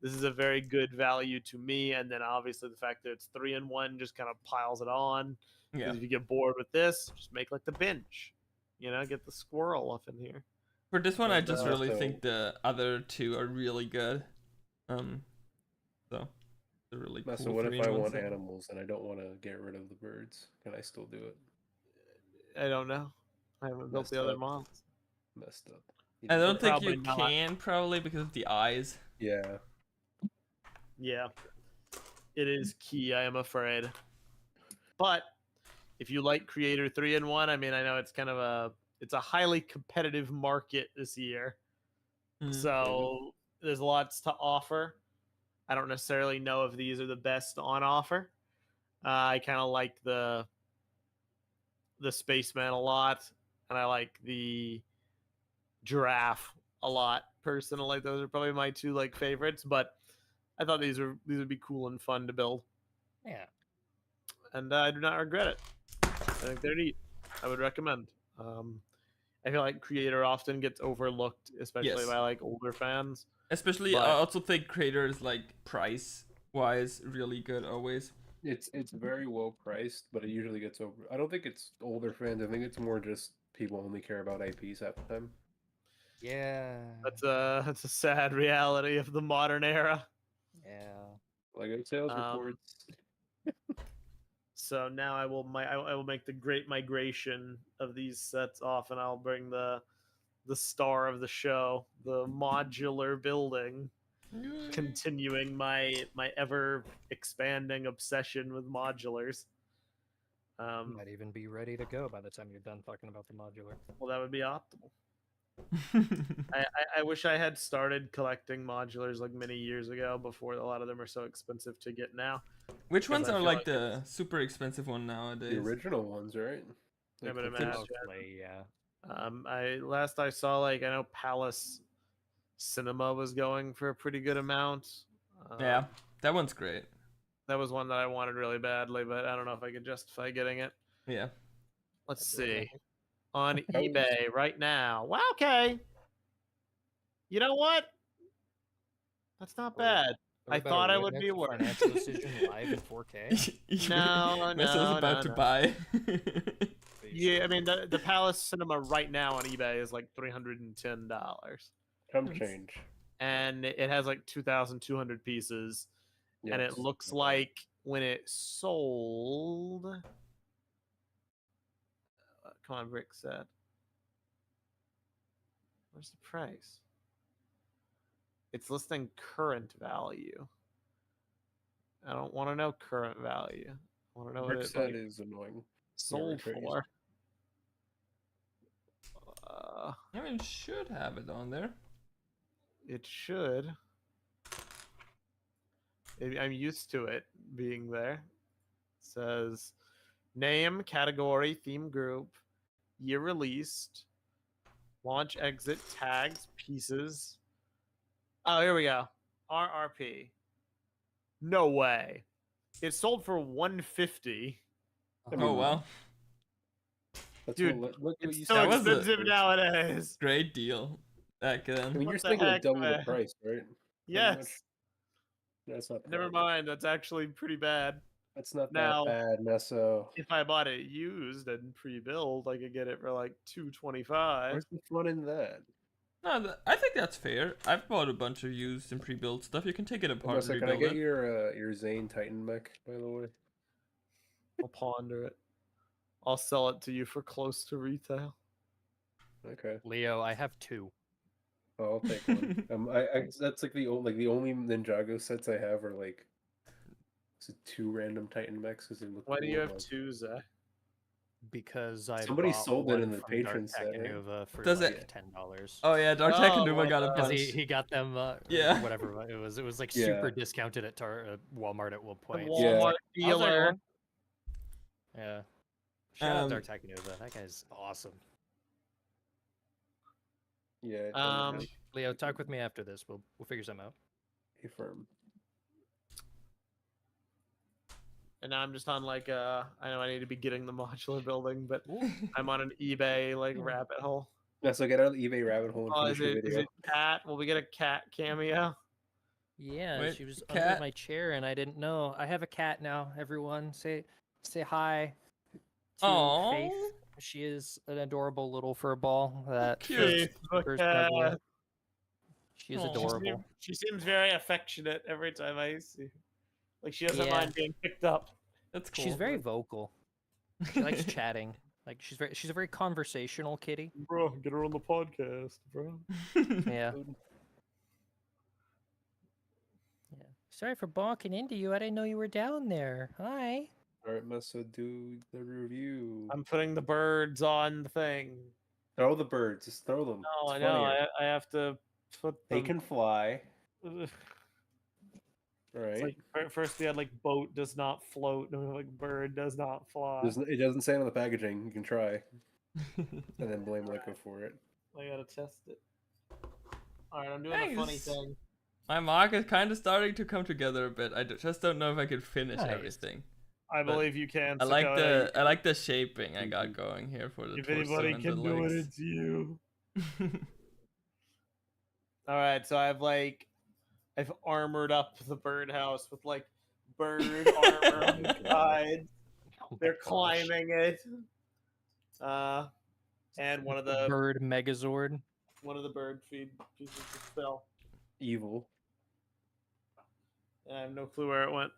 this is a very good value to me. And then obviously the fact that it's 3-in-1 just kind of piles it on. Yeah. Because if you get bored with this, just make like the bench. You know, get the squirrel up in here. For this one, I just And, really think the other two are really good. So they're really cool. So what if I 3-in-1 want set. animals and I don't want to get rid of the birds? Can I still do it? I don't know. I haven't built Messed the other up. models. Messed up. I don't think Probably you not. can, probably because of the eyes. Yeah. Yeah. It is key, I am afraid. But if you like Creator 3-in-1, I mean, I know it's kind of it's a highly competitive market this year. So there's lots to offer. I don't necessarily know if these are the best on offer. I kind of like the Spaceman a lot, and I like the Giraffe a lot personally. Those are probably my 2 like favorites, but I thought these would be cool and fun to build. Yeah. And I do not regret it. I think they're neat. I would recommend. I feel like Creator often gets overlooked, especially by like older fans. Especially, I also think Creators like price wise really good always. It's very well priced, but it usually gets over. I don't think it's older fans. I think it's more just people only care about IPs half the time. Yeah. That's a sad reality of the modern era. Yeah. Like sales reports. So now I will make the great migration of these sets off, and I'll bring the star of the show, the modular building, continuing my ever expanding obsession with modulars. Might even be ready to go by the time you're done talking about the modular. Well, that would be optimal. I wish I had started collecting modulars like many years ago before a lot of them are so expensive to get now. Which ones are like the super expensive one nowadays? The original ones, right? I would imagine. Mostly, yeah. I saw like, I know Palace Cinema was going for a pretty good amount. Yeah, that one's great. That was one that I wanted really badly, but I don't know if I could justify getting it. Yeah. Let's see. On eBay right now. Wow, okay. You know what? That's not bad. I thought I would be worse. Financial decision live in 4K. No, Meso's about to buy. Yeah, I mean the Palace Cinema right now on eBay is like $310. Come change. And it has like 2,200 pieces. Yes. And it looks like when it sold. Come on, Rick said. Where's the price? It's listing current value. I don't want to know current value. I want to know what it like, is annoying. Sold for. I mean, it should have it on there. It should. I'm used to it being there. It says name, category, theme group, year released, launch, exit, tags, pieces. Oh, here we go. RRP. No way. It sold for $150. Oh wow. Dude, it's so expensive nowadays. Great deal back then. I mean, you're still gonna double the price, right? Yes. That's not. Never mind. That's actually pretty bad. That's not that bad, Meso. If I bought it used and pre-built, I could get it for like $225. Where's the fun in that? No, I think that's fair. I've bought a bunch of used and pre-built stuff. You can take it apart. Meso, can I get your Zane Titan mech, by the way? I'll ponder it. I'll sell it to you for close to retail. Okay. Leo, I have 2. Oh, I'll take one. That's like the only Ninjago sets I have are like 2 random Titan mechs because they look. Why do you have 2, Zack? Because somebody sold it in the patron set for Does like it? $10. Oh yeah, Dark Takanuva got a bunch. He got them. Yeah. Whatever it was like super discounted at Walmart at one point. The Walmart dealer. Yeah. Shout out Dark Takanuva. That guy's awesome. Yeah. Leo, talk with me after this. We'll figure something out. Affirm. And now I'm just on like I know I need to be getting the modular building, but I'm on an eBay like rabbit hole. Yeah, so get out of the eBay rabbit hole and Oh, finish your video. is it cat? Will we get a cat cameo? Yeah, Wait, she was cat? under my chair and I didn't know. I have a cat now. Everyone, say hi to Aww. Faith. She is an adorable little fur ball that Cute. first snuggle. She is Aw. adorable. She seems very affectionate every time I see her. Like she doesn't Yeah. mind being picked up. That's cool. She's very vocal. She likes chatting. Like she's a very conversational kitty. Bro, get her on the podcast, bro. Yeah. Yeah. Sorry for bonking into you. I didn't know you were down there. Hi. All right, Meso, do the review. I'm putting the birds on the thing. Throw the birds. Just throw them. No, It's I know. funnier. I have to put They them. can fly. It's All right. like first we had like boat does not float, and like bird does not fly. It doesn't say it on the packaging. You can try, and then blame Lyco for it. I gotta test it. All right, I'm doing a funny Nice. thing. My mark is kind of starting to come together a bit. I just don't know if I could finish Nice. everything. I But believe you can. I like Sokoda. the shaping I got going here for the If torso anybody and can the do it, legs. it's you. All right, so I've armored up the birdhouse with like bird armor on the sides. Oh my They're gosh. climbing it. And one of the Bird Megazord. bird feed pieces just fell. Evil. And I have no clue where it went.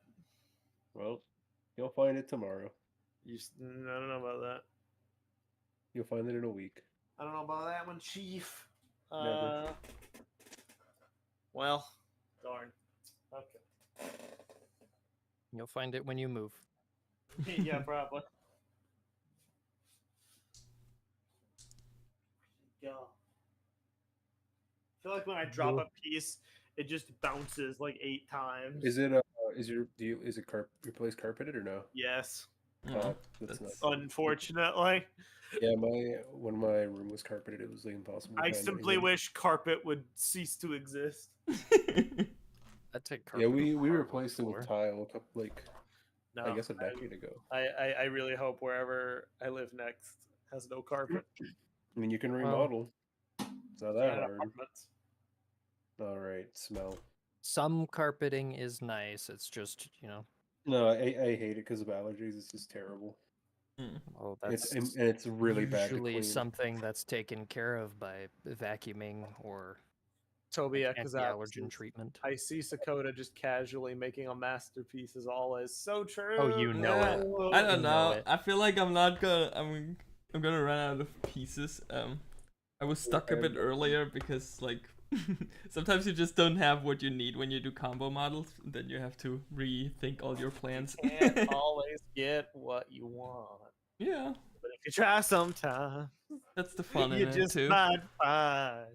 Well, you'll find it tomorrow. I don't know about that. You'll find it in a week. I don't know about that one, Chief. Never. Well, darn. Okay. You'll find it when you move. Yeah, probably. Yeah. I feel like when I drop a piece, it just bounces like 8 times. Is it your place carpeted or no? Yes. Oh, That's not. Unfortunately. Yeah, when my room was carpeted, it was like impossible. to I find simply anything. wish carpet would cease to exist. I'd take Yeah, carpet we over replaced it with floor. tile a couple, like No, I guess a decade ago. I really hope wherever I live next has no carpet. I mean, you can Well, remodel. It's not that Yeah, hard. apartments. All right, smell. Some carpeting is nice. It's just, No, I hate it because of allergies. It's just terrible. well, It's that's and it's really bad to usually clean. something that's taken care of by vacuuming or Toby anti-allergen treatment. I see Sokoda just casually making a masterpiece as always. So true. Oh, you know Yeah, it. I You don't know know. it. I feel like I'm gonna run out of pieces. I was stuck a bit earlier because like sometimes you just don't have what you need when you do combo models. Then you have to rethink all your plans. Can't always get what you want. Yeah, But if you try sometime, that's the fun you in it just too. might find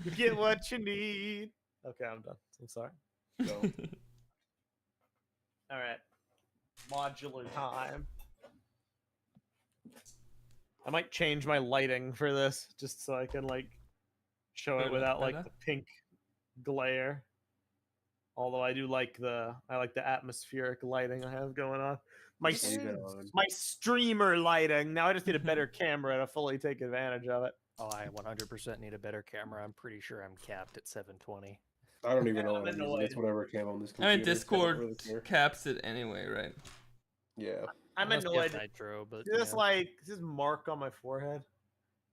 you get what you need. Okay, I'm done. I'm sorry. So, All right. Modular time. I might change my lighting for this just so I can like show Put it it without like better? the pink glare. Although I do like the atmospheric lighting I have going on. My leave it on. my streamer lighting. Now I just need a better camera to fully take advantage of it. Oh, I 100% need a better camera. I'm pretty sure I'm capped at 720. I don't even know I'm what I'm using. annoyed. It's whatever came on this computer. I mean, It's I don't Discord really care. caps it anyway, right? Yeah. I'm Unless you have annoyed. Nitro, but See this this mark on my forehead?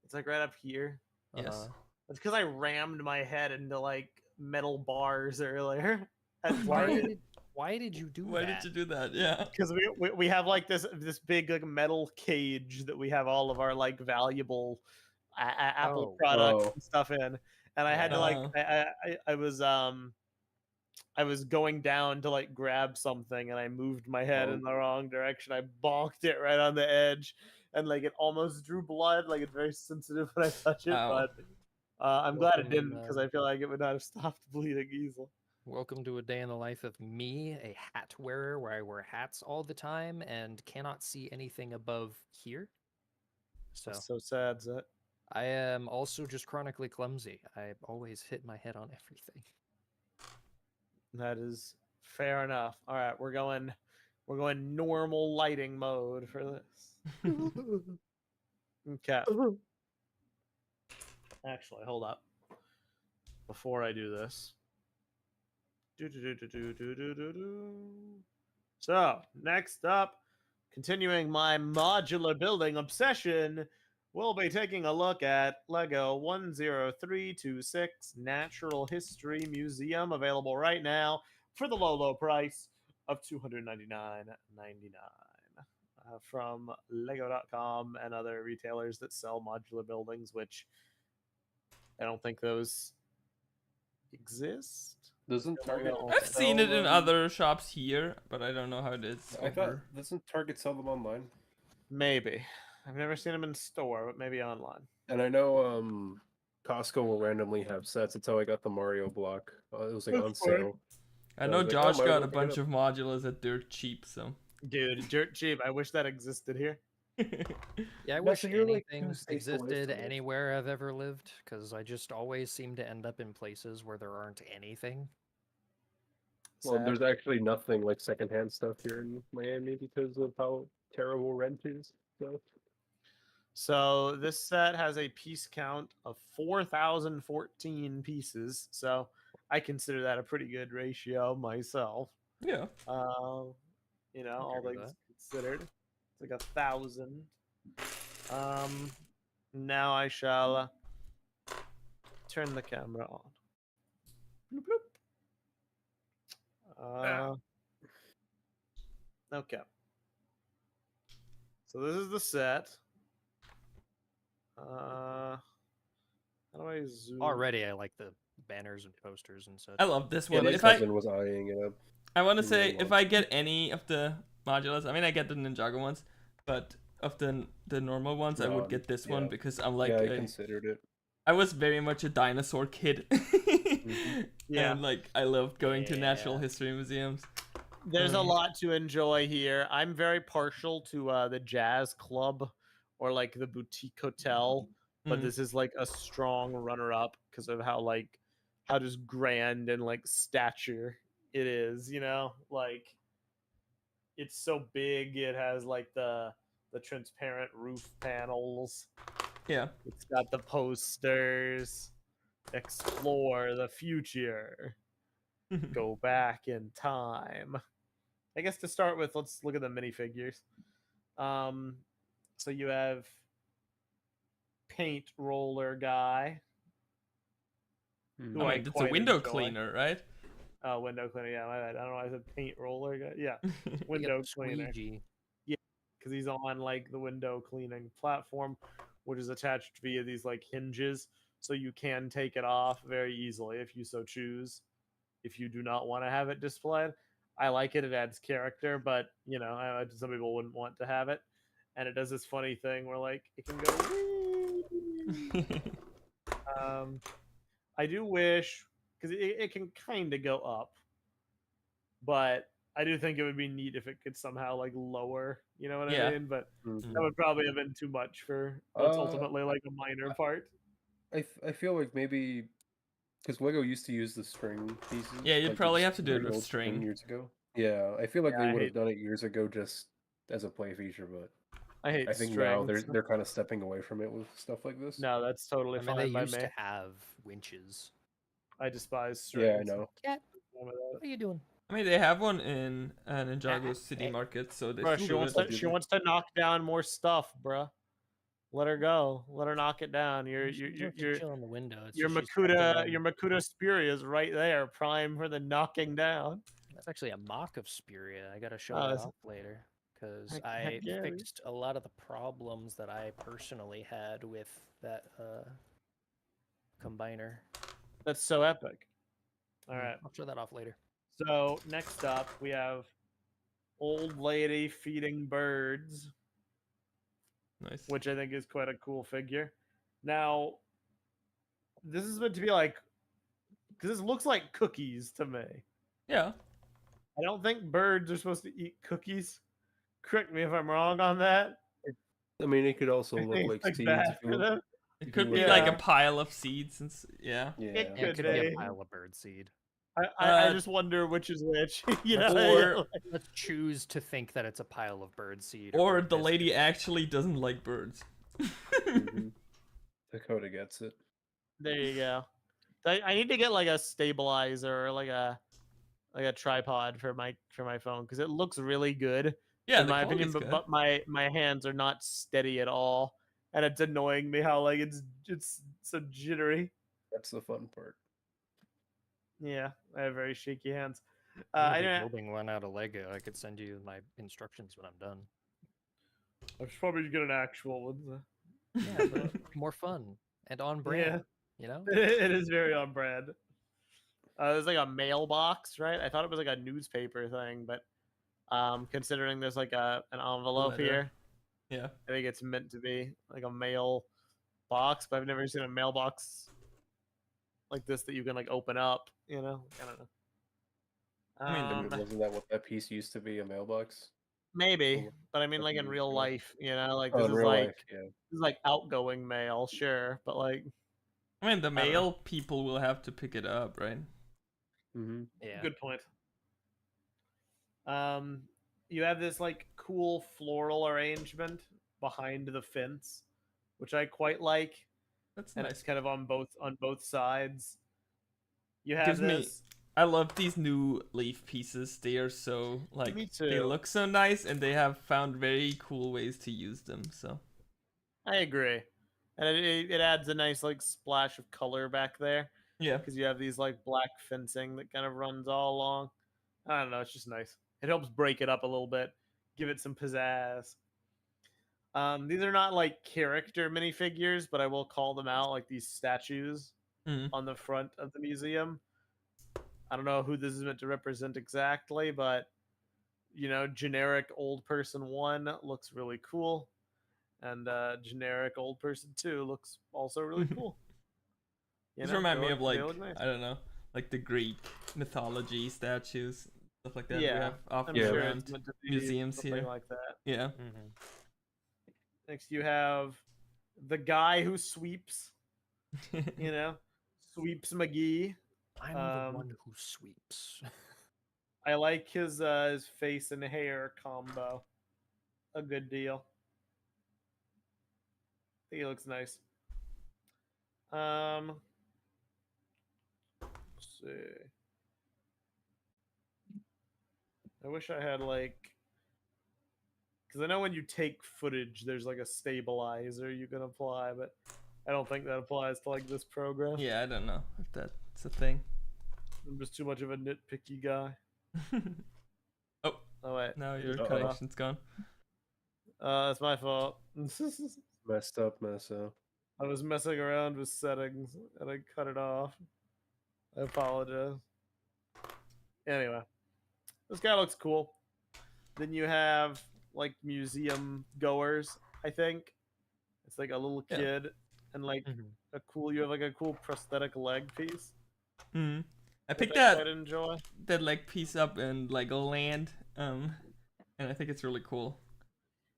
It's like right up here. Yes. It's because I rammed my head into like metal bars earlier. Why did you do Why that? did you do that? Yeah. Because we have like this big like metal cage that we have all of our like valuable Apple Oh. products Oh. and stuff in, and I had to like I was going down to like grab something and I moved my head in the wrong direction. I bonked it right on the edge and like it almost drew blood. Like it's very sensitive when I touch it, Ow. but I'm glad it Welcome, didn't because I feel like it would not have stopped bleeding easily. Welcome to a day in the life of me, a hat wearer, where I wear hats all the time and cannot see anything above here. So That's so sad, Zach. I am also just chronically clumsy. I always hit my head on everything. That is fair enough. All right, we're going normal lighting mode for this. Okay. Actually, hold up. Before I do this. So, next up, continuing my modular building obsession, we'll be taking a look at Lego 10326 Natural History Museum, available right now for the low price of $299.99 from Lego.com and other retailers that sell modular buildings, which I don't think those exist. Doesn't Target? I've seen it in them? other shops here, but I don't know how it is I thought over. doesn't Target sell them online? Maybe. I've never seen them in store, but maybe online. And I know Costco will randomly have sets. That's how I got the Mario block. It was like on sale. I So know was like, oh, Josh might as got well a pick it bunch up. of modulars at dirt cheap, so. Dude, dirt cheap. I wish that existed here. Yeah, I No, wish so you're, like, anything 2 states away existed from it. anywhere I've ever lived, because I just always seem to end up in places where there aren't anything. Well, Sad. there's actually nothing like secondhand stuff here in Miami because of how terrible rent is. So this set has a piece count of 4,014 pieces. So I consider that a pretty good ratio myself. Yeah. You know, all Agree with things considered. It's like 1,000. Now I shall turn the camera on. Bloop, bloop. Okay. So this is the set. How do I zoom? Already, I like the banners and posters and such. I love this Yeah, one. my If cousin was eyeing it up. I want to He say, really if I get any of the modulars, I mean, I get the Ninjago ones, but of the normal ones, I would get this one yeah. because I'm like, Yeah, I considered it. I was very much a dinosaur kid, Yeah. and like I loved going to natural history museums. There's a lot to enjoy here. I'm very partial to the jazz club or like the boutique hotel, but this is like a strong runner-up because of how just grand and like stature it is. You know, like it's so big. It has like the transparent roof panels. Yeah. It's got the posters. Explore the future. Go back in time. I guess to start with, let's look at the minifigures. So you have paint roller guy. I mean, it's a window cleaner, right? Oh, window cleaner. Yeah, my bad. I don't know why I said paint roller guy. Yeah, window cleaner. Yeah, because he's on like the window cleaning platform, which is attached via these like hinges, so you can take it off very easily if you so choose. If you do not want to have it displayed, I like it. It adds character, but you know, some people wouldn't want to have it. And it does this funny thing where like it can go. I do wish because it can kind of go up, but I do think it would be neat if it could somehow like lower. You know what I mean? But that would probably have been too much for what's ultimately like a minor part. I feel like maybe because Lego used to use the string pieces. Yeah, you'd like probably the have to do it with old string years ago. Yeah, I feel like Yeah, they would have done it years ago just as a play feature, but I think now they're kind of stepping away from it with stuff like this. No, that's totally I mean, fine they by used me. to have winches. I despise strings. Yeah, I know. Cat, what are you doing? I mean, they have one in Ninjago City Market, so they Bruh, still do it. she wants to knock down more stuff, bruh. Let her go. Let her knock it down. You're chill in the window. Your Makuta Spiria is right there, prime for the knocking down. That's actually a mock of Spiria. I gotta show that off later because I fixed a lot of the problems that I personally had with that combiner. That's so epic. All right, I'll show that off later. So next up, we have old lady feeding birds. Nice. Which I think is quite a cool figure. Now, this is meant to be like, because this looks like cookies to me. Yeah. I don't think birds are supposed to eat cookies. Correct me if I'm wrong on that. I mean, it could also look like seeds. It could be Yeah. like a pile of seeds and Yeah. It Yeah, it could be be. a pile of birdseed. I just wonder which is which. You know, Or Let's choose to think that it's a pile of birdseed. or the lady actually doesn't like birds. Mhm. Sokoda gets it. there you go. I need to get like a stabilizer or like a tripod for my phone because it looks really good Yeah, in the my opinion, quality's but my hands are not steady at all, and it's annoying me how like it's so jittery. That's the fun part. Yeah, I have very shaky hands. I'm I gonna be don't. building one out of Lego. I could send you my instructions when I'm done. I should probably get an actual one. Yeah, but more fun and on brand. You know? It is very on brand. There's like a mailbox, right? I thought it was like a newspaper thing, but considering there's like an envelope Letter. here, Yeah. I think it's meant to be like a mail box, but I've never seen a mailbox like this that you can like open up. You know, I don't know. I mean, Wasn't that what that piece used to be? A mailbox? Maybe, but I mean, like in Fucking real yeah. life, you know, like Oh, this in is real like life, yeah. this is like outgoing mail, sure, but like I mean, the don't know. mail people will have to pick it up, right? Mm-hmm. Yeah. good point. You have this like cool floral arrangement behind the fence, which I quite like, That's and nice. it's kind of on both sides. You have Gives me- this. I love these new leaf pieces. They are so like Me they too. look so nice, and they have found very cool ways to use them. So I agree, and it adds a nice like splash of color back there yeah, because you have these like black fencing that kind of runs all along. I don't know, it's just nice. It helps break it up a little bit, give it some pizzazz. These are not like character minifigures, but I will call them out like these statues Mhm. on the front of the museum. I don't know who this is meant to represent exactly, but you know, generic old person 1 looks really cool, and generic old person 2 looks also really cool. You These know, remind they me look- of like they look nice. I don't know, like the Greek mythology statues, stuff like that. We Yeah, have often I'm sure around it's meant to be museums something here. like that. Yeah. Mm-hmm. Next, you have the guy who sweeps. You know, sweeps McGee. I'm the one who sweeps. I like his face and hair combo a good deal. I think he looks nice. Let's see. I wish I had like, because I know when you take footage, there's like a stabilizer you can apply, but I don't think that applies to like this program. Yeah, I don't know if that's a thing. I'm just too much of a nitpicky guy. Oh, Oh wait, now your Uh-oh. connection's gone. it's my fault. Messed up, Meso. I was messing around with settings and I cut it off. I apologize. Anyway, this guy looks cool. Then you have like museum goers, I think. It's like a little Yeah. kid and like you have like a cool prosthetic leg piece. Hmm. I Which picked I that quite enjoy. leg piece up in Legoland, and I think it's really cool.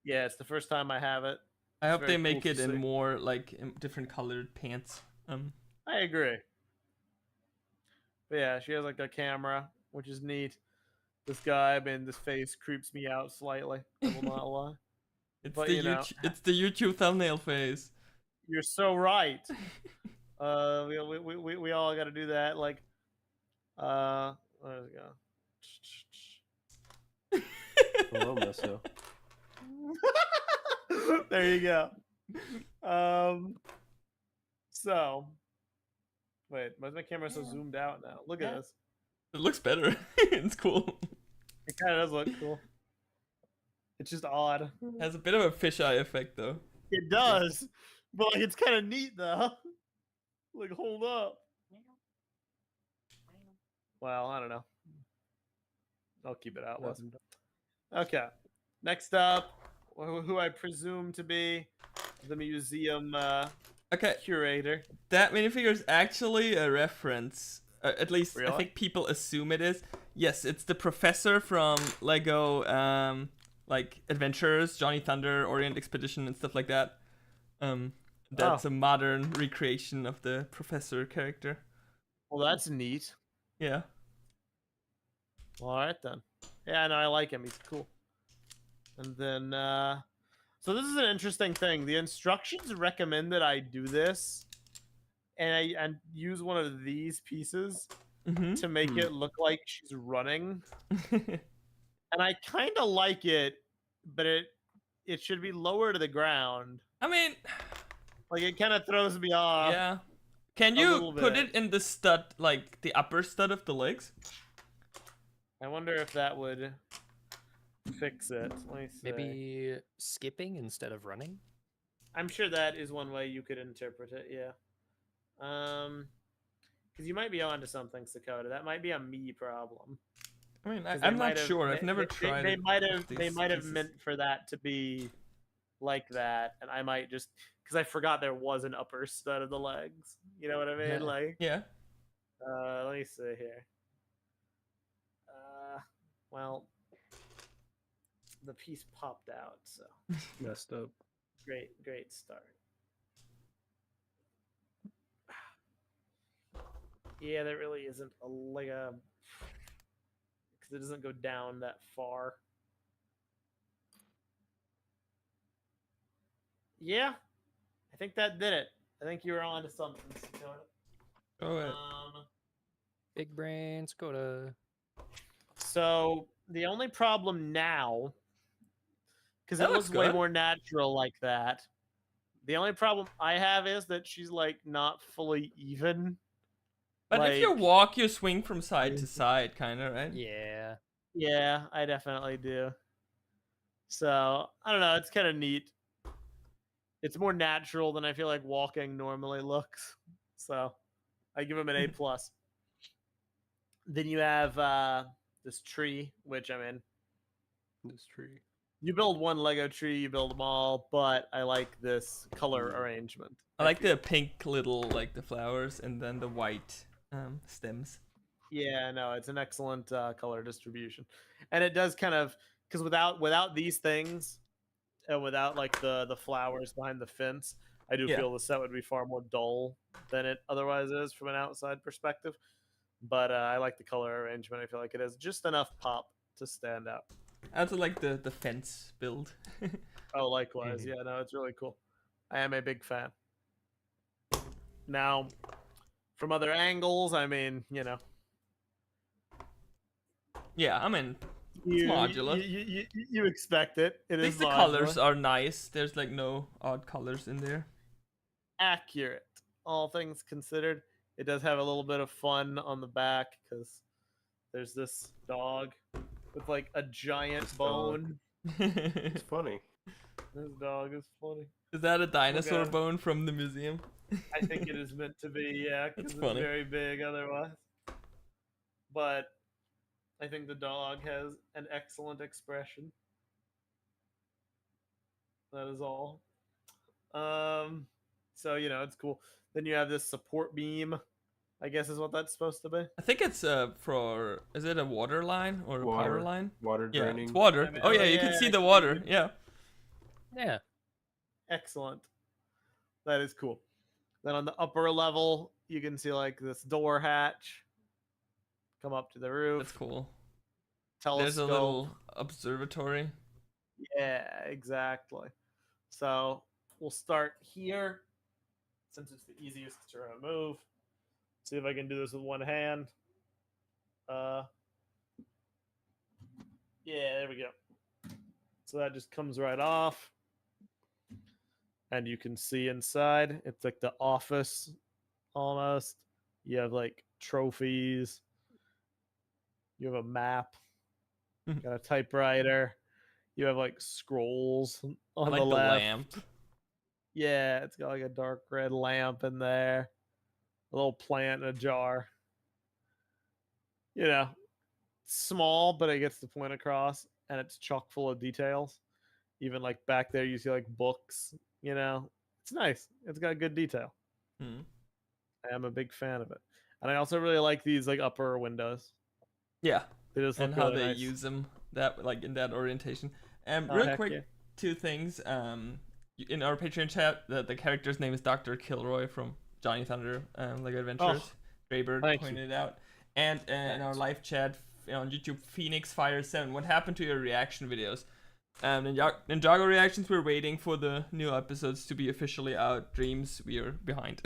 Yeah, it's the first time I have it. I It's hope they very make cool it to in see. more like different colored pants. I agree. But yeah, she has like a camera, which is neat. This guy, I mean, this face creeps me out slightly. I will not lie. It's But, the you know. it's the YouTube thumbnail face. You're so right. We all got to do that. Like, where does it go? Hello, Meso. There you go. So, wait, why is my camera so zoomed out now? Look at this. It looks better. It's cool. It kind of does look cool. It's just odd. Has a bit of a fisheye effect though. It does, but like it's kind of neat though. Like, hold up. Well, I don't know. I'll keep it out. Okay. Next up, who I presume to be the museum Okay, curator. that minifigure is actually a reference. At least I Really? think people assume it is. Yes, it's the professor from Lego, like Adventures, Johnny Thunder, Orient Expedition, and stuff like that. That's a modern recreation of the professor character. Well, that's neat. Yeah. All right then. Yeah, no, I like him. He's cool. And then, so this is an interesting thing. The instructions recommend that I do this, and I use one of these pieces to make it look like she's running. And I kind of like it, but it should be lower to the ground. I mean, like it kind of throws me off. Yeah. Can you put it in the stud, like the upper stud of the legs? I wonder if that would fix it. Let me see. Maybe skipping instead of running? I'm sure that is one way you could interpret it, yeah. Because you might be onto something, Sokoda. That might be a me problem. I mean, I'm not sure. I've never tried they it. They might have meant for that to be like that, and I might just because I forgot there was an upper stud of the legs. You know what I mean? Yeah. Like, Yeah. let me see here. Well, the piece popped out, so Messed up. great start. Yeah, there really isn't because it doesn't go down that far. Yeah, I think that did it. I think you were on to something. Go ahead. Big brain, Sokoda. So the only problem now, because it That looks looks way good. more natural like that. The only problem I have is that she's like not fully even. But if you like- walk, you swing from side to side, kind of, right? Yeah. Yeah, I definitely do. So I don't know. It's kind of neat. It's more natural than I feel like walking normally looks. So I give him an A plus. Then you have this tree, which I mean, This tree. you build one Lego tree, you build them all, but I like this color arrangement. I like the pink little, like the flowers, and then the white stems. Yeah, no, it's an excellent color distribution, and it does kind of because without these things, and without like the flowers behind the fence, I do feel the set would be far more dull than it otherwise is from an outside perspective. But I like the color arrangement. I feel like it has just enough pop to stand out. I also like the fence build. Oh, likewise. Yeah, no, it's really cool. I am a big fan. Now, from other angles, I mean, you know. Yeah, I mean, it's modular. You expect it. It At is least the modular. colors are nice. There's like no odd colors in there. Accurate. All things considered. It does have a little bit of fun on the back because there's this dog with like a giant bone. It's funny. This dog is funny. Is that a dinosaur bone from the museum? I think it is meant to be, yeah, because it's funny. very big otherwise. But I think the dog has an excellent expression. That is all. So you know, it's cool. Then you have this support beam, I guess is what that's supposed to be. I think it's for, is it a water line or a power line? Water Yeah, draining. it's water. I mean, Oh yeah, you can see the water. Yeah. Yeah. Excellent. That is cool. Then on the upper level, you can see like this door hatch. Come up to the roof. That's cool. Telescope. There's a little observatory. Yeah, exactly. So we'll start here, since it's the easiest to remove. See if I can do this with one hand. Yeah, there we go. So that just comes right off. And you can see inside, it's like the office almost. You have like trophies. You have a map. Got a typewriter. You have like scrolls on I like the left. lamp. Yeah, it's got like a dark red lamp in there. A little plant in a jar. You know, small, but it gets the point across, and it's chock full of details. Even like back there, you see like books. You know, it's nice. It's got good detail. Hmm. I am a big fan of it, and I also really like these like upper windows. Yeah. They just And look how really they nice. use them, that like in that orientation. Oh, Real heck quick, yeah. two things. in our Patreon chat that the character's name is Dr. Kilroy from Johnny Thunder Lego Adventures. Draybird pointed it out. And in our live chat on YouTube, Phoenix Fire 7, what happened to your reaction videos? Ninjago reactions, we're waiting for the new episodes to be officially out. Dreams, we are behind.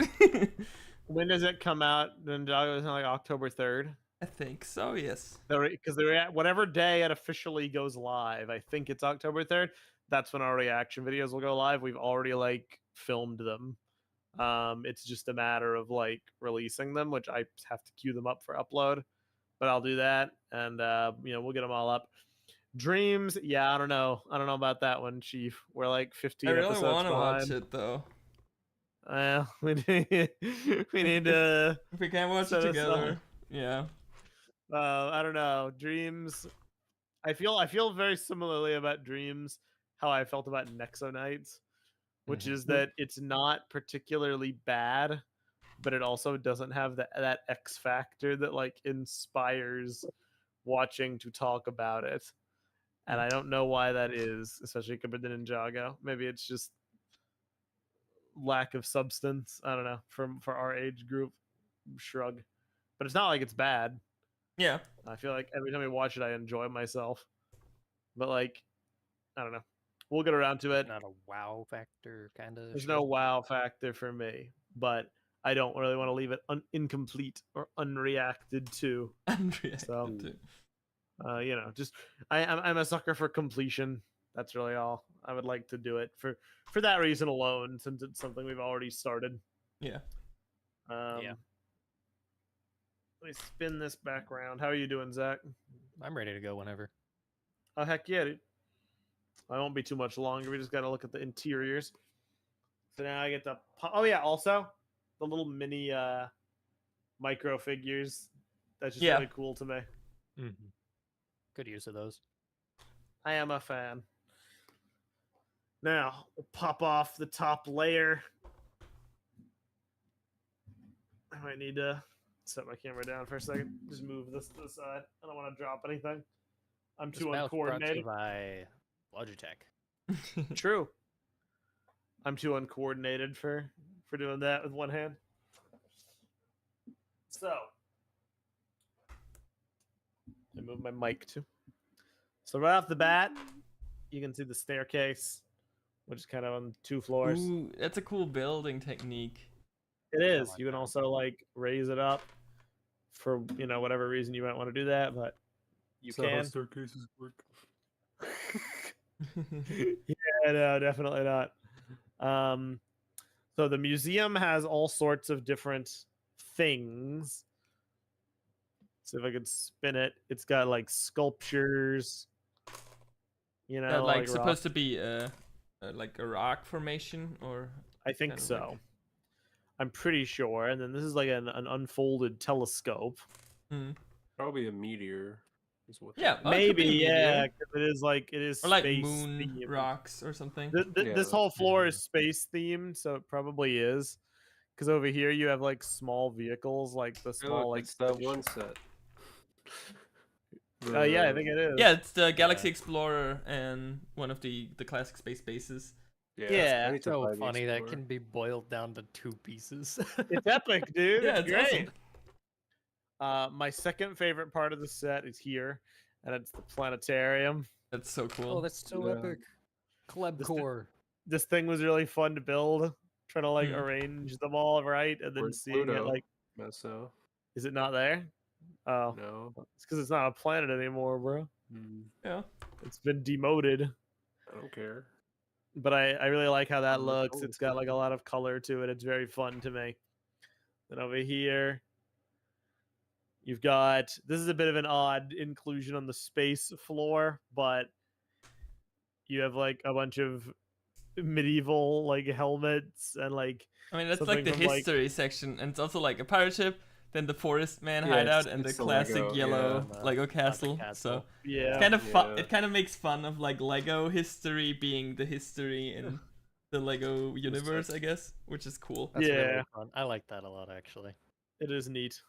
When does it come out? Ninjago is like October 3rd. I think so, yes. Because whatever day it officially goes live, I think it's October 3rd. That's when our reaction videos will go live. We've already like filmed them. It's just a matter of like releasing them, which I have to queue them up for upload. But I'll do that, and we'll get them all up. Dreams, yeah, I don't know about that one, Chief. We're like 15 episodes behind. I really want to watch it though. We need to. If we can't watch it together, yeah. I don't know. Dreams. I feel very similarly about Dreams how I felt about Nexo Nights, which is that it's not particularly bad, but it also doesn't have that X factor that like inspires watching to talk about it. And I don't know why that is, especially compared to Ninjago. Maybe it's just lack of substance. I don't know. For our age group, shrug. But it's not like it's bad. Yeah. I feel like every time I watch it, I enjoy myself. But like, I don't know. We'll get around to it. Not a wow factor, kind of. There's no wow factor for me, but I don't really want to leave it incomplete or unreacted to. Just I'm a sucker for completion. That's really all. I would like to do it for that reason alone, since it's something we've already started. Yeah. Let me spin this back around. How are you doing, Zach? I'm ready to go whenever. Oh, heck yeah, dude. I won't be too much longer. We just got to look at the interiors. So now I get to... Oh, yeah, also, the little mini micro figures. That's just really cool to me. Mm-hmm. Good use of those. I am a fan. Now, we'll pop off the top layer. I might need to set my camera down for a second. Just move this to the side. I don't want to drop anything. I'm too uncoordinated. By Logitech. True. I'm too uncoordinated for doing that with one hand. So, I move my mic too. So right off the bat, you can see the staircase, which is kind of on 2 floors. Ooh, that's a cool building technique. It is. You can also like raise it up for whatever reason you might want to do that, but you can. How staircases work. Yeah, no, definitely not. So the museum has all sorts of different things. See if I could spin it. It's got like sculptures. Like supposed to be like a rock formation, or I think so. Like... I'm pretty sure. And then this is like an unfolded telescope. Probably a meteor. Maybe, yeah, because it is or like space moon themed. Rocks or something. This whole floor is space themed, so it probably is. Because over here you have like small vehicles, like the small like. It's that one set. Yeah, I think it is. Yeah, it's the Galaxy Explorer and one of the classic space bases. Yeah. It's so funny that can be boiled down to 2 pieces. It's epic, dude. Yeah, it's great. awesome. My second favorite part of the set is here, and it's the planetarium. That's so cool. Oh, that's so epic. Klebcore. This thing was really fun to build. Trying to like arrange them all right, and then seeing it like Meso. Is it not there? Oh no, it's because it's not a planet anymore, bro. Yeah, it's been demoted. I don't care. But I really like how that looks. It's got like a lot of color to it. It's very fun to me. Then over here, you've got, this is a bit of an odd inclusion on the space floor, but you have like a bunch of medieval like helmets and like, I mean, that's like the history section, and it's also like a pirate ship, then the forest man hideout, and the classic Lego, yellow Lego castle. So yeah, it's kind of fun. It kind of makes fun of like Lego history being the history in the Lego universe, I guess, which is cool. That's really fun. I like that a lot, actually. It is neat.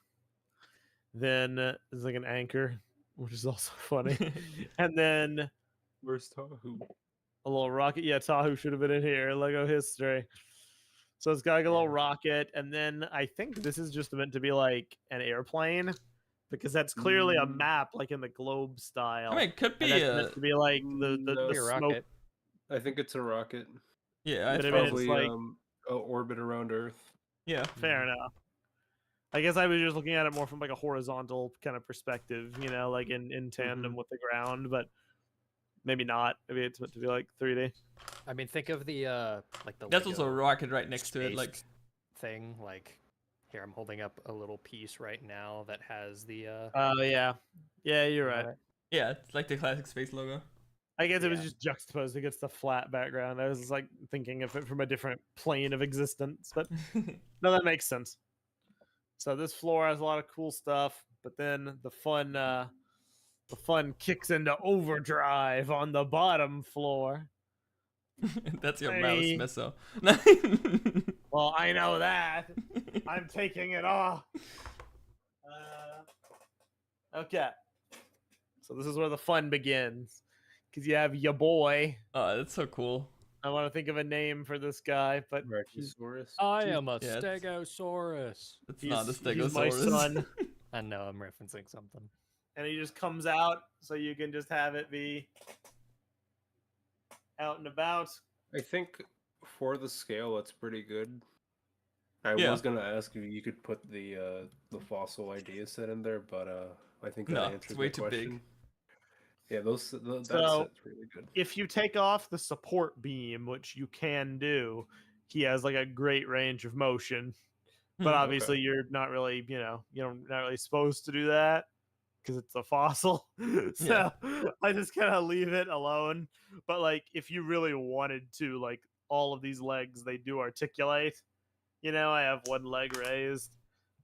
Then there's like an anchor, which is also funny. And then where's Tahu? A little rocket. Yeah, Tahu should have been in here. Lego history. So it's got like a little rocket, and then I think this is just meant to be like an airplane, because that's clearly a map, like in the globe style. I mean, it could and be that's meant to be like the No. Be a smoke. rocket. I think it's a rocket. Yeah, But it's I mean, it's Probably like a orbit around Earth. yeah. fair enough. I guess I was just looking at it more from like a horizontal kind of perspective, you know, like in tandem with the ground, but maybe not. Maybe it's meant to be like 3D. I mean, think of the like the That's also a Lego rocket right next to it. space Like, thing. Like, here I'm holding up a little piece right now that has the Oh yeah, yeah, you're on right. it. yeah, it's like the classic space logo. I guess it was Yeah. just juxtaposed against the flat background. I was like thinking of it from a different plane of existence, but no, that makes sense. So this floor has a lot of cool stuff, but then the fun kicks into overdrive on the bottom floor. That's your Hey. mouse, Meso. Well, I know that. I'm taking it off. Okay. So this is where the fun begins, because you have your boy. Oh, that's so cool. I want to think of a name for this guy, but he's Brachiosaurus. I am a Yeah, it's- Stegosaurus. It's not a he's my Stegosaurus. son. I know I'm referencing something. And he just comes out, so you can just have it be out and about. I think for the scale, that's pretty good. I Yeah. was gonna ask if you could put the fossil idea set in there, but I think that No, answers it's way my too big. question. Yeah, that So- set's really good. If you take off the support beam, which you can do, he has like a great range of motion. But Hmm, obviously, you're not really, you're not really supposed to do that because it's a fossil. So I just kind of leave it alone. But like, if you really wanted to, like all of these legs, they do articulate. I have one leg raised.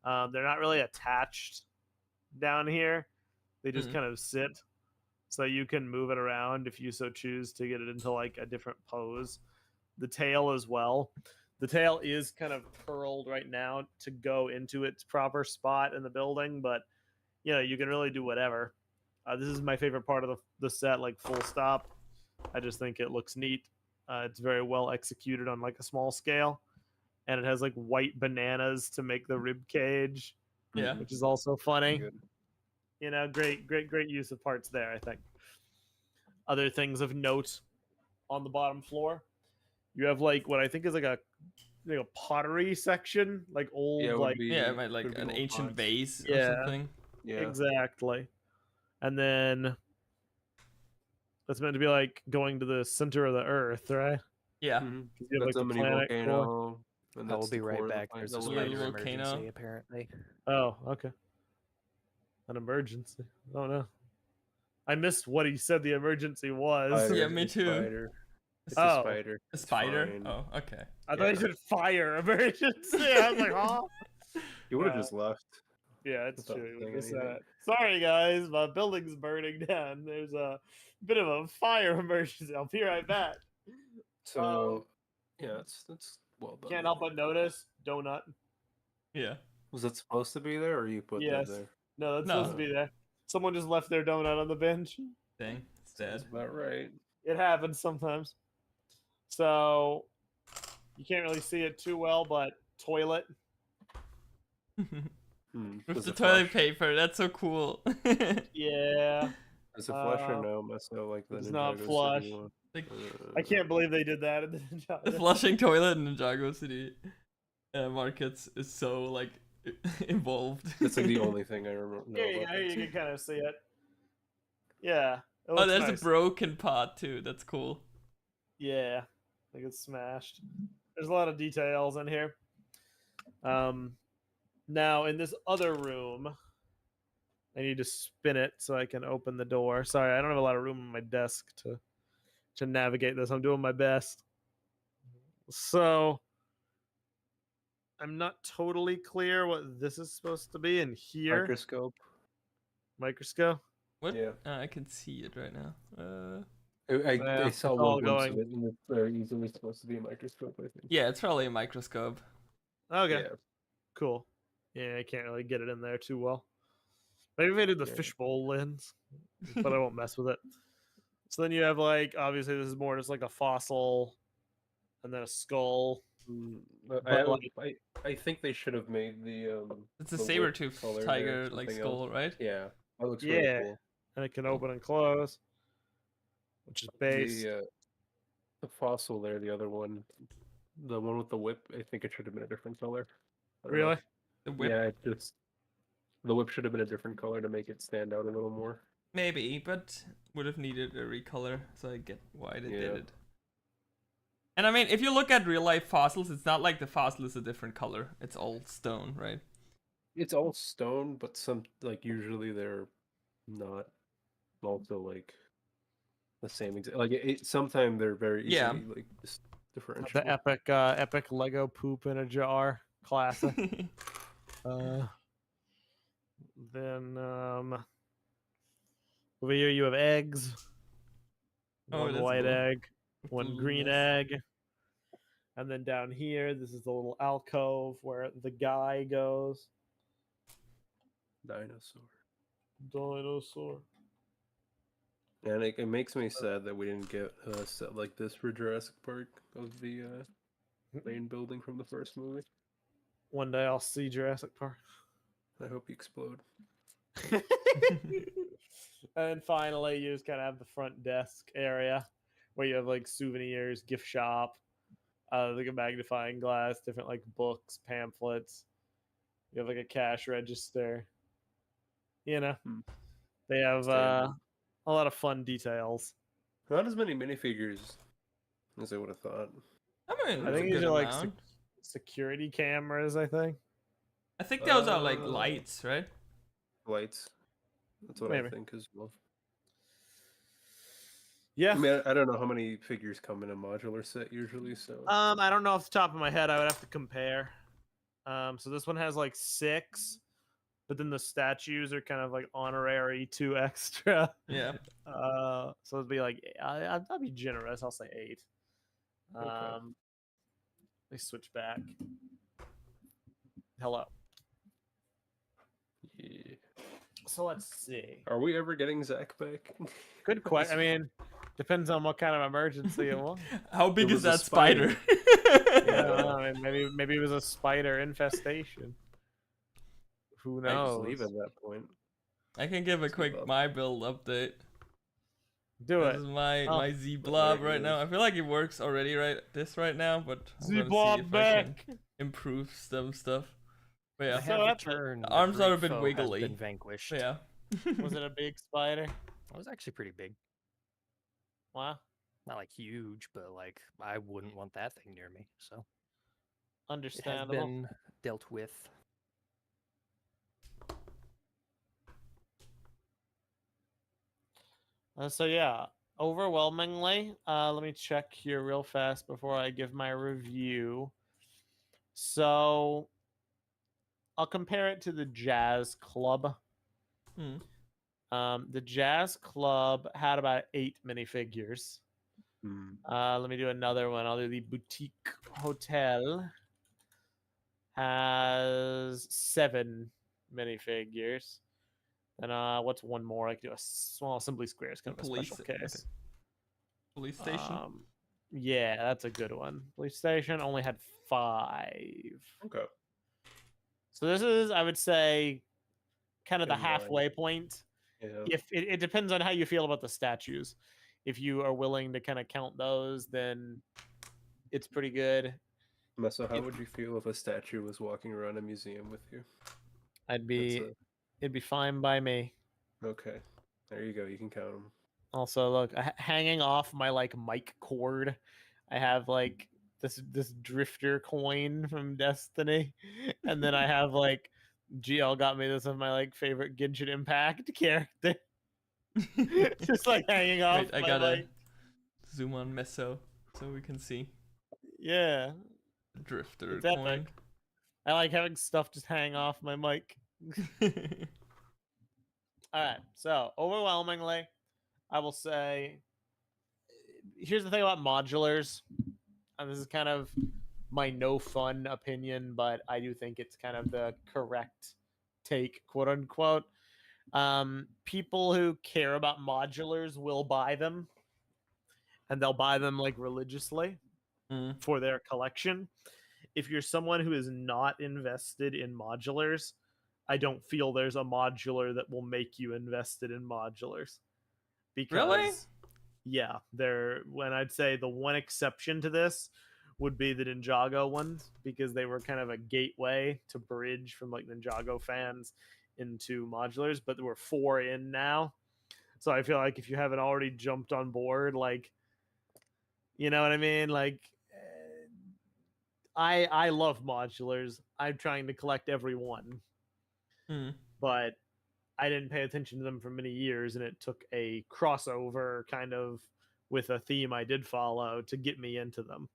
They're not really attached down here. They just Mhm. kind of sit. So you can move it around if you so choose to get it into like a different pose. The tail as well. The tail is kind of curled right now to go into its proper spot in the building, but you can really do whatever. This is my favorite part of the set, like full stop. I just think it looks neat. It's very well executed on like a small scale, and it has like white bananas to make the rib cage, Yeah. which is also funny. Good. Great use of parts there, I think. Other things of note on the bottom floor, you have like what I think is like a pottery section, like old, Yeah, it would like be, Yeah, like would be an old ancient pots. vase or Yeah. something. Yeah. exactly. And then that's meant to be like going to the center of the earth, right? Yeah. 'Cause you have, That's like, a the mini planet core. volcano. And I will that's be the right core of the back. planet, There's a the little spider layer. volcano. emergency, apparently. Oh, okay. An emergency. Oh no. I missed what he said the emergency was. Spider, Yeah, me it's too. Spider. It's Oh. a spider. A It's spider? fine. Oh, okay. I thought he said fire emergency. I was like, huh? You would have Yeah. just left. Yeah, it's Without true. He saying would've said anything. it. Sorry, guys, my building's burning down. There's a bit of a fire emergency. I'll be right back. So, yeah, that's well done. Can't help but notice donut. Yeah. Was it supposed to be there, or you put Yes. that there? No, that's No. supposed to be there. Someone just left their donut on the bench. Dang. It's dead. That's about right. It happens sometimes. So you can't really see it too well, but toilet. With Does the it toilet flush? paper, that's so cool. Yeah. Does it flush or Uh, no? Meso like the it's not Ninjago City flush. one? Like, I can't believe they did that in the the Ninjago. flushing toilet in Ninjago City markets is so like involved. That's like the only thing I remember. Know Yeah, about yeah, that you too. can kind of see it. Yeah. It Oh, looks there's nice. a broken pot too. That's cool. Yeah, like it's smashed. There's a lot of details in here. Now in this other room, I need to spin it so I can open the door. Sorry, I don't have a lot of room on my desk to navigate this. I'm doing my best. So I'm not totally clear what this is supposed to be in here. Microscope. Microscope. What? Yeah. I can see it right now. I Yeah, saw it's all one glimpse of going- it, and it's very easily supposed to be a microscope, I think. Yeah, it's probably a microscope. Okay. Yeah. Cool. Yeah, I can't really get it in there too well. Maybe if I did the Yeah. fishbowl lens, but I won't mess with it. So So then you have like, obviously this is more just like a fossil, and then a skull. I think they should have made the It's a the whip saber-toothed color tiger there like something skull, else. right? Yeah, that looks really Yeah, cool. and it can open and close, which is based. The fossil there, the other one, the one with the whip, I think it should have been a different color. I don't know. Really? The whip, Yeah, the whip should have been a different color to make it stand out a little more. maybe, but would have needed a recolor, so I get why they did Yeah. it. And I mean, if you look at real life fossils, it's not like the fossil is a different color. It's all stone, right? It's all stone, but some like usually they're not also like the same exact. Like sometimes they're very Yeah. easily like differentiable. The epic Lego poop in a jar, classic. Then over here you have eggs. Oh, One that's white cool. egg, With one the little green nest. egg. And then down here, this is the little alcove where the guy goes. Dinosaur. And it makes me sad that we didn't get a set like this for Jurassic Park of the main building from the first movie. One day I'll see Jurassic Park. I hope you explode. And finally, you just kind of have the front desk area where you have like souvenirs, gift shop, like a magnifying glass, different like books, pamphlets. You have like a cash register. You know, they have a lot of fun details. Not as many minifigures as I would have thought. I mean, I it's think a these good are like amount. security cameras, I think. I think those are like lights, right? Lights. That's what Maybe. I think as well. Yeah. I mean, I don't know how many figures come in a modular set usually, so. I don't know off the top of my head. I would have to compare. So this one has like 6, but then the statues are kind of like honorary 2 extra. Yeah. So it'd be like I'll be generous. I'll say 8. Okay. They switch back. Hello. Yeah. So let's see. Are we ever getting Zack back? Good question. I mean, depends on what kind of emergency it was. How big There is was a that spider? Yeah, I mean, maybe it was a spider infestation. Who I just knows? leave at that point. I can give a Let's quick give up. my build update. Do This it. is my Oh. my Z blob There it right now. is. I feel like it works already right now, but I'm Z gonna see blob if I back. can improve some stuff. But yeah, I So have that's it. returned. The The arms are a great bit foe has wiggly. been vanquished. but yeah. Was it a big spider? It was actually pretty big. Wow. Not like huge, but like I wouldn't want that thing near me. So it has Understandable. been dealt with. So yeah, overwhelmingly, let me check here real fast before I give my review. So I'll compare it to the Jazz Club. The Jazz Club had about 8 minifigures. Let me do another one. I'll do the Boutique Hotel. Has 7 minifigures. And what's one more? I could do a small Assembly Square. It's kind of a Police- special case. okay. Police station. Yeah, that's a good one. Police station only had 5. Okay. So this is, I would say, kind of the In line. halfway point. Yeah. If it depends on how you feel about the statues. If you are willing to kind of count those, then it's pretty good. Meso, how would you feel if a statue was walking around a museum with you? It'd be fine by me. Okay. There you go. You can count them. Also, look, hanging off my like mic cord, I have like this drifter coin from Destiny, and then I have like GL got me this of my like favorite Genshin Impact character, just like hanging off. Wait, I my gotta mic. zoom on Meso so we can see Yeah, Drifter it's coin. epic. I like having stuff just hang off my mic. All right, so overwhelmingly, I will say, here's the thing about modulars, and this is kind of my no fun opinion, but I do think it's kind of the correct take, quote unquote. People who care about modulars will buy them. and they'll buy them like religiously for their collection. If you're someone who is not invested in modulars, I don't feel there's a modular that will make you invested in modulars. Because Really? yeah, when I'd say the one exception to this would be the Ninjago ones, because they were kind of a gateway to bridge from like Ninjago fans into modulars, but there were 4 in now. So I feel like if you haven't already jumped on board, like, you know what I mean? Like, I love modulars. I'm trying to collect every one. But I didn't pay attention to them for many years, and it took a crossover kind of with a theme I did follow to get me into them.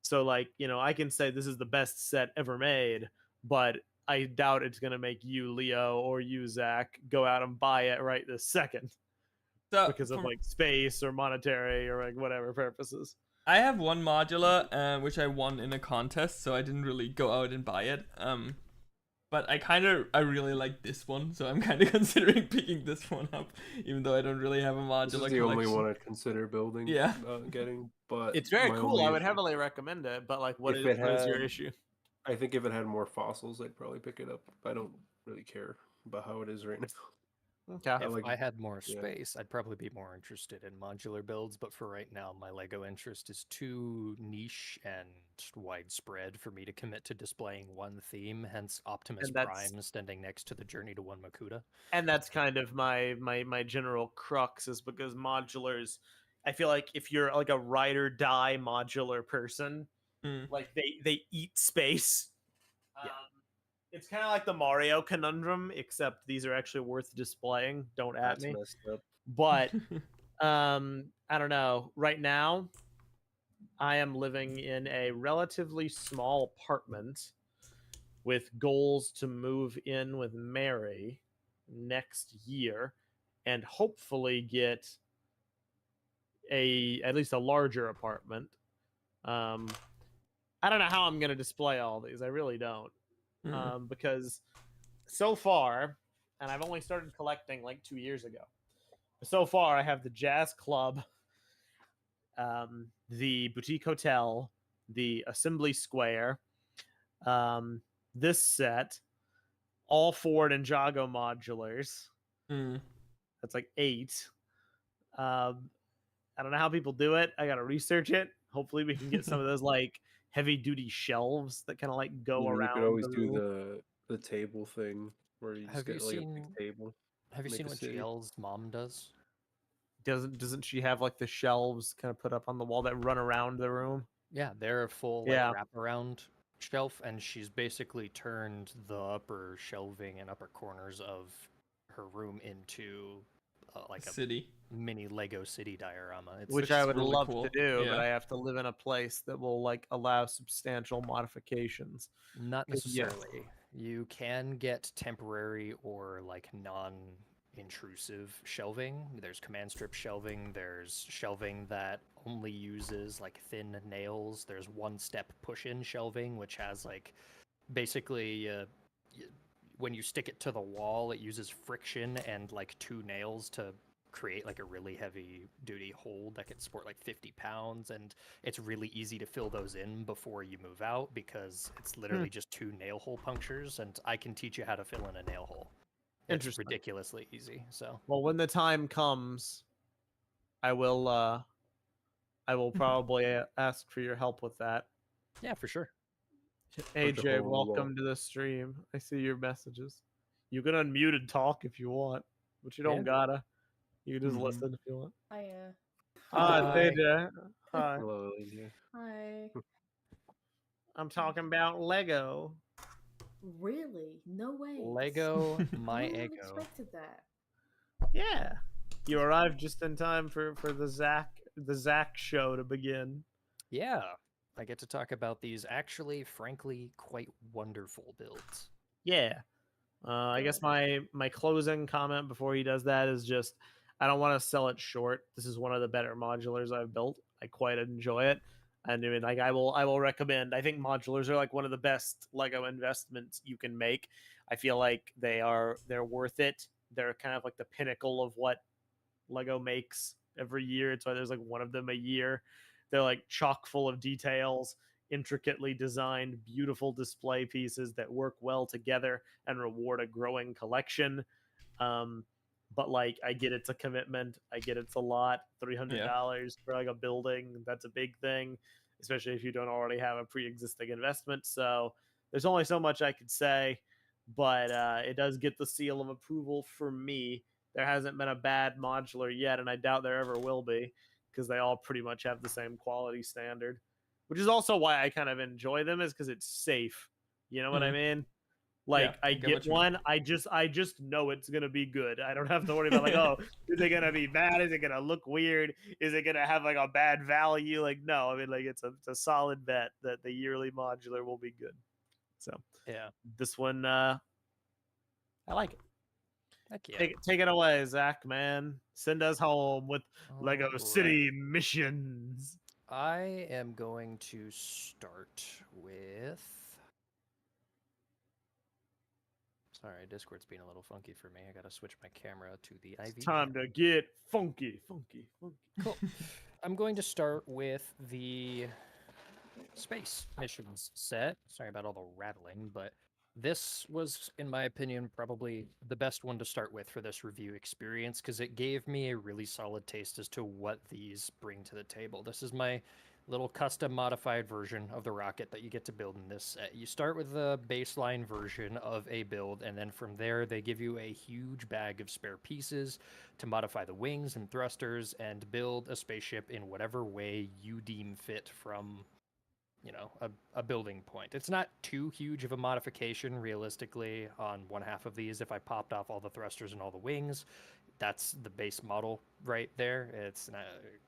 So, like, you know, I can say this is the best set ever made, but I doubt it's going to make you, Leo, or you, Zach, go out and buy it right this second. So, because of like space or monetary or like whatever purposes. I have one modular, which I won in a contest, so I didn't really go out and buy it. But I really like this one, so I'm kind of considering picking this one up, even though I don't really have a modular This is the collection. only one I'd consider building. Yeah, getting, but it's very cool. I would heavily recommend it. But like, what is your issue? I think if it had more fossils, I'd probably pick it up. I don't really care about how it is right now. Okay. If I had more space, I'd probably be more interested in modular builds, but for right now, my LEGO interest is too niche and widespread for me to commit to displaying one theme, hence Optimus Prime standing next to the Journey to One Makuta. And that's kind of my general crux, is because modulars, I feel like if you're like a ride or die modular person, like they eat space. It's kind of like the Mario conundrum, except these are actually worth displaying. Don't at me. Messed up. But I don't know. Right now, I am living in a relatively small apartment with goals to move in with Mary next year and hopefully get at least a larger apartment. I don't know how I'm going to display all these. I really don't. Because so far, and I've only started collecting like 2 years ago. So far, I have the Jazz Club, the Boutique Hotel, the Assembly Square, this set, all 4 Ninjago modulars. That's like 8. I don't know how people do it. I gotta research it. Hopefully, we can get some of those like heavy duty shelves that kind of like go around. You could always do the table thing where you just get like a big table. Have you seen what GL's mom does? Doesn't she have like the shelves kind of put up on the wall that run around the room? Yeah, they're a full like wraparound shelf, and she's basically turned the upper shelving and upper corners of her room into like a mini Lego city diorama. Which I would love to do, but I have to live in a place that will like allow substantial modifications. Not necessarily. You can get temporary or like non-intrusive shelving. There's command strip shelving. There's shelving that only uses like thin nails. There's one-step push-in shelving, which has like basically when you stick it to the wall, it uses friction and like 2 nails to create like a really heavy duty hold that can support like 50 pounds, and it's really easy to fill those in before you move out because it's literally just 2 nail hole punctures, and I can teach you how to fill in a nail hole. It's ridiculously easy. So well, when the time comes, I will probably ask for your help with that. Yeah, for sure. AJ, welcome to the stream. I see your messages. You can unmute and talk if you want, but you don't gotta. You can just listen if you want. Hiya. Hi, AJ. Hi. Hello, AJ. Hi. I'm talking about Lego. Really? No way. Lego, my I ego. expected that. Yeah. You arrived just in time for the Zack show to begin. Yeah. I get to talk about these actually, frankly, quite wonderful builds. Yeah. I guess my closing comment before he does that is just, I don't want to sell it short. This is one of the better modulars I've built. I quite enjoy it. And I mean, like, I will recommend. I think modulars are like one of the best Lego investments you can make. I feel like they're worth it. They're kind of like the pinnacle of what Lego makes every year. It's why there's like one of them a year. They're like chock full of details, intricately designed, beautiful display pieces that work well together and reward a growing collection. But like, I get it's a commitment. I get it's a lot. $300 for like a building, that's a big thing, especially if you don't already have a pre-existing investment. So there's only so much I could say, but it does get the seal of approval for me. There hasn't been a bad modular yet, and I doubt there ever will be, because they all pretty much have the same quality standard, which is also why I kind of enjoy them, is because it's safe. You know what I mean? Like, I get one, I just know it's gonna be good. I don't have to worry about like, oh, is it gonna be bad? Is it gonna look weird? Is it gonna have like a bad value? Like, no, I mean, like, it's a solid bet that the yearly modular will be good. So yeah, this one, I like it. heck yeah. Take it away, Zach, man. Send us home with Lego All City missions. I am going to start with. Sorry, Discord's being a little funky for me. I gotta switch my camera to the IV. It's time to get funky. Cool. I'm going to start with the space missions set. Sorry about all the rattling, but this was, in my opinion, probably the best one to start with for this review experience, because it gave me a really solid taste as to what these bring to the table. This is my little custom modified version of the rocket that you get to build in this set. You start with the baseline version of a build, and then from there they give you a huge bag of spare pieces to modify the wings and thrusters and build a spaceship in whatever way you deem fit from, you know, a building point. It's not too huge of a modification realistically on one half of these. If I popped off all the thrusters and all the wings, that's the base model right there. It's not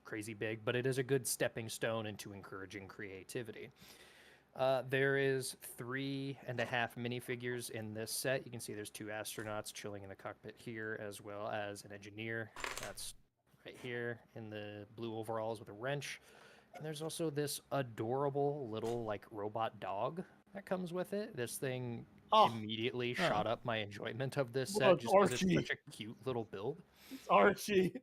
crazy big, but it is a good stepping stone into encouraging creativity. There is 3.5 minifigures in this set. You can see there's 2 astronauts chilling in the cockpit here, as well as an engineer that's right here in the blue overalls with a wrench. And there's also this adorable little like robot dog that comes with it. This thing immediately shot up my enjoyment of this set just because it's such a cute little build. It's Archie.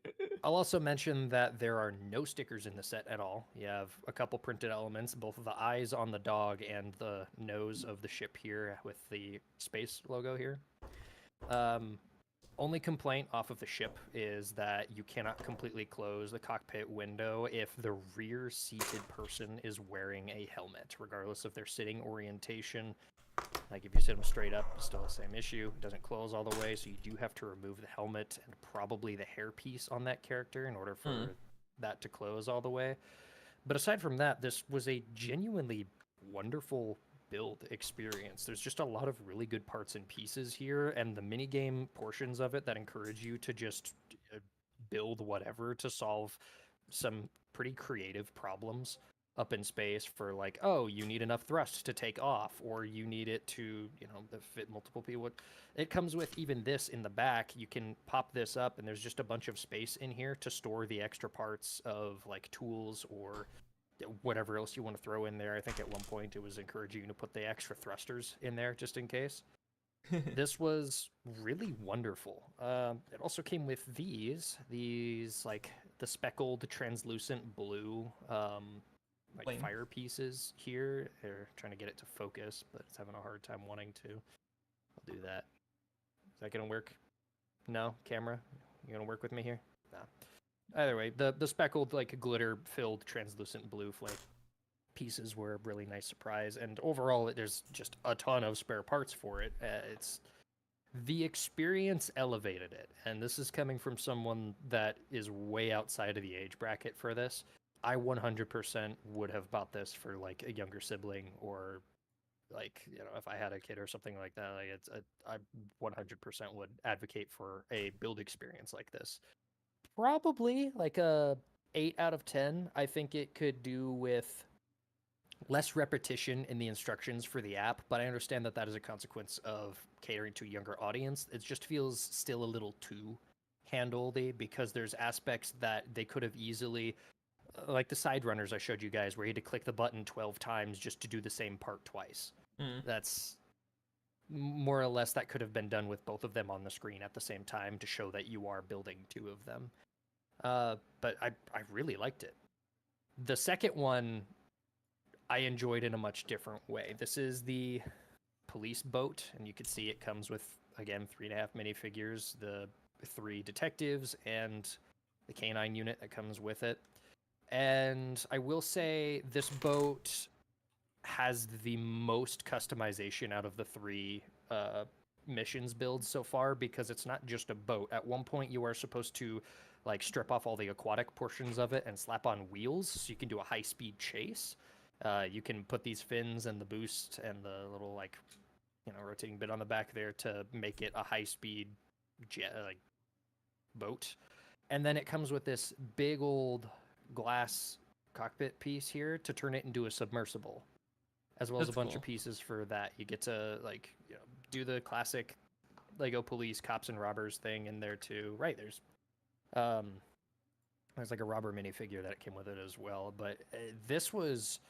I'll also mention that there are no stickers in the set at all. You have a couple printed elements, both of the eyes on the dog and the nose of the ship here with the space logo here. Only complaint off of the ship is that you cannot completely close the cockpit window if the rear seated person is wearing a helmet, regardless of their sitting orientation. Like if you sit them straight up, still the same issue. It doesn't close all the way, so you do have to remove the helmet and probably the hairpiece on that character in order for that to close all the way. But aside from that, this was a genuinely wonderful build experience. There's just a lot of really good parts and pieces here, and the minigame portions of it that encourage you to just build whatever to solve some pretty creative problems up in space for like, oh, you need enough thrust to take off, or you need it to, you know, fit multiple people. It comes with even this in the back. You can pop this up and there's just a bunch of space in here to store the extra parts of like tools or whatever else you want to throw in there. I think at one point it was encouraging you to put the extra thrusters in there just in case. This was really wonderful. It also came with these like the speckled translucent blue like fire pieces here. They're trying to get it to focus, but it's having a hard time wanting to. I'll do that. Is that gonna work? No, camera? You gonna work with me here? No. Either way, the speckled, like, glitter-filled translucent blue flame pieces were a really nice surprise, and overall, there's just a ton of spare parts for it. It's the experience elevated it, and this is coming from someone that is way outside of the age bracket for this. I 100% would have bought this for, like, a younger sibling, or, like, you know, if I had a kid or something like that. Like, I 100% would advocate for a build experience like this. Probably like a 8 out of 10. I think it could do with less repetition in the instructions for the app, but I understand that that is a consequence of catering to a younger audience. It just feels still a little too handholdy because there's aspects that they could have easily, like the side runners I showed you guys, where you had to click the button 12 times just to do the same part twice. That's more or less that could have been done with both of them on the screen at the same time to show that you are building 2 of them. but I really liked it. The second one I enjoyed in a much different way. This is the police boat, and you can see it comes with, again, 3.5 minifigures, the 3 detectives, and the canine unit that comes with it. And I will say this boat has the most customization out of the 3 missions builds so far, because it's not just a boat. At one point, you are supposed to like strip off all the aquatic portions of it and slap on wheels, so you can do a high-speed chase. You can put these fins and the boost and the little like, rotating bit on the back there to make it a high-speed jet like boat. And then it comes with this big old glass cockpit piece here to turn it into a submersible, as well as a bunch of pieces for that. You get to like do the classic Lego police cops and robbers thing in there too. Right, there's like a robber minifigure that came with it as well. But this was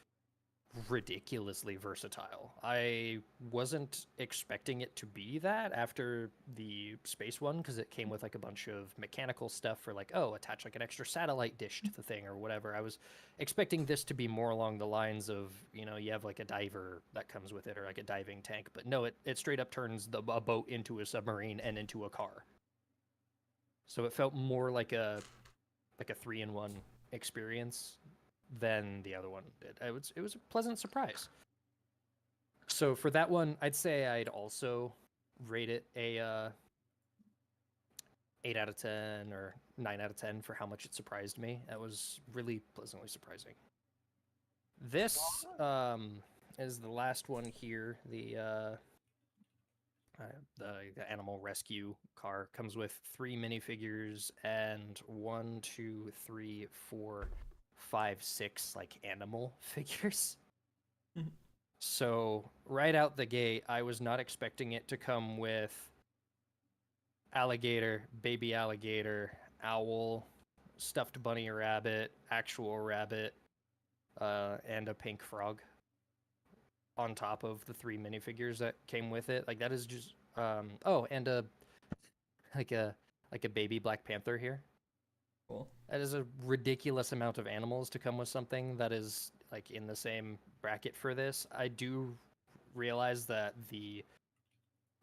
ridiculously versatile. I wasn't expecting it to be that after the space one, because it came with like a bunch of mechanical stuff for like, attach like an extra satellite dish to the thing or whatever. I was expecting this to be more along the lines of, you have like a diver that comes with it, or like a diving tank, but no, it straight up turns a boat into a submarine and into a car. So it felt more like a 3-in-1 experience than the other one did. It was a pleasant surprise. So for that one, I'd say I'd also rate it a 8 out of 10 or 9 out of 10 for how much it surprised me. That was really pleasantly surprising. This is the last one here. The animal rescue car comes with 3 minifigures and 1, 2, 3, 4, 5, 6 like animal figures. So right out the gate, I was not expecting it to come with alligator, baby alligator, owl, stuffed bunny rabbit, actual rabbit, and a pink frog on top of the 3 minifigures that came with it. Like that is just and a baby Black Panther here. Cool. That is a ridiculous amount of animals to come with something that is like in the same bracket for this. I do realize that the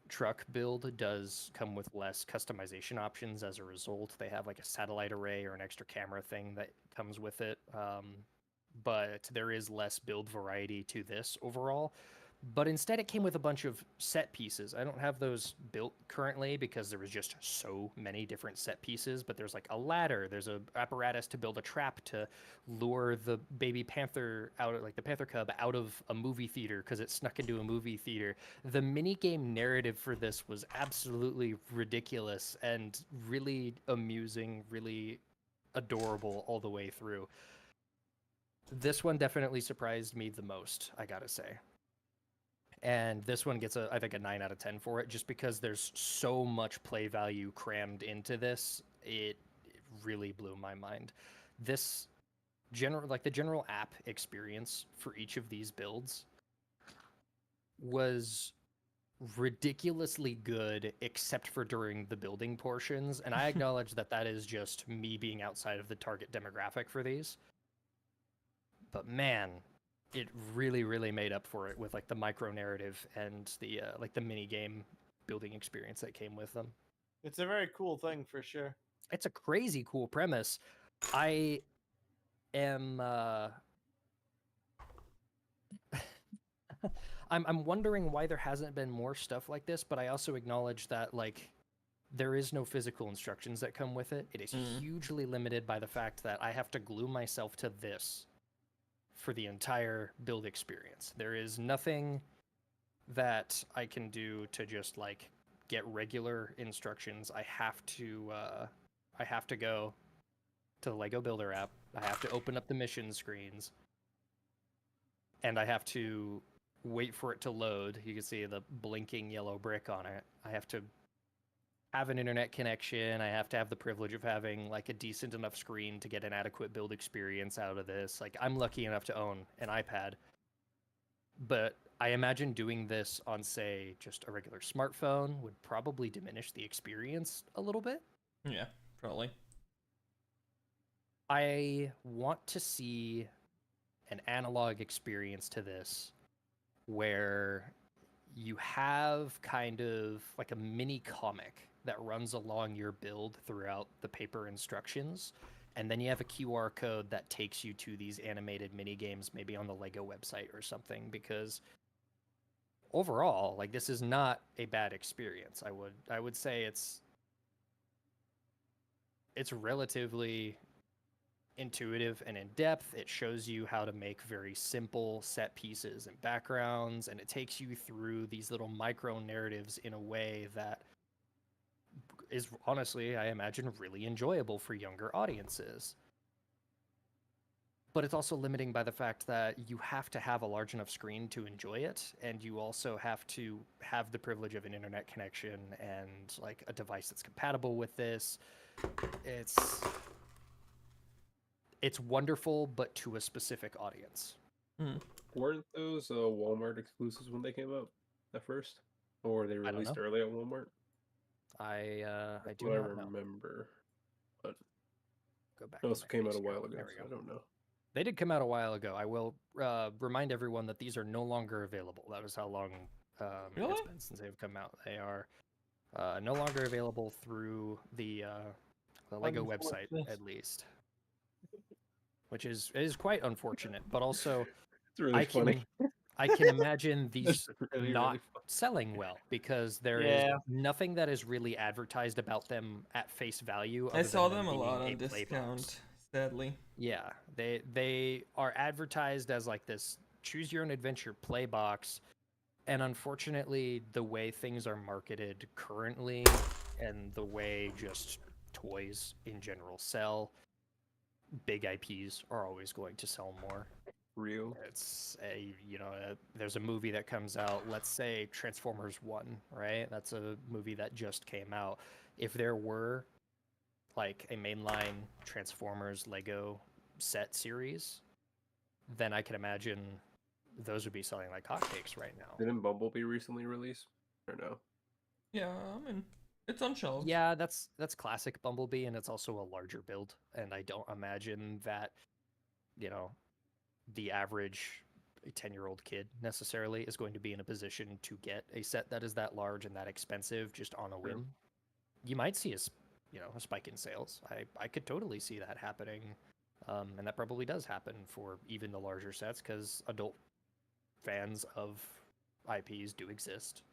truck build does come with less customization options as a result. They have like a satellite array or an extra camera thing that comes with it. But there is less build variety to this overall. But instead it came with a bunch of set pieces. I don't have those built currently because there was just so many different set pieces, but there's like a ladder, there's a apparatus to build a trap to lure the baby panther out, like the panther cub, out of a movie theater because it snuck into a movie theater. The minigame narrative for this was absolutely ridiculous and really amusing, really adorable all the way through. This one definitely surprised me the most, I gotta say. And this one gets I think a 9 out of 10 for it, just because there's so much play value crammed into this. It really blew my mind. This the general app experience for each of these builds was ridiculously good, except for during the building portions. And I acknowledge that is just me being outside of the target demographic for these. But man, it really, really made up for it with like the micro narrative and the like the mini game building experience that came with them. It's a very cool thing for sure. It's a crazy cool premise. I am I'm wondering why there hasn't been more stuff like this, but I also acknowledge that like there is no physical instructions that come with it. It is hugely limited by the fact that I have to glue myself to this for the entire build experience. There is nothing that I can do to just like get regular instructions. I have to go to the Lego Builder app. I have to open up the mission screens, and I have to wait for it to load. You can see the blinking yellow brick on it. I have to have an internet connection. I have to have the privilege of having like a decent enough screen to get an adequate build experience out of this. Like I'm lucky enough to own an iPad, but I imagine doing this on, say, just a regular smartphone would probably diminish the experience a little bit. Yeah, probably. I want to see an analog experience to this where you have kind of like a mini comic that runs along your build throughout the paper instructions, and then you have a QR code that takes you to these animated mini games, maybe on the Lego website or something, because overall, like, this is not a bad experience. I would say it's relatively intuitive and in depth. It shows you how to make very simple set pieces and backgrounds, and it takes you through these little micro narratives in a way that is honestly, I imagine, really enjoyable for younger audiences. But it's also limiting by the fact that you have to have a large enough screen to enjoy it, and you also have to have the privilege of an internet connection and like a device that's compatible with this. It's wonderful, but to a specific audience. Weren't those Walmart exclusives when they came out at first, or were they released early at Walmart? I do what not I remember. But go back. Those came out a while ago. So I don't know. They did come out a while ago. I will remind everyone that these are no longer available. That is how long it's been since they've come out. They are no longer available through the Lego website, at least, which is quite unfortunate. But also, it's really funny. I can imagine these really, not really selling well because there is nothing that is really advertised about them at face value. I saw them a lot on discount, sadly. Yeah, they are advertised as like this choose your own adventure play box, and unfortunately, the way things are marketed currently and the way just toys in general sell, big IPs are always going to sell more. Real. It's there's a movie that comes out, let's say Transformers 1, right? That's a movie that just came out. If there were like a mainline Transformers Lego set series, then I can imagine those would be selling like hotcakes right now. Didn't Bumblebee recently release or no? Yeah, I mean, it's on shelves. Yeah, that's classic Bumblebee, and it's also a larger build, and I don't imagine that, the average 10-year-old kid necessarily is going to be in a position to get a set that is that large and that expensive just on a whim. You might see a spike in sales. I could totally see that happening, and that probably does happen for even the larger sets because adult fans of IPs do exist.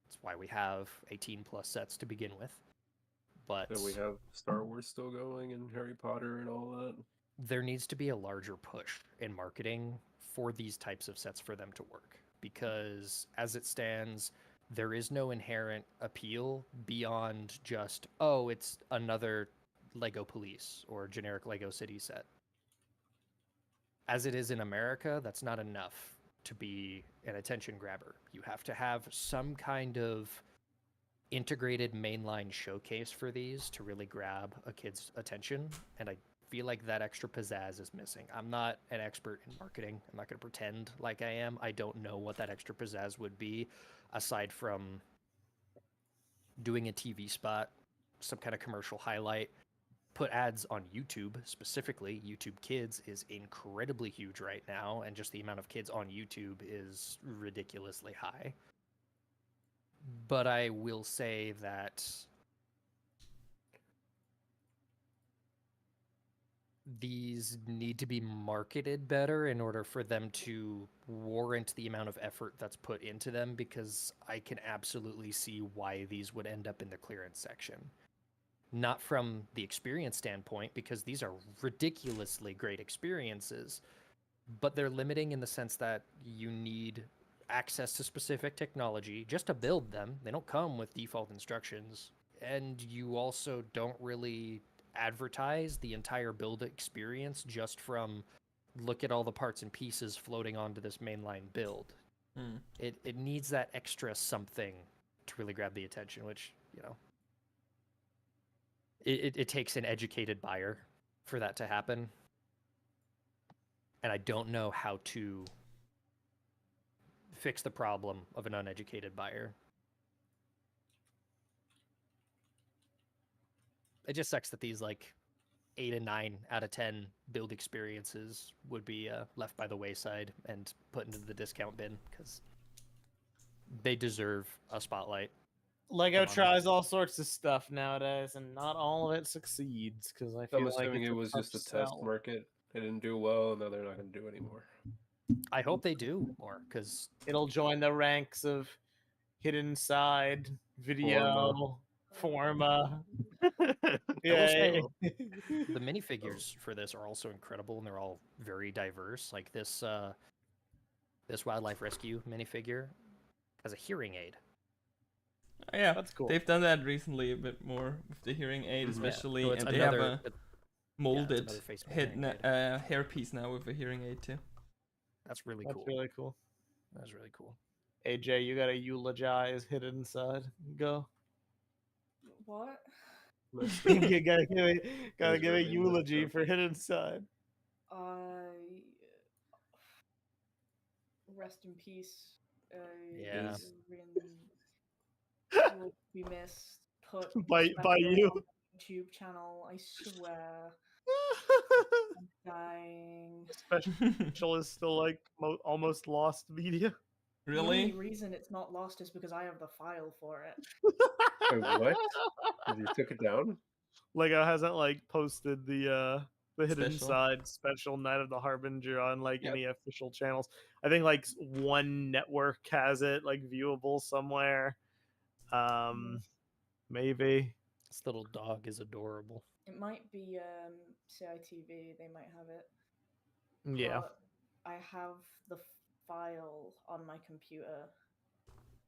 That's why we have 18+ sets to begin with. But we have Star Wars still going and Harry Potter and all that. There needs to be a larger push in marketing for these types of sets for them to work, because as it stands, there is no inherent appeal beyond just, oh, it's another Lego Police or generic Lego City set. As it is in America, that's not enough to be an attention grabber. You have to have some kind of integrated mainline showcase for these to really grab a kid's attention, and I feel like that extra pizzazz is missing. I'm not an expert in marketing. I'm not going to pretend like I am. I don't know what that extra pizzazz would be, aside from doing a TV spot, some kind of commercial highlight, put ads on YouTube specifically. YouTube Kids is incredibly huge right now, and just the amount of kids on YouTube is ridiculously high. But I will say that these need to be marketed better in order for them to warrant the amount of effort that's put into them, because I can absolutely see why these would end up in the clearance section. Not from the experience standpoint, because these are ridiculously great experiences, but they're limiting in the sense that you need access to specific technology just to build them. They don't come with default instructions, and you also don't really advertise the entire build experience just from look at all the parts and pieces floating onto this mainline build. It needs that extra something to really grab the attention, which, it takes an educated buyer for that to happen. And I don't know how to fix the problem of an uneducated buyer. It just sucks that these 8 and 9 out of 10 build experiences would be left by the wayside and put into the discount bin because they deserve a spotlight. Lego Come on. tries all sorts of stuff nowadays, and not all of it succeeds. Because I feel I'm like assuming it's it was just a tough test sell. market. It didn't do well, and now they're not going to do anymore. I hope they do more because It'll join the ranks of hidden side video Forma. Yeah. the minifigures for this are also incredible, and they're all very diverse. Like this wildlife rescue minifigure has a hearing aid. Yeah, That's cool. they've done that recently a bit more with the hearing aid, Mhm. especially, So it's and they have another- a molded another face head hearing aid. hairpiece now with a hearing aid too. That's really That's cool. really cool. That's really cool. AJ, you gotta eulogize hidden side. Go. What? You gotta give a That's really messed eulogy up. for hidden side. Rest in peace. Yeah. Will be missed. Put By you. on my YouTube channel. I swear. I'm dying. Special is still like almost lost media. The only Really? reason it's not lost is because I have the file for it. Wait, what? You took it down? Lego hasn't like posted the hidden Special. side special Night of the Harbinger on like Yep. any official channels. I think like one network has it like viewable somewhere. Maybe. This little dog is adorable. It might be CITV. They might have it. Yeah. But I have the file on my computer.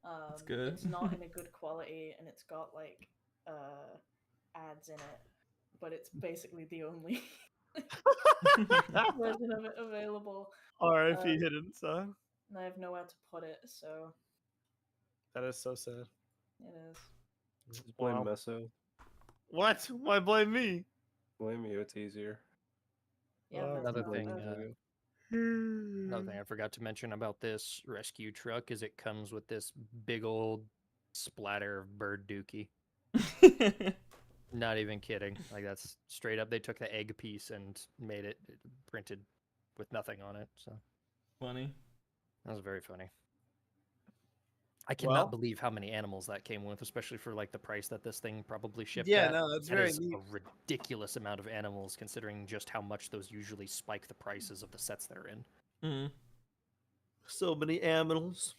That's good. It's not in a good quality, and it's got like ads in it, but it's basically the only version of it available. RIP hidden side. And I have nowhere to put it, so That is so sad. it is. Just blame Wow. Meso. What? Why blame me? Blame you, it's easier. Yeah, Oh, that's Another not thing, bad. Another thing I forgot to mention about this rescue truck is it comes with this big old splatter of bird dookie. Not even kidding. Like that's straight up. They took the egg piece and made it printed with nothing on it. So Funny. that was very funny. I cannot Well- believe how many animals that came with, especially for like the price that this thing probably shipped Yeah, at. no, that's That very is neat. a ridiculous amount of animals considering just how much those usually spike the prices of the sets they're in. Mm. So many aminals.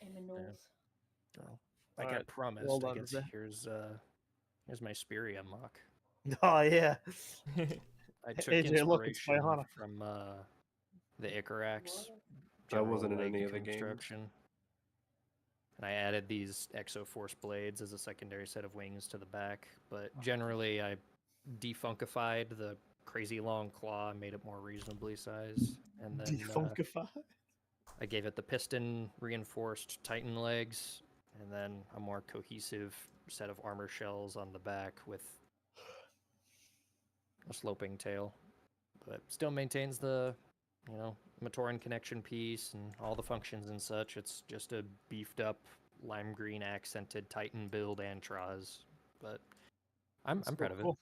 Aminals. So, like I Alright, promised, well I done, guess Zack. here's my Spiria mock. Oh yeah. I took AJ, look, it's inspiration Bionic. from the Icarax. I wasn't in general any leg of the games. construction. And I added these Exoforce blades as a secondary set of wings to the back, but generally I defunkified the crazy long claw and made it more reasonably sized. And then Defunkify. I gave it the piston reinforced Titan legs, and then a more cohesive set of armor shells on the back with a sloping tail. But still maintains the, Matoran connection piece and all the functions and such. It's just a beefed up lime green accented Titan build Antraz. But I'm proud of it. Cool.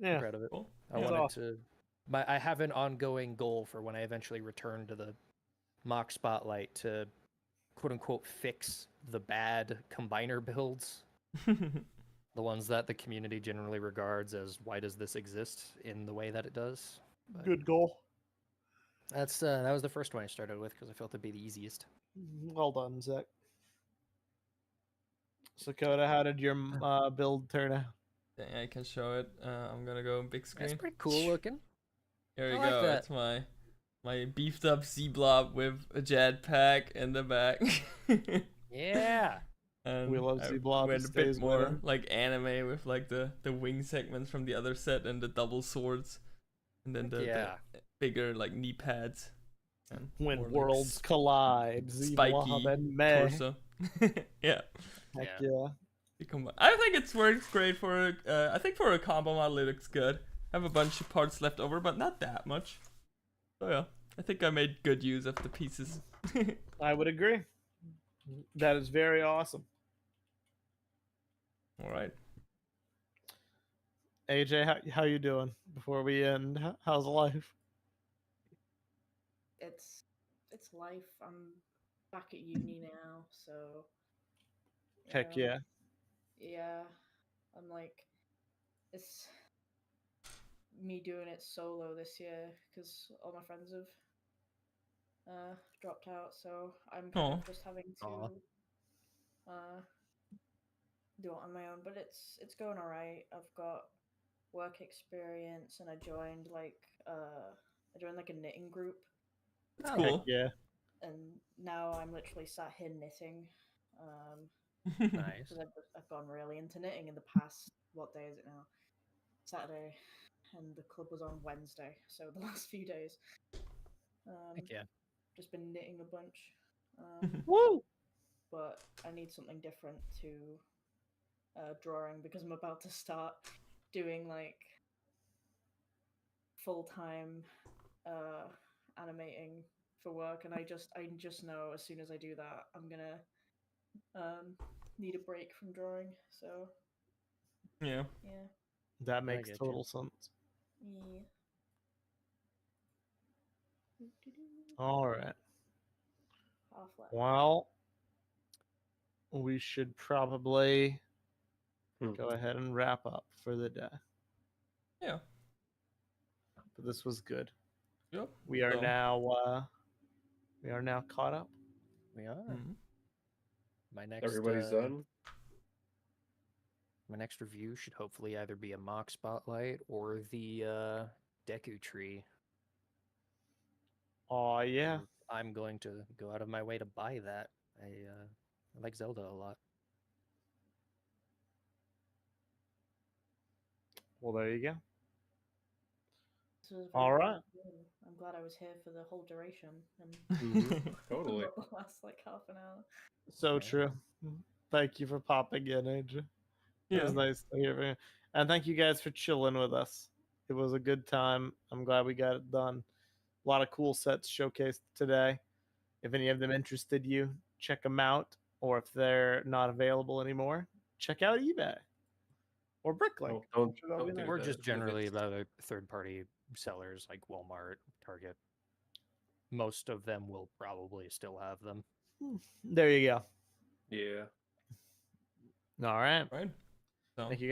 I'm Yeah. proud of it. Cool. I Yeah. wanted to. I have an ongoing goal for when I eventually return to the mock spotlight to quote unquote fix the bad combiner builds. The ones that the community generally regards as why does this exist in the way that it does. But Good goal. that was the first one I started with because I felt it'd be the easiest. Well done, Zack. Sokoda, how did your build turn out? Yeah, I can show it. I'm gonna go big screen. That's pretty cool looking. Here we I like go. that. It's my beefed up Z blob with a jetpack in the back. Yeah. And We love I Z-Blob, went it a bit stays more winning. like anime with like the wing segments from the other set and the double swords, and then the Yeah. bigger like knee pads. And When more, like, worlds collide, Z-Blob spiky and May. torso. Yeah. Heck Yeah. yeah. I think it works great for I think for a combo model it looks good. I have a bunch of parts left over, but not that much. So yeah, I think I made good use of the pieces. I would agree. That is very awesome. All right. AJ, how you doing? Before we end, how's life? It's life. I'm back at uni now, so you Heck know, yeah. yeah. I'm like, it's me doing it solo this year because all my friends have dropped out, so I'm kind Oh. of just having to do it on my own. But it's going all right. I've got work experience, and I joined like a knitting group, It's Oh, Heck cool. yeah. and now I'm literally sat here knitting. nice. Because I've gone really into knitting in the past. What day is it now? Saturday, and the club was on Wednesday. So the last few days, Heck yeah. just been knitting a bunch. Woo! But I need something different to drawing because I'm about to start doing like full time animating for work, and I just know as soon as I do that, I'm gonna need a break from drawing. So Yeah. yeah. That makes get total you. sense. Yeah. All right. Half-Life. Well, we should probably Hmm. go ahead and wrap up for the day. Yeah. But this was good. Yep. We are So- now caught up. We are. Mhm. My next Everybody's done. my next review should hopefully either be a mock spotlight or the Deku tree. Oh yeah. And I'm going to go out of my way to buy that. I like Zelda a lot. Well, there you go. This was All very right. fun. I'm glad I was here for the whole duration and Totally. not the last like half an hour. So Yeah. true. Thank you for popping in, AJ. It Yeah. was nice to hear from you. And thank you guys for chilling with us. It was a good time. I'm glad we got it done. A lot of cool sets showcased today. If any of them interested you, check them out. Or if they're not available anymore, check out eBay or Bricklink. Don't I'm sure they'll be do there. Or that. just If generally it's- about third-party sellers like Walmart, Target. Most of them will probably still have them. There you go. Yeah. All right. Right. So. Thank you.